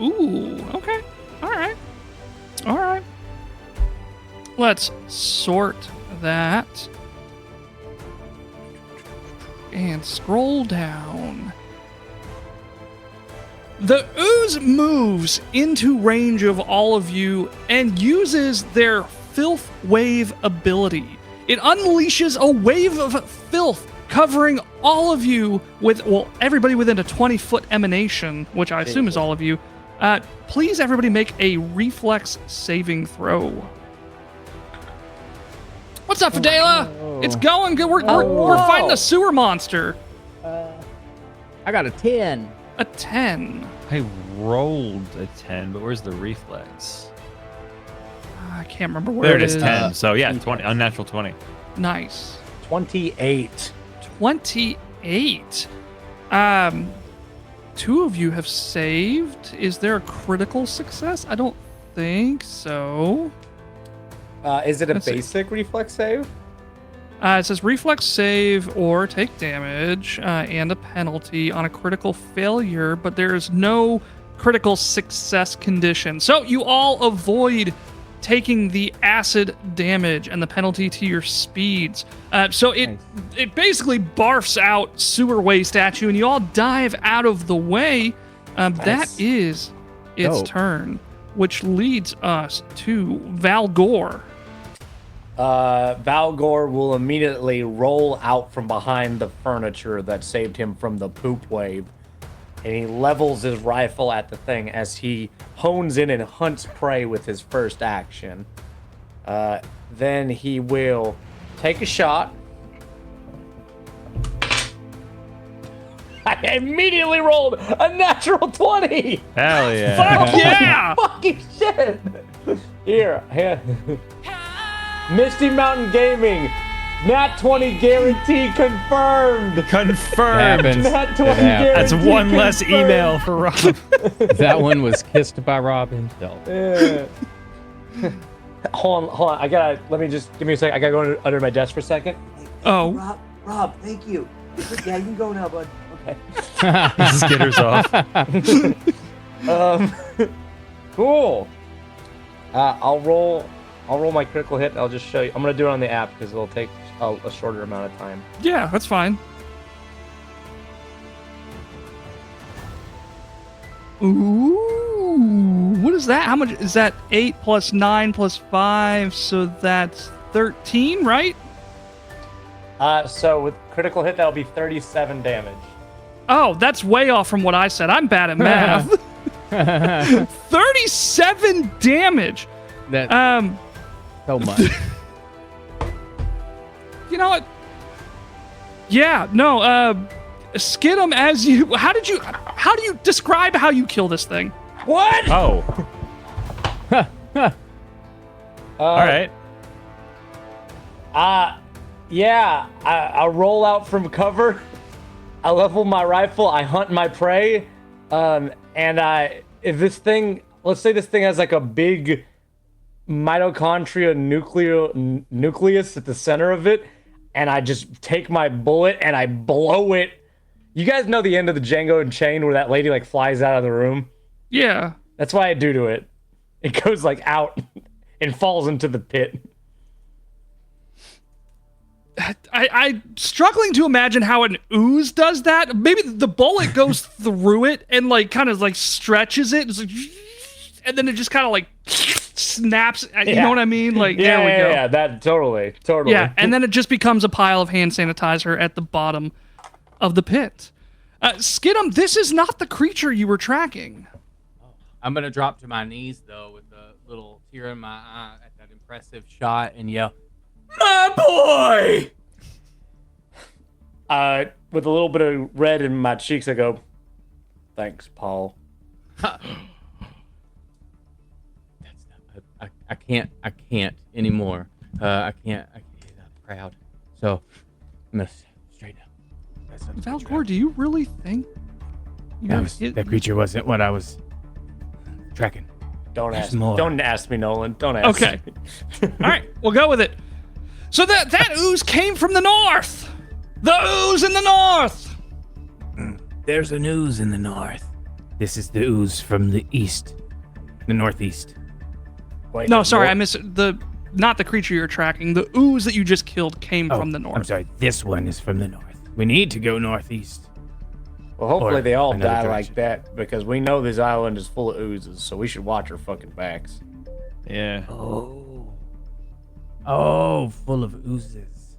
Ooh, okay. All right. All right. Let's sort that and scroll down. The ooze moves into range of all of you and uses their filth wave ability. It unleashes a wave of filth covering all of you with, well, everybody within a 20-foot emanation, which I assume is all of you. Please, everybody, make a reflex saving throw. What's up, Fidela? It's going good. We're fighting a sewer monster. I got a 10. A 10. I rolled a 10, but where's the reflex? I can't remember where it is. 10. So yeah, 20. Unnatural 20. Nice. 28. 28. Two of you have saved. Is there a critical success? I don't think so. Is it a basic reflex save? It says reflex save or take damage and a penalty on a critical failure, but there is no critical success condition. So you all avoid taking the acid damage and the penalty to your speeds. So it basically barfs out sewer waste at you, and you all dive out of the way. That is its turn, which leads us to Valgor. Valgor will immediately roll out from behind the furniture that saved him from the poop wave, and he levels his rifle at the thing as he hones in and hunts prey with his first action. Then he will take a shot. I immediately rolled a natural 20! Hell yeah. Fuck yeah! Fucking shit! Here. Misty Mountain Gaming, Nat 20 guarantee confirmed. Confirmed. Nat 20 guarantee That's one less confirmed. email for Rob. That one was kissed by Rob himself. Yeah. Hold on. Let me just give me a second. I gotta go under my desk for a second. Oh. Rob, thank you. Yeah, you can go now, bud. Okay. Skitters off. Cool. I'll roll my critical hit. I'll just show you. I'm gonna do it on the app because it'll take a shorter amount of time. Yeah, that's fine. Ooh, what is that? How much is that? 8 plus 9 plus 5, so that's 13, right? So with critical hit, that'll be 37 damage. Oh, that's way off from what I said. I'm bad at math. 37 damage. That so much. You know what? Yeah, no, Skidum, as you how do you describe how you kill this thing? What? Oh. All right. Yeah, I'll roll out from cover. I level my rifle. I hunt my prey. And if this thing, let's say this thing has like a big mitochondria nucleus at the center of it, and I just take my bullet and I blow it. You guys know the end of the Django Unchained where that lady like flies out of the room? Yeah. That's why I do to it. It goes like out and falls into the pit. I'm struggling to imagine how an ooze does that. Maybe the bullet goes through it and like kind of like stretches it, it's like, and then it just kind of like snaps. You know what I mean? Like there we go. Yeah, that totally. Yeah, and then it just becomes a pile of hand sanitizer at the bottom of the pit. Skidum, this is not the creature you were tracking. I'm gonna drop to my knees though, with a little tear in my eye at that impressive shot, and yell, "My boy!" With a little bit of red in my cheeks, I go, Thanks, Paul. I can't anymore. I can't. I'm proud. So, I'm gonna straighten up. Valcor, do you really think that creature wasn't what I was tracking? Don't There's ask. more. Don't ask me, Nolan. Don't ask. Okay. me. All right, we'll go with it. So that ooze came from the north. The ooze in the north. There's an ooze in the north. This is the ooze from the east, the northeast. Wait, No, sorry, I missed not the creature you're tracking. The ooze that you just killed came from the north. I'm sorry. This one is from the north. We need to go northeast. Well, hopefully Or they all another die direction. like that because we know this island is full of oozes, so we should watch our fucking backs. Yeah. Oh, full of oozes.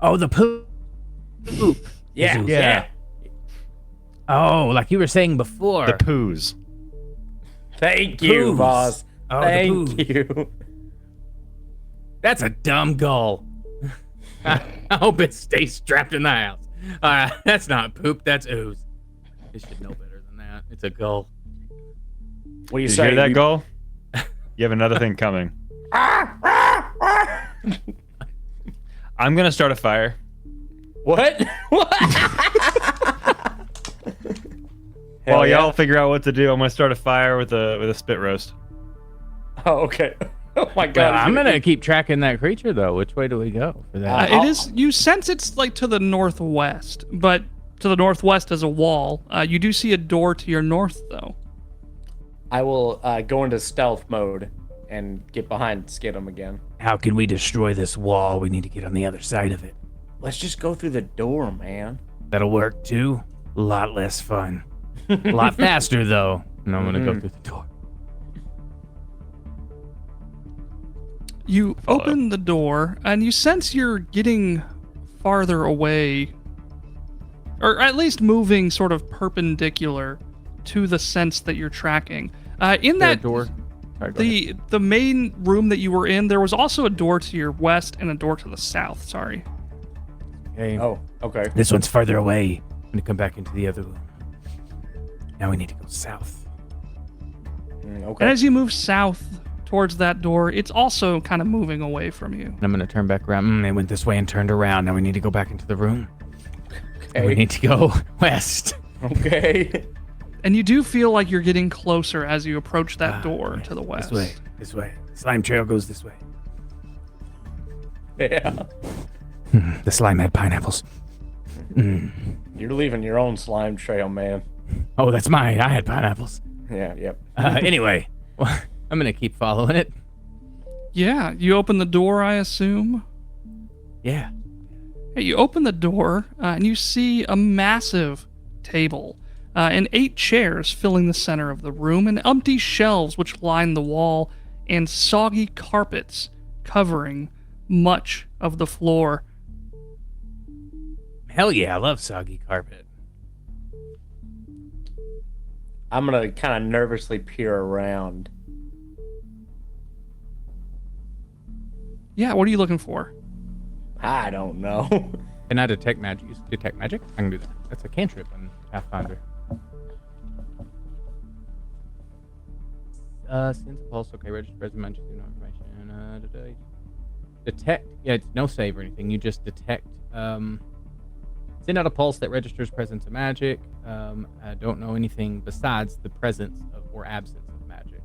Oh, the poop. Yeah, Ooze. yeah. Oh, like you were saying before. The poos. Thank you, Poos. boss. Oh, the Thank poos. you. That's a dumb goal. I hope it stays strapped in the house. All right, that's not poop. That's ooze. It should know better than that. It's a gull. What do you Did say? you hear that, Gull? You have another thing coming. I'm gonna start a fire. What? While yeah. y'all figure out what to do, I'm gonna start a fire with a spit roast. Oh, okay. Oh my Well, god. I'm gonna keep tracking that creature though. Which way do we go for that? It is. You sense it's like to the northwest, but to the northwest is a wall. You do see a door to your north, though. I will go into stealth mode and get behind Skidum again. How can we destroy this wall? We need to get on the other side of it. Let's just go through the door, man. That'll work too. A lot less fun. A lot faster though. And I'm gonna go through the door. You open the door, and you sense you're getting farther away, or at least moving sort of perpendicular to the sense that you're tracking. In that door. Sorry, the main room that you were in, there was also a door to your west and a door to the south. Sorry. Okay. Oh, okay. This one's farther away. I'm gonna come back into the other room. Now we need to go south. Okay. And as you move south towards that door, it's also kind of moving away from you. And I'm gonna turn back around. They went this way and turned around. Now we need to go back into the room. Okay. We need to go west. Okay. And you do feel like you're getting closer as you approach that door to the west. This way. This way. Slime trail goes this way. Yeah. The slime had pineapples. You're leaving your own slime trail, man. Oh, that's mine. I had pineapples. Yeah, yep. Anyway, I'm gonna keep following it. Yeah, you open the door, I assume. yeah. Hey, you open the door, and you see a massive table and 8 chairs filling the center of the room, and empty shelves which line the wall, and soggy carpets covering much of the floor. Hell yeah, I love soggy carpet. I'm gonna kind of nervously peer around. Yeah, what are you looking for? I don't know. Can I detect magic? Use detect magic? I can do that. That's a cantrip on Pathfinder. Sense pulse. Okay, register present magic. No information. Detect. Yeah, it's no save or anything. You just detect. Send out a pulse that registers presence of magic. I don't know anything besides the presence of or absence of magic.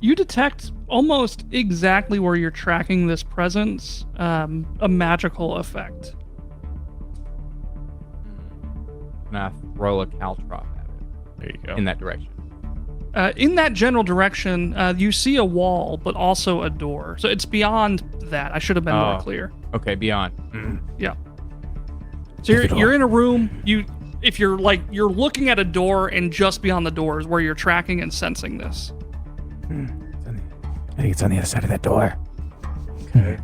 You detect almost exactly where you're tracking this presence, a magical effect. And I throw a caltrop at it. There you go. In that direction. In that general direction, you see a wall, but also a door. So it's beyond that. I should have been more clear. Okay, beyond. Yeah. So you're in a room. If you're looking at a door, and just beyond the door is where you're tracking and sensing this. I think it's on the other side of that door. Okay.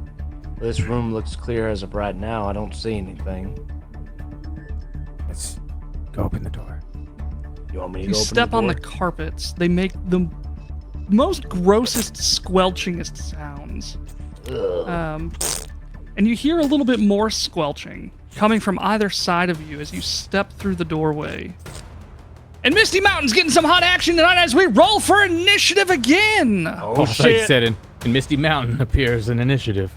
This room looks clear as of right now. I don't see anything. Let's go open the door. You want me to You go open step the on door? the carpets. They make the most grossest, squelchingest sounds. And you hear a little bit more squelching coming from either side of you as you step through the doorway. And Misty Mountain's getting some hot action tonight as we roll for initiative again. Oh, shit. Said in Misty Mountain appears an initiative.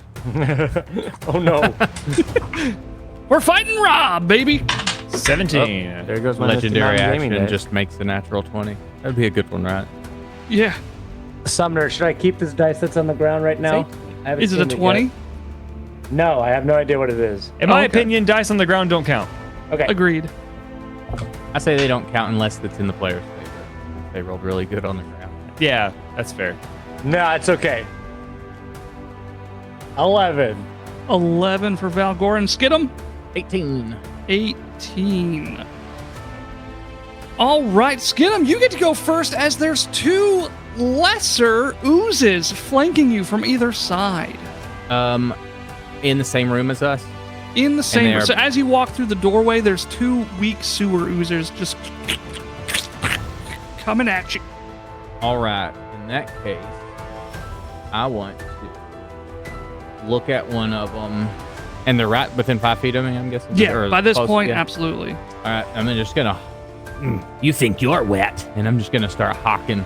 Oh, no. We're fighting Rob, baby. 17. Oh, there goes my Legendary Misty Mountain gaming action day. just makes the natural 20. That'd be a good one, right? Yeah. Sumner, should I keep this dice that's on the ground right now? I haven't Is it a seen 20? yet. No, I have no idea what it is. In my opinion, dice on the ground don't count. Okay. Agreed. I say they don't count unless it's in the player's favor. They rolled really good on the ground. Yeah, that's fair. No, it's okay. 11. 11 for Valgor and Skidum. 18. 18. All right, Skidum, you get to go first as there's 2 lesser oozes flanking you from either side. In the same room as us? In the same room. they're- So as you walk through the doorway, there's 2 weak sewer oozers just coming at you. All right. In that case, I want to look at one of them. And they're right within 5 feet of me, I'm guessing? Yeah, Or by this close, point, yeah. absolutely. All right, I'm just going to... You think you're wet. And I'm just going to start hawking.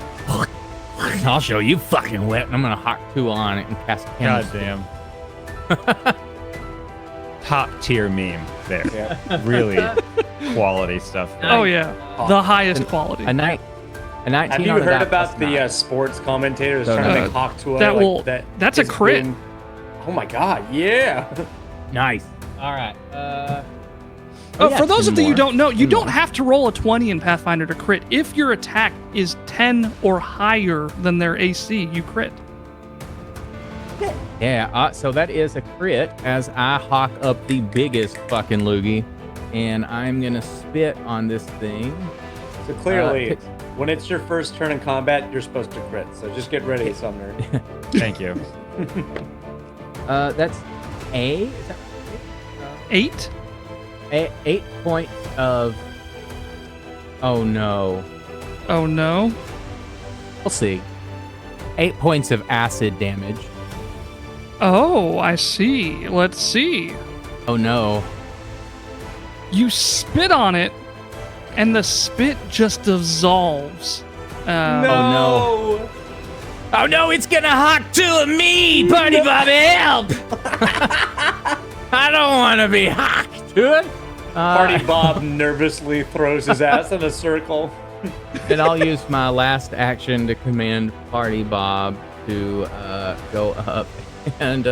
I'll show you fucking wet. And I'm going to hawk 2 on it and cast a God candlestick. damn. Top tier meme there. Yeah. Really quality stuff. Oh, yeah. The highest quality. A 19 Have you on the heard dot, about that's the nine. sports commentators So trying to no. make Hawk Tua That like will- that? that's a it's crit. been- oh my god, yeah. Nice. All right. For those of you who don't know, you Two don't more. have to roll a 20 in Pathfinder to crit. If your attack is 10 or higher than their AC, you crit. Yeah, so that is a crit as I hawk up the biggest fucking loogie. And I'm going to spit on this thing. So clearly, when it's your first turn in combat, you're supposed to crit. So just get ready, Sumner. Thank you. That's A. Is that 8? 8 points of... Oh, no. Oh, no. We'll see. 8 points of acid damage. Oh, I see. Let's see. Oh, no. You spit on it, and the spit just dissolves. Oh, no. Oh, no, it's going to hawk 2 of me! Party Bobby, help! I don't want to be hawked to it. Party Bob nervously throws his ass in a circle. And I'll use my last action to command Party Bob to go up and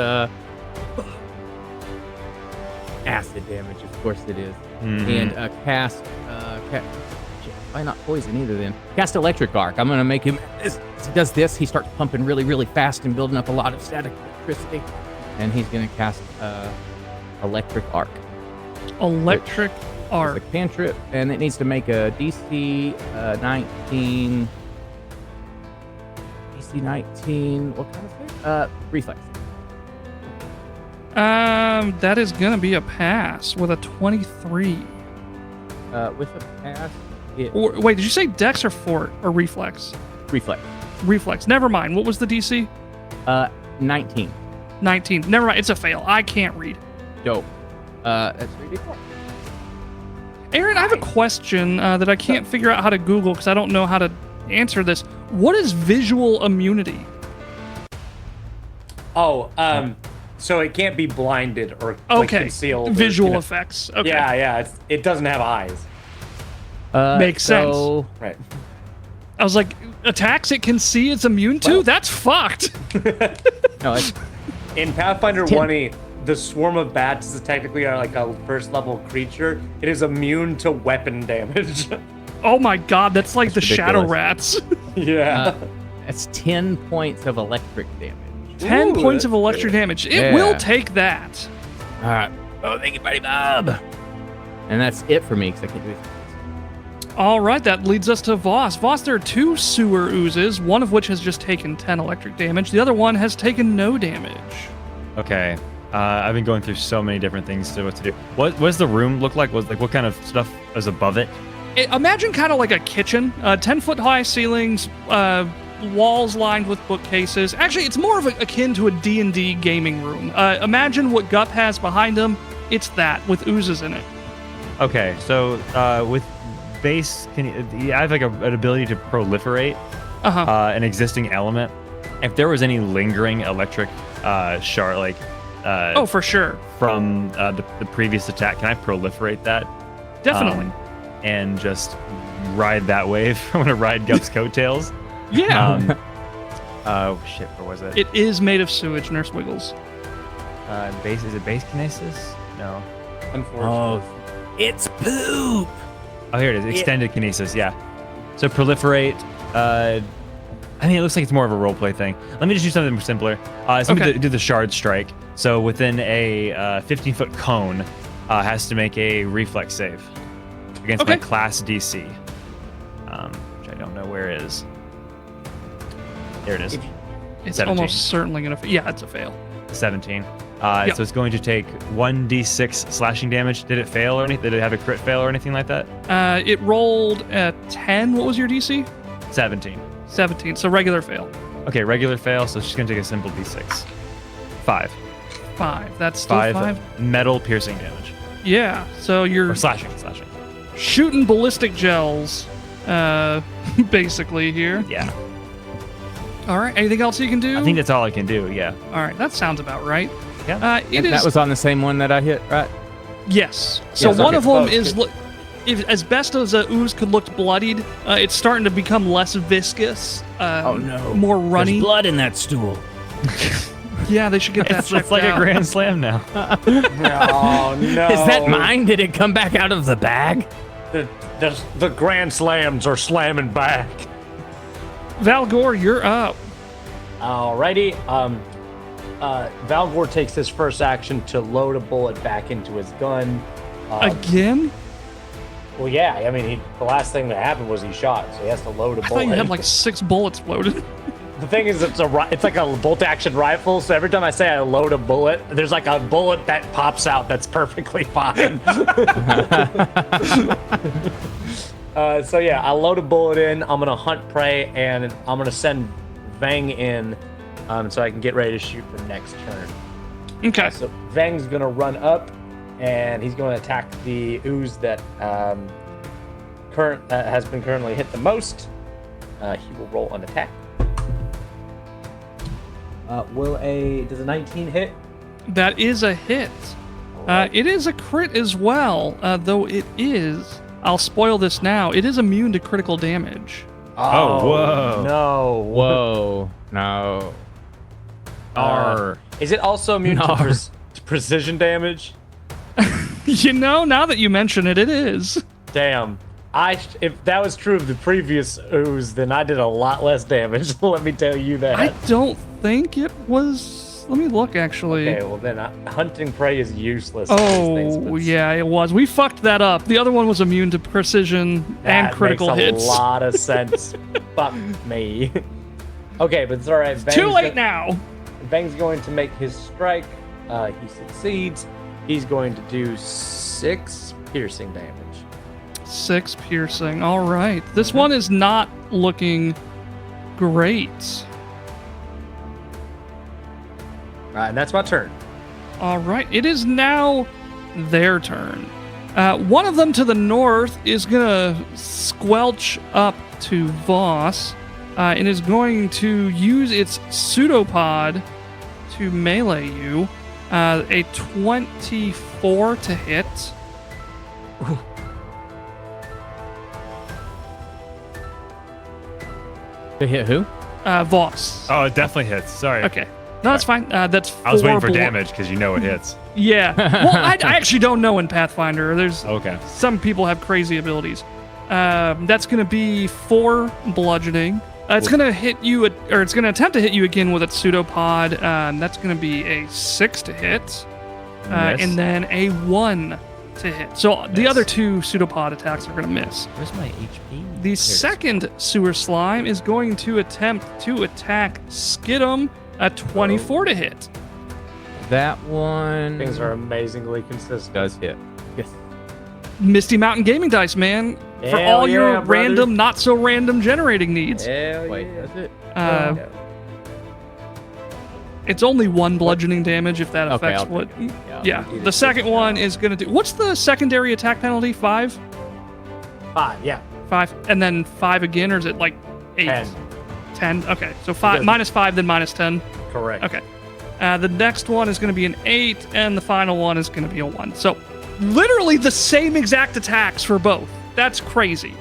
acid damage, of course it is. Mhm. And cast why not poison either then? Cast Electric Arc. I'm gonna make him as he does this, he starts pumping really, really fast and building up a lot of static electricity. And he's gonna cast Electric Arc. Electric Arc. It's a cantrip, and it needs to make a DC 19. DC 19. What kind of thing? Reflex. That is gonna be a pass with a 23. With a pass, it Wait, did you say Dex or Fort or Reflex? reflex. Reflex. Never mind. What was the DC? 19. 19. Never mind. It's a fail. I can't read. Dope. That's 3d4. Aaron, I have a question that I can't figure out how to Google because I don't know how to answer this. What is visual immunity? Oh, so it can't be blinded or like, Okay. concealed. or, Visual you know. effects. Okay. Yeah, it doesn't have eyes. Makes sense. Right. I was like, attacks it can see it's immune to? That's fucked. No, it's In Pathfinder 1E, the swarm of bats is technically like a first level creature. It is immune to weapon damage. Oh my god, that's like the shadow ridiculous. rats. Yeah. That's 10 points of electric damage. 10 Ooh, points that's of electric good. damage. It Yeah. will take that. All right. Oh, thank you, Buddy Bob. And that's it for me because I can't do anything. All right, that leads us to Voss. Voss, there are 2 sewer oozes, one of which has just taken 10 electric damage. The other one has taken no damage. Okay. I've been going through so many different things to what to do. What does the room look like? What kind of stuff is above it? Imagine kind of like a kitchen, 10-foot high ceilings, walls lined with bookcases. Actually, it's more of akin to a D&D gaming room. Imagine what Gup has behind him. It's that with oozes in it. Okay, so with base I have like an ability to proliferate an existing element. If there was any lingering electric shard, like oh, for sure, from the previous attack, can I proliferate that? Definitely. And just ride that wave. I want to ride Gup's coattails. Yeah. Oh shit, where was it? It is made of sewage, Nurse Wiggles. Base, is it base kinesis? No. Unfortunately. Oh, it's poop. Oh, here it is. Extended kinesis. Yeah. So proliferate. I mean, it looks like it's more of a roleplay thing. Let me just do something more simpler. So let me do the shard strike. So within a 15-foot cone, has to make a reflex save against my class DC, which I don't know where it is. There it is. It's 17. almost certainly going to... Yeah, it's a fail. 17. So it's going to take 1d6 slashing damage. Did it fail or anything? Did it have a crit fail or anything like that? It rolled a 10. What was your DC? 17. 17. So regular fail. Okay, regular fail. So she's going to take a simple d6. 5. 5. That's still 5? Metal piercing damage. Yeah. So you're... Or slashing. Shooting ballistic gels, basically here. Yeah. All right. Anything else you can do? I think that's all I can do. Yeah. All right. That sounds about right. Yeah. That was on the same one that I hit, right? Yes. So one of them is, if as best as a ooze could look bloodied, it's starting to become less viscous. Oh no! More runny. There's blood in that stool. Yeah, they should get that. It's like a grand slam now. Oh no! Is that mine? Did it come back out of the bag? The grand slams are slamming back. Valgor, you're up. Alrighty. Valgor takes his first action to load a bullet back into his gun. Again? Well, yeah. I mean, the last thing that happened was he shot, so he has to load a bullet. I thought you had like 6 bullets loaded. The thing is, it's like a bolt-action rifle, so every time I say I load a bullet, there's like a bullet that pops out that's perfectly fine. So yeah, I load a bullet in, I'm gonna hunt prey, and I'm gonna send Vang in so I can get ready to shoot for next turn. Okay. So Vang's gonna run up, and he's gonna attack the ooze that has been currently hit the most. He will roll an attack. Does a 19 hit? That is a hit. It is a crit as well, though it is... I'll spoil this now. It is immune to critical damage. Oh, whoa. No. Whoa. No. Is it also immune to precision damage? You know, now that you mention it, it is. Damn. If that was true of the previous ooze, then I did a lot less damage. Let me tell you that. I don't think it was... Let me look, actually. Okay, well then, hunting prey is useless. Oh, yeah, it was. We fucked that up. The other one was immune to precision and critical hits. That makes a lot of sense. Fuck me. Okay, but it's all right. Too late now. Vang's going to make his strike. He succeeds. He's going to do 6 piercing damage. 6 piercing. All right. This one is not looking great. All right, and that's my turn. All right. It is now their turn. One of them to the north is going to squelch up to Voss and is going to use its pseudopod to melee you. A 24 to hit. Ooh. To hit who? Voss. Oh, it definitely hits. Sorry. Okay. No, that's fine. That's 4 I was waiting for damage because you know it hits. Yeah. Well, I actually don't know in Pathfinder. There's some people have crazy abilities. That's going to be 4 bludgeoning. It's going to hit you, or it's going to attempt to hit you again with its pseudopod. That's going to be a 6 to hit, and then a 1 to hit. So the other 2 pseudopod attacks are going to miss. Where's my HP? The second sewer slime is going to attempt to attack Skidum. A 24 to hit. That one... Things are amazingly consistent. Does hit. Yes. Misty Mountain Gaming Dice, man. For all your random, not so random generating needs. Wait, does it? It's only 1 bludgeoning damage if that affects what... Yeah. The second one is going to do... What's the secondary attack penalty? 5? 5, yeah. 5, and then 5 again, or is it like 8? 10. 10. Okay, so 5 minus 5, then minus 10. Correct. Okay. The next one is going to be an 8, and the final one is going to be a 1. So, literally the same exact attacks for both. That's crazy.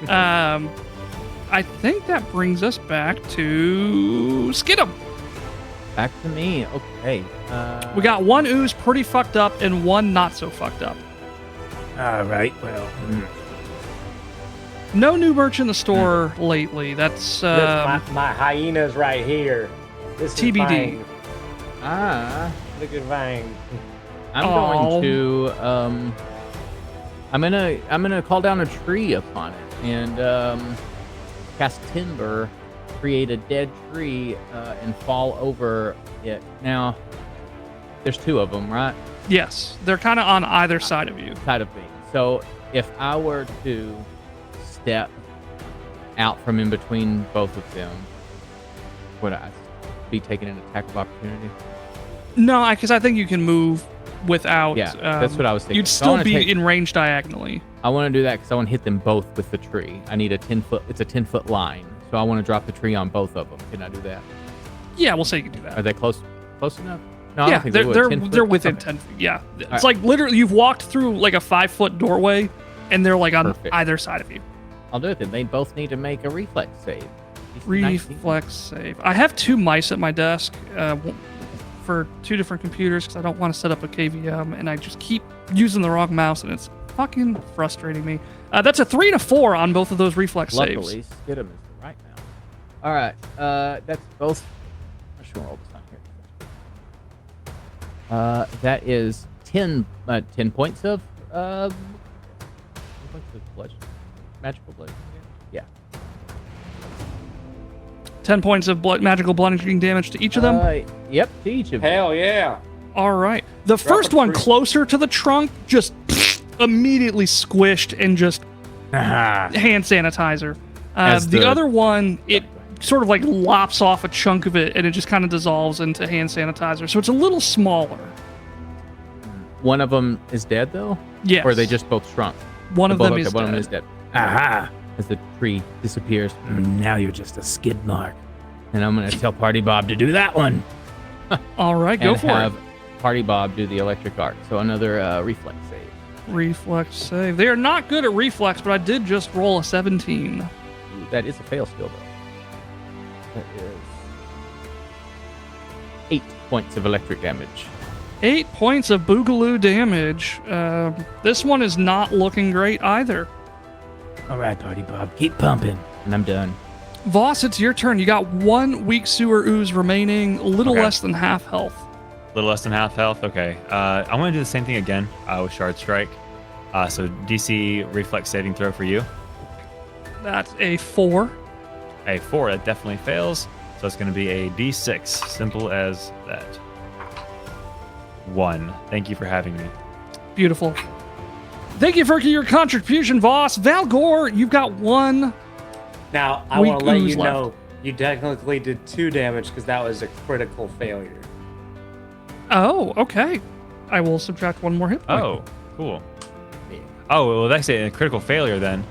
I think that brings us back to Skidum. Back to me. Okay. We got one ooze pretty fucked up and one not so fucked up. All right. Well, no new merch in the store lately. That's Look, my hyena's right here. This is TBD. Vang. Ah. Look at Vang. I'm going to I'm gonna call down a tree upon it and cast Timber, create a dead tree, and fall over it. Now, there's 2 of them, right? Yes, they're kind of on either side of you. Side of me. So if I were to step out from in between both of them, would I be taking an attack of opportunity? No, because I think you can move without. Yeah, that's what I was thinking. You'd So I still wanna be in range diagonally. I want to do that because I want to hit them both with the tree. I need a 10-foot. It's a 10-foot line, so I want to drop the tree on both of them. Can I do that? Yeah, we'll say you can do that. Are they close enough? No, I Yeah, don't think they would. they're 10 foot? they're within Okay. 10 feet. Yeah, it's right. like literally you've walked through like a 5-foot doorway, and they're like on Perfect. either side of you. I'll do it then. They both need to make a reflex save. DC 19. Reflex save. I have 2 mice at my desk for 2 different computers because I don't want to set up a KVM, and I just keep using the wrong mouse, and it's fucking frustrating me. That's a 3 and a 4 on both of those reflex Luckily, saves. Skidum is right now. All right, that's both. I should roll this on here. That is 10 points of 10 points of bludgeoning, magical bludgeoning. Yeah. 10 points of magical bludgeoning damage to each of them. Yep, to each of them. Hell yeah. All right. The first one closer to the trunk just immediately squished and just hand sanitizer. The other one, it sort of like lops off a chunk of it and it just kind of dissolves into hand sanitizer. So it's a little smaller. One of them is dead though? Yes. Or are they just both shrunk? One of them is One of them dead. is dead. Aha. As the tree disappears. Now you're just a skid mark. And I'm going to tell Party Bob to do that one. All right, go and for it. have Party Bob do the electric arc. So another reflex save. Reflex save. They are not good at reflex, but I did just roll a 17. Ooh, that is a fail still, though. That is 8 points of electric damage. 8 points of boogaloo damage. This one is not looking great either. All right, Party Bob, keep pumping. And I'm done. Voss, it's your turn. You got 1 weak sewer ooze remaining, a little Okay. less than half health. A little less than half health. Okay. I want to do the same thing again with Shard Strike. So DC reflex saving throw for you. That's a 4. A 4, that definitely fails. So it's going to be a D6. Simple as that. 1. Thank you for having me. Beautiful. Thank you for your contribution, Voss. Valgor, you've got 1. Now, I Weak want to let ooze you left. know you technically did 2 damage because that was a critical failure. Oh, okay. I will subtract 1 more hit point. Oh, cool. Oh, well, that's a critical failure then.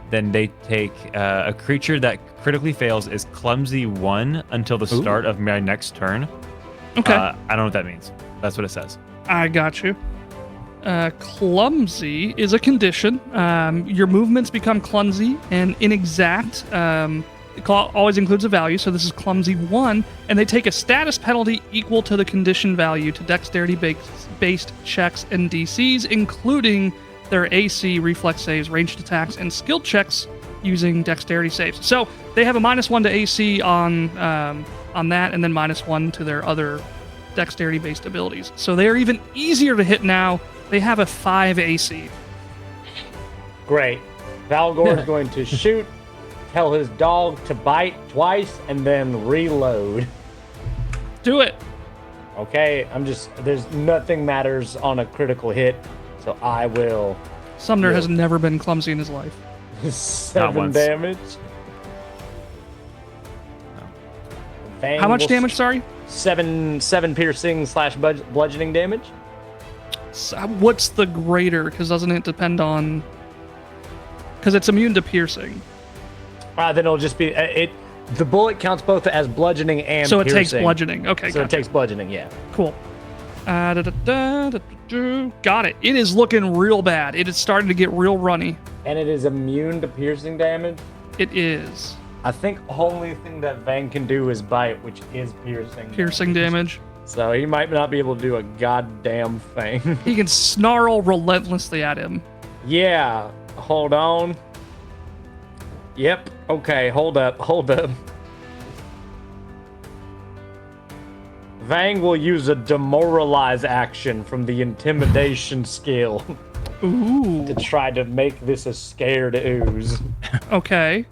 Then they take a creature that critically fails is clumsy 1 until the start of my next turn. Okay. I don't know what that means. That's what it says. I got you. Clumsy is a condition. Your movements become clumsy and inexact. It always includes a value, so this is clumsy 1, and they take a status penalty equal to the condition value to dexterity-based checks and DCs, including their AC, reflex saves, ranged attacks, and skill checks using dexterity saves. So they have a -1 to AC on that, and then -1 to their other dexterity-based abilities. So they are even easier to hit now. They have a 5 AC. Great. Valgor is going to shoot, tell his dog to bite twice, and then reload. Do it. Okay, there's nothing matters on a critical hit, so I will. Sumner has never been clumsy in his life. 7 damage. Fang How much will damage, sorry? 7 piercing / bludgeoning damage. What's the greater? Because doesn't it depend on... because it's immune to piercing. Then it'll just be the bullet counts both as bludgeoning and So it piercing. takes bludgeoning. Okay, So gotcha. it takes bludgeoning, yeah. Cool. Got it. It is looking real bad. It is starting to get real runny. And it is immune to piercing damage? It is. I think the only thing that Vang can do is bite, which is piercing. Piercing damage. So he might not be able to do a goddamn thing. He can snarl relentlessly at him. Yeah. Hold on. Yep. Okay, hold up. Vang will use a demoralize action from the intimidation skill. Ooh. To try to make this a scared ooze. Okay.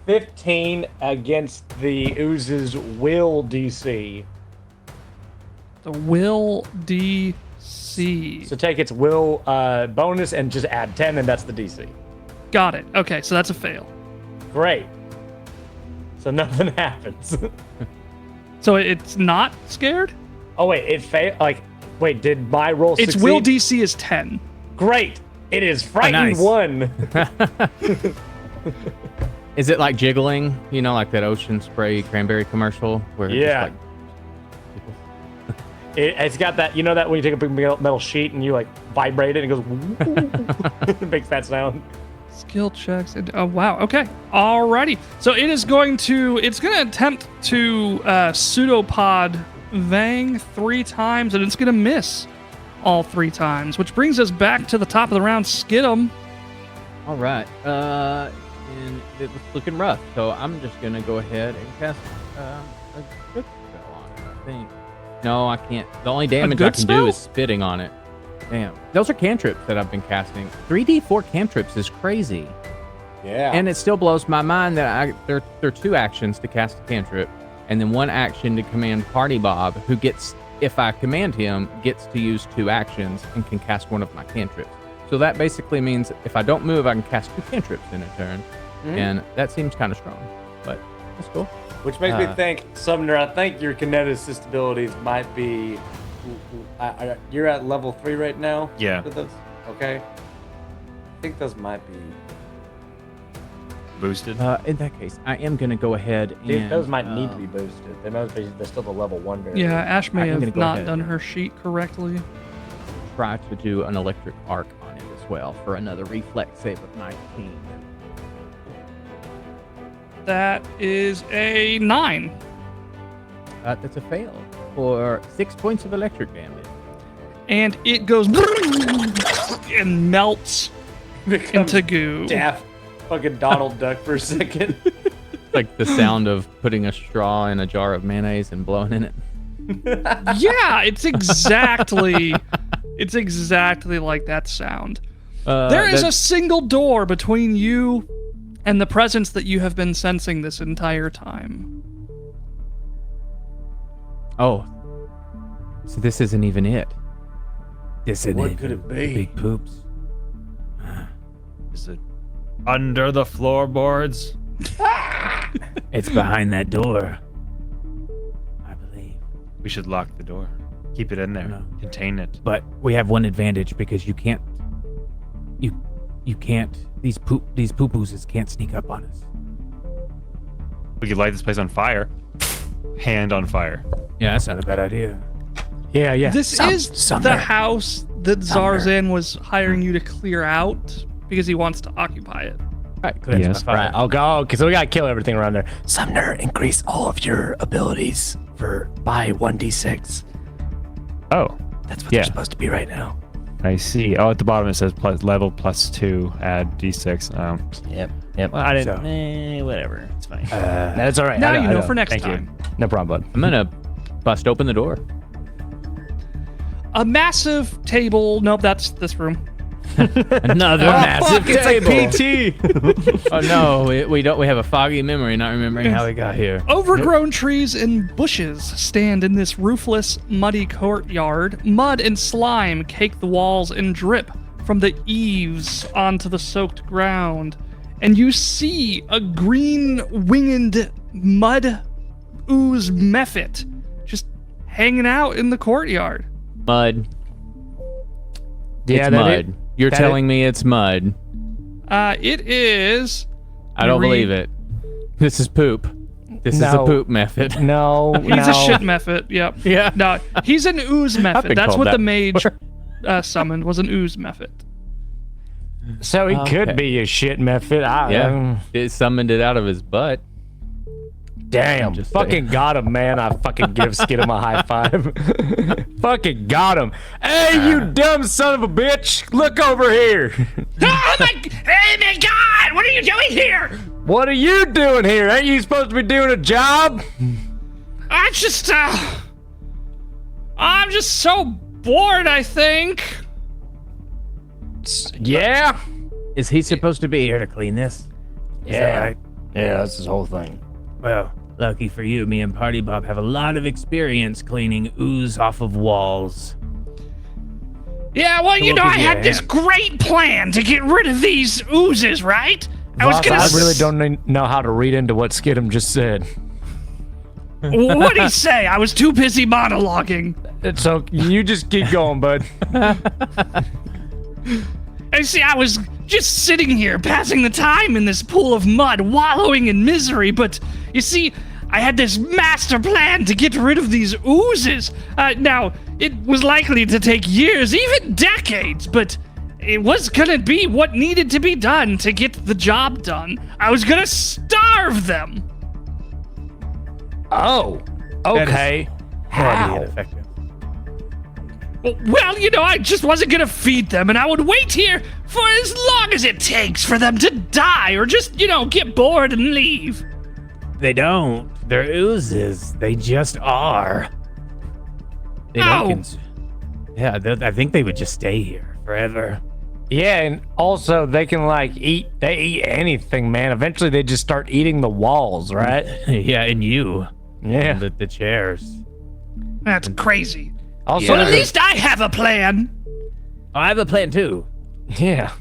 15 against the ooze's will DC. The will DC. So take its will bonus and just add 10, and that's the DC. Got it. Okay, so that's a fail. Great. So nothing happens. So it's not scared? Oh wait, it failed. Wait, did my roll Its succeed? will DC is 10. Great. It is frightened nice. 1. Is it like jiggling? You know, like that Ocean Spray cranberry commercial where it's Yeah. just It's got that, you know that when you take a big metal sheet and you like vibrate it and it goes, it makes that sound. Skill checks. Oh, wow. Okay. Alrighty. So it's going to attempt to pseudopod Vang 3 times, and it's going to miss all 3 times, which brings us back to the top of the round. Skidum. all right. And it's looking rough, so I'm just gonna go ahead and cast a good spell on it. I think. No, I can't. The only damage I good can spell? do is spitting on it. Damn. Those are cantrips that I've been casting. 3d4 cantrips is crazy. Yeah. And it still blows my mind that there are 2 actions to cast a cantrip, and then 1 action to command Party Bob, who gets, if I command him, gets to use 2 actions and can cast 1 of my cantrips. So that basically means if I don't move, I can cast 2 cantrips in a turn, and that seems kind of strong, but that's cool. Which makes me think, Sumner, I think your kineticist abilities might be. You're at level 3 right now? Yeah. With those? Okay. I think those might be. Boosted. In that case, I am going to go ahead and. Those might need to be boosted. They might be. They're still the level 1 variant. Yeah, Ash may I'm gonna have go not ahead. done her sheet correctly. Try to do an electric arc on it as well for another reflex save of 19. That is a 9. That's a fail for 6 points of electric damage. And it goes and melts into goo. Daft fucking Donald Duck for a second. Like the sound of putting a straw in a jar of mayonnaise and blowing in it. Yeah, it's exactly like that sound. There is a single door between you and the presence that you have been sensing this entire time. Oh, so this isn't even it. This isn't What even could it the be? Big poops. Is it under the floorboards? It's behind that door. I believe. We should lock the door. Keep it in there. No. Contain it. But we have one advantage because you can't. You can't. These poo-pooses can't sneak up on us. We could light this place on fire. Hand on fire. Yeah, that's not a bad idea. Yeah. This is the house that Zarzan was hiring you to clear out because he wants to occupy it. Right. Yes. Right. I'll go. Okay, so we gotta kill everything around there. Sumner, increase all of your abilities by 1d6. Oh. That's what they're supposed to be right now. I see. Oh, at the bottom it says level +2, add d6. Yep. Well, I didn't. Whatever. It's fine. That's all right. Now I you know I for next Thank you. time. No problem, bud. I'm gonna bust open the door. A massive table. Nope, that's this room. Another massive table. It's like PT. Oh no, we don't. We have a foggy memory, not remembering how we got here. Overgrown trees and bushes stand in this roofless, muddy courtyard. Mud and slime cake the walls and drip from the eaves onto the soaked ground. And you see a green-winged mud ooze mephit just hanging out in the courtyard. Mud. Yeah, It's mud. You're telling me it's mud. It is. I don't believe it. This is poop. This is a poop method. No, he's a shit method. Yep. Yeah. No, he's an ooze method. been That's called what that the mage summoned was an ooze method. So he could be a shit method. It summoned it out of his butt. Damn. Fucking got him, man. I fucking give Skidum a high five. Fucking got him. Hey, you dumb son of a bitch. Look over here. Oh my God! What are you doing here? What are you doing here? Ain't you supposed to be doing a job? I'm just so bored, I think. Yeah? Is he supposed to be here to clean this? Is that right? Yeah, that's his whole thing. Well, lucky for you, me and Party Bob have a lot of experience cleaning ooze off of walls. Yeah, well, you know, I had this great plan to get rid of these oozes, right? I really don't know how to read into what Skidum just said. What'd he say? I was too busy monologuing. It's okay. You just keep going, bud. I see, I was just sitting here passing the time in this pool of mud, wallowing in misery, but you see, I had this master plan to get rid of these oozes. Now, it was likely to take years, even decades, but it was gonna be what needed to be done to get the job done. I was gonna starve them. Oh, okay. How? Well, you know, I just wasn't gonna feed them, and I would wait here for as long as it takes for them to die, or just, you know, get bored and leave. They don't. They're oozes. They just are. They don't I think they would just stay here forever. Yeah, and also they can eat anything, man. Eventually they just start eating the walls, right? Yeah, and you. Yeah. And the chairs. That's crazy. Also, but at least I have a plan. Oh, I have a plan too. Yeah.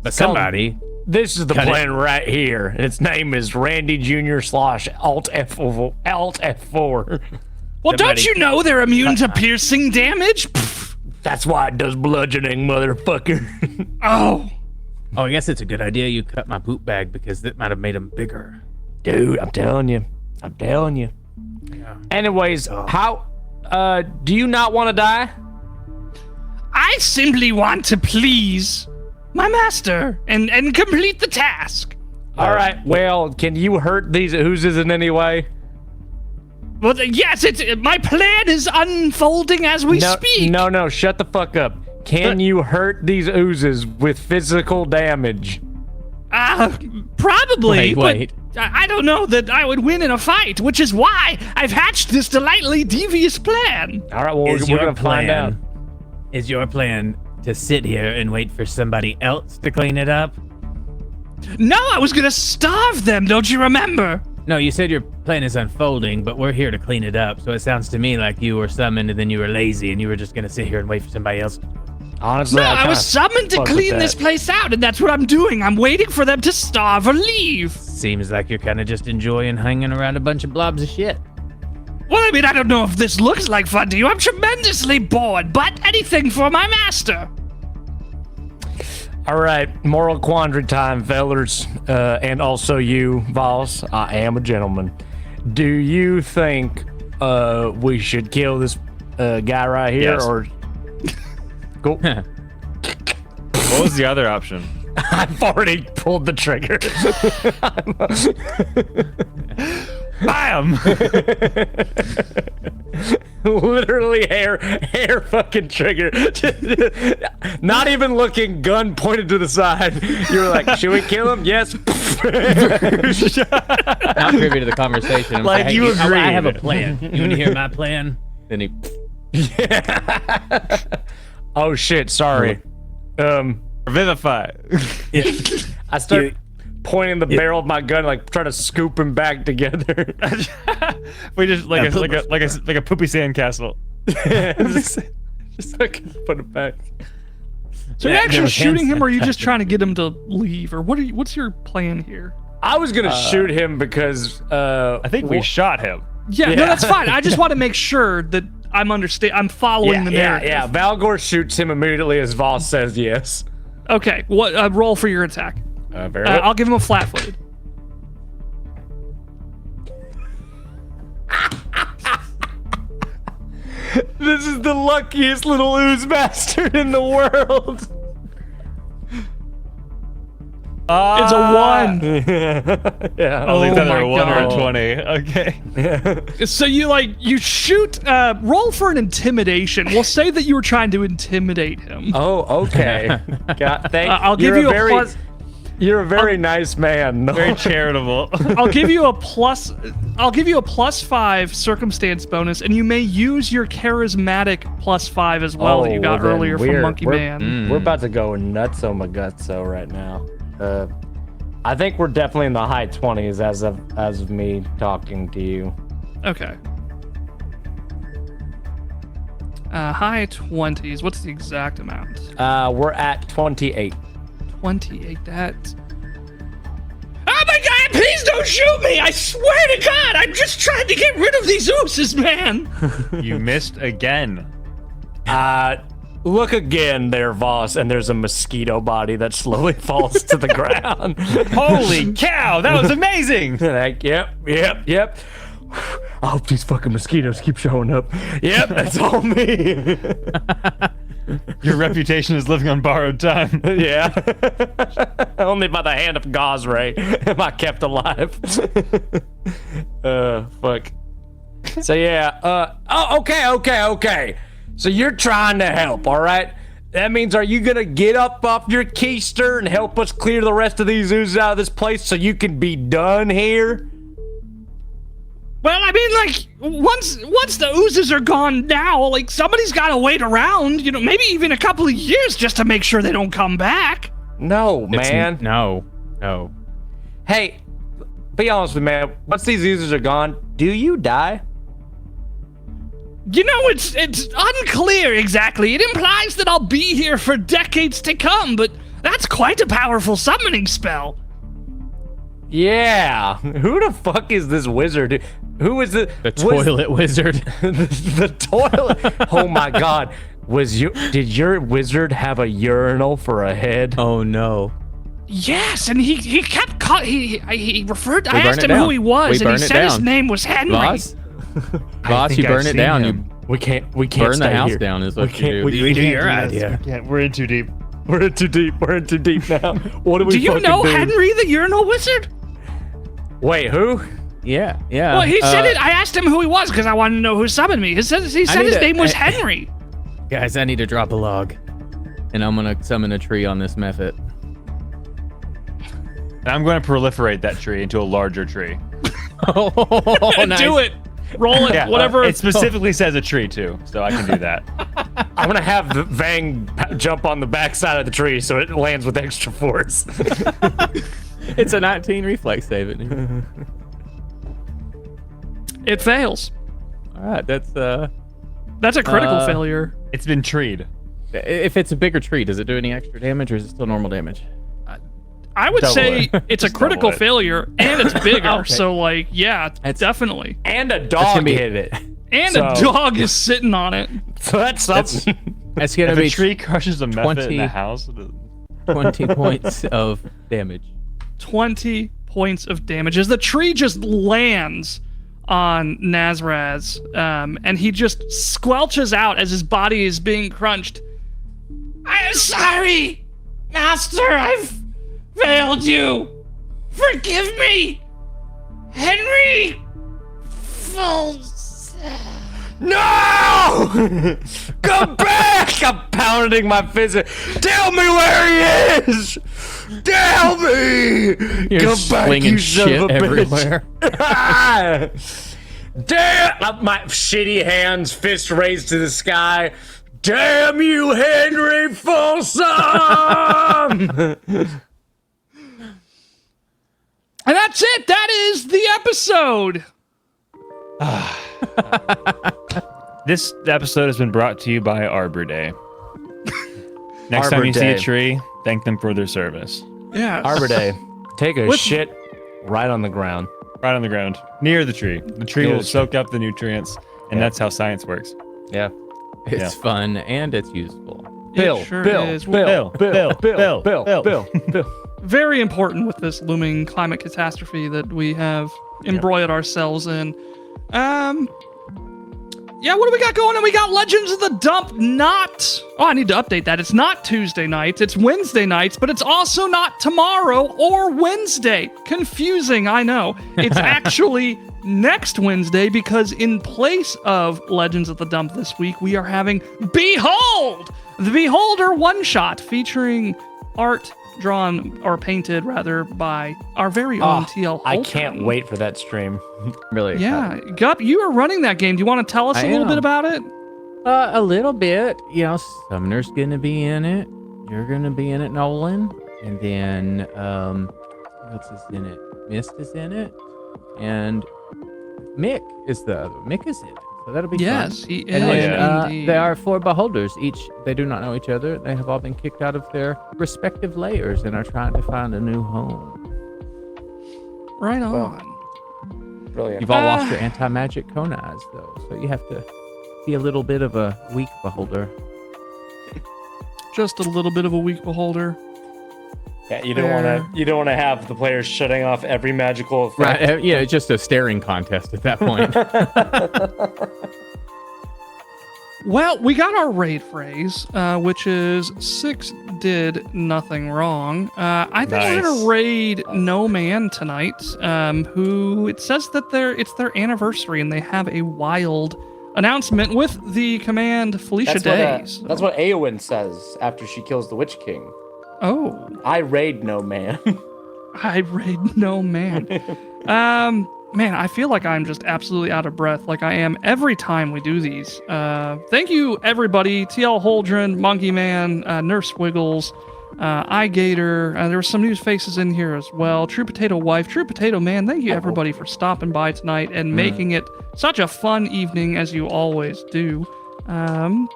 But somebody. This is the plan right here. And its name is Randy Jr. / Alt F4. Well, don't you know they're immune to piercing damage? That's why it does bludgeoning, motherfucker. Oh, I guess it's a good idea you cut my poop bag because that might have made him bigger. Dude, I'm telling you. Yeah. Anyways, how do you not want to die? I simply want to please my master and complete the task. All right. Well, can you hurt these oozes in any way? Well, yes, my plan is unfolding as we speak. No, shut the fuck up. Can you hurt these oozes with physical damage? Probably. Wait. But I don't know that I would win in a fight, which is why I've hatched this delightfully devious plan. All right, well, we're going to find out. Is your plan to sit here and wait for somebody else to clean it up? No, I was going to starve them, don't you remember? No, you said your plan is unfolding, but we're here to clean it up. So it sounds to me like you were summoned and then you were lazy and you were just going to sit here and wait for somebody else to do it. Honestly, no, I was summoned to clean this place out, and that's what I'm doing. I'm waiting for them to starve or leave. Seems like you're kind of just enjoying hanging around a bunch of blobs of shit. Well, I mean, I don't know if this looks like fun to you. I'm tremendously bored, but anything for my master. All right, moral quandary time, fellas, and also you, Voss. I am a gentleman. Do you think we should kill this guy right here, Yes. or go? What was the other option? I've already pulled the trigger. Bam! Literally hair fucking trigger. Not even looking, gun pointed to the side. You're like, should we kill him? Yes. Not privy to the conversation. I'm Like, saying, you hey, agree. I have a plan. You want to hear my plan? Then he. Oh shit, sorry. Vivify. I start pointing the barrel of my gun, like trying to scoop him back together. We just like a poopy sandcastle. just fucking put it back. So you're actually shooting him, or are you just trying to get him to leave, or what's your plan here? I was gonna shoot him because I think we shot him. Yeah, no, that's fine. I just want to make sure that I'm following the narrative. Yeah. Valgor shoots him immediately as Voss says yes. Okay, what roll for your attack? Very well. I'll give him a flat-footed. This is the luckiest little ooze bastard in the world. It's a 1. Yeah. Oh, it's either my a 1 or a God. 20. Okay. So you shoot. Roll for an intimidation. We'll say that you were trying to intimidate him. Oh, okay. God, I'll give you a plus. You're a very nice man. Very charitable. I'll give you a +5 circumstance bonus, and you may use your charismatic +5 as well that you got earlier from Monkey Man. We're about to go nuts on my gutso right now. I think we're definitely in the high 20s as of me talking to you. Okay. High 20s. What's the exact amount? We're at 28. 28. That. Oh my God! Please don't shoot me! I swear to God, I'm just trying to get rid of these oozes, man. You missed again. Look again there, Voss, and there's a mosquito body that slowly falls to the ground. Holy cow! That was amazing. Like, yep. I hope these fucking mosquitoes keep showing up. Yep, that's all me. Your reputation is living on borrowed time. Yeah. Only by the hand of Gosray am I kept alive. Fuck. So yeah, okay. So you're trying to help, all right? That means, are you gonna get up off your keister and help us clear the rest of these oozes out of this place so you can be done here? Well, I mean, like, once the oozes are gone now, like, somebody's got to wait around, you know, maybe even a couple of years just to make sure they don't come back. No, man. No. Hey, be honest with me, man. Once these oozes are gone, do you die? You know, it's unclear exactly. It implies that I'll be here for decades to come, but that's quite a powerful summoning spell. Yeah. Who the fuck is this wizard? Who is the toilet wizard? the toilet. Oh my God. Did your wizard have a urinal for a head? Oh no. Yes, and he kept he referred. I asked him down. who he was, We and he burn it said his down. name was Henry. Boss, you burn it down. You We can't burn the stay house here. down is what we you do. We do your idea. Yeah, we're in too deep. We're in too deep now. What do we Do you fucking know do? Henry the Urinal Wizard? Wait, who? Yeah. Well, he said it. I asked him who he was because I wanted to know who summoned me. He said his name was Henry. Guys, I need to drop a log, and I'm gonna summon a tree on this method. And I'm going to proliferate that tree into a larger tree. Oh, nice. Do it. Roll it. Yeah, whatever. it specifically says a tree too, so I can do that. I'm gonna have the Vang jump on the backside of the tree so it lands with extra force. It's a 19 reflex save. It fails. All right, that's a critical failure. It's been treed. If it's a bigger tree, does it do any extra damage, or is it still normal damage? I would Double say it. it's a Just critical double it. failure, and it's bigger. Okay. So, like, yeah, definitely. And a dog hit it. And a dog is sitting on it. So that's something. That's gonna If be a tree crushes a method 20 in the house, 20 points of damage. 20 points of damage as the tree just lands on Nazraz, and he just squelches out as his body is being crunched. I'm sorry, Master. I've failed you. Forgive me, Henry. No! Come back! I'm pounding my fist. Tell me where he is! Tell me! You're Come back, slinging you son shit of a everywhere. bitch! Damn! My shitty hands, fist raised to the sky. Damn you, Henry Folsom! And that's it. That is the episode. This episode has been brought to you by Arbor Day. Next time you see a tree, thank them for their service. Yeah. Arbor Day. Take a shit right on the ground. Right on the ground, near the tree. The tree will soak up the nutrients, and that's how science works. Yeah. It's fun and it's useful. It sure is. Bill. very important with this looming climate catastrophe that we have embroiled ourselves in. Yeah, what do we got going on? We got Legends of the Dump I need to update that. It's not Tuesday nights, it's Wednesday nights, but it's also not tomorrow or Wednesday. Confusing, I know. It's actually next Wednesday, because in place of Legends of the Dump this week, we are having Behold! The Beholder one-shot featuring art drawn, or painted rather, by our very own TL Holton. I can't wait for that stream. Really excited. Yeah, Gup, you are running that game. Do you want to tell us a little bit about it? A little bit. You know, Sumner's gonna be in it. You're gonna be in it, Nolan. And then, what's is in it? Mist is in it. And Mick is the other. Mick is in it. So that'll be fun. Yes, he is. And then, indeed. there are 4 beholders. They do not know each other. They have all been kicked out of their respective layers and are trying to find a new home. Right on. Brilliant. You've all lost your anti-magic cone eyes, though, so you have to be a little bit of a weak beholder. Just a little bit of a weak beholder. Yeah, you don't want to have the players shutting off every magical effect. Right? Yeah, it's just a staring contest at that point. Well, we got our raid phrase, which is 6 did nothing wrong. I think we're gonna raid No Man tonight. Who it says that it's their anniversary and they have a wild announcement with the command Felicia Days. That's what Eowyn says after she kills the Witch King. Oh. I raid No Man. I raid No Man. Man, I feel like I'm just absolutely out of breath, like I am every time we do these. Thank you, everybody. TL Holdren, Monkey Man, Nurse Wiggles, iGator. There were some new faces in here as well. True Potato Wife, True Potato Man. Thank you, everybody, for stopping by tonight and making it such a fun evening as you always do. And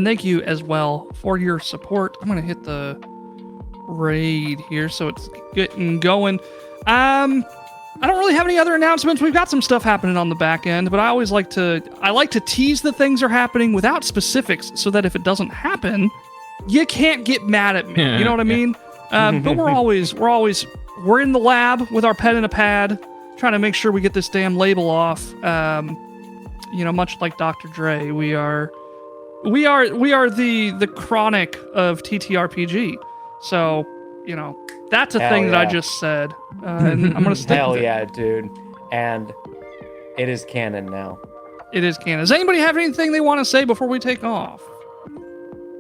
thank you as well for your support. I'm gonna hit the raid here so it's getting going. I don't really have any other announcements. We've got some stuff happening on the back end, but I like to tease the things are happening without specifics so that if it doesn't happen, you can't get mad at me. You know what I mean? But we're in the lab with our pen and a pad trying to make sure we get this damn label off. Much like Dr. Dre, we are the chronic of TTRPG. So, that's a thing that I just said. And I'm going to stick Hell with it. yeah, dude. And it is canon now. It is canon. Does anybody have anything they want to say before we take off?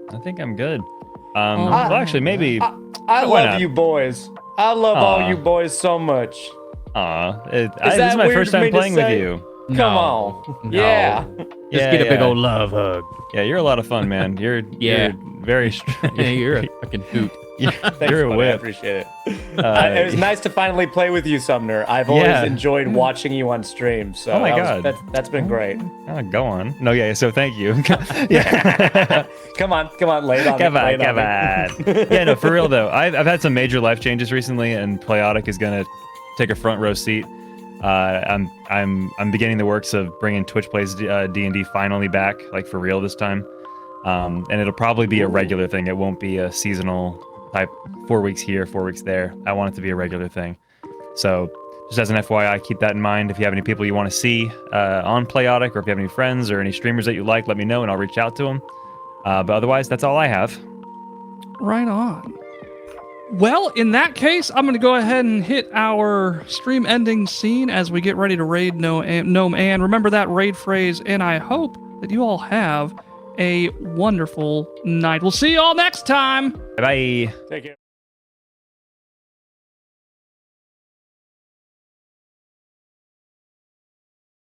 I think I'm good. Well, actually, maybe. I love you boys. I love all you boys so much. This is my first time playing with you. Come on. No. Yeah. Just get a big old love hug. Yeah, you're a lot of fun, man. You're very. You're a fucking hoot. Thanks, you're a buddy. whip. I appreciate it. It was nice to finally play with you, Sumner. I've always enjoyed watching you on stream. So oh my god, that's been great. Go on. No, yeah. So thank you. Come on, lay it on me. Come on. Yeah, no, for real though. I've had some major life changes recently, and Playotic is gonna take a front row seat. I'm beginning the works of bringing Twitch Plays D&D finally back, like for real this time. And it'll probably be a regular thing. It won't be a seasonal type 4 weeks here, 4 weeks there. I want it to be a regular thing. So just as an FYI, keep that in mind. If you have any people you want to see on Playotic, or if you have any friends or any streamers that you like, let me know and I'll reach out to them. But otherwise, that's all I have. Right on. Well, in that case, I'm going to go ahead and hit our stream ending scene as we get ready to raid No Man. Remember that raid phrase, and I hope that you all have a wonderful night. We'll see you all next time. Bye. Take care.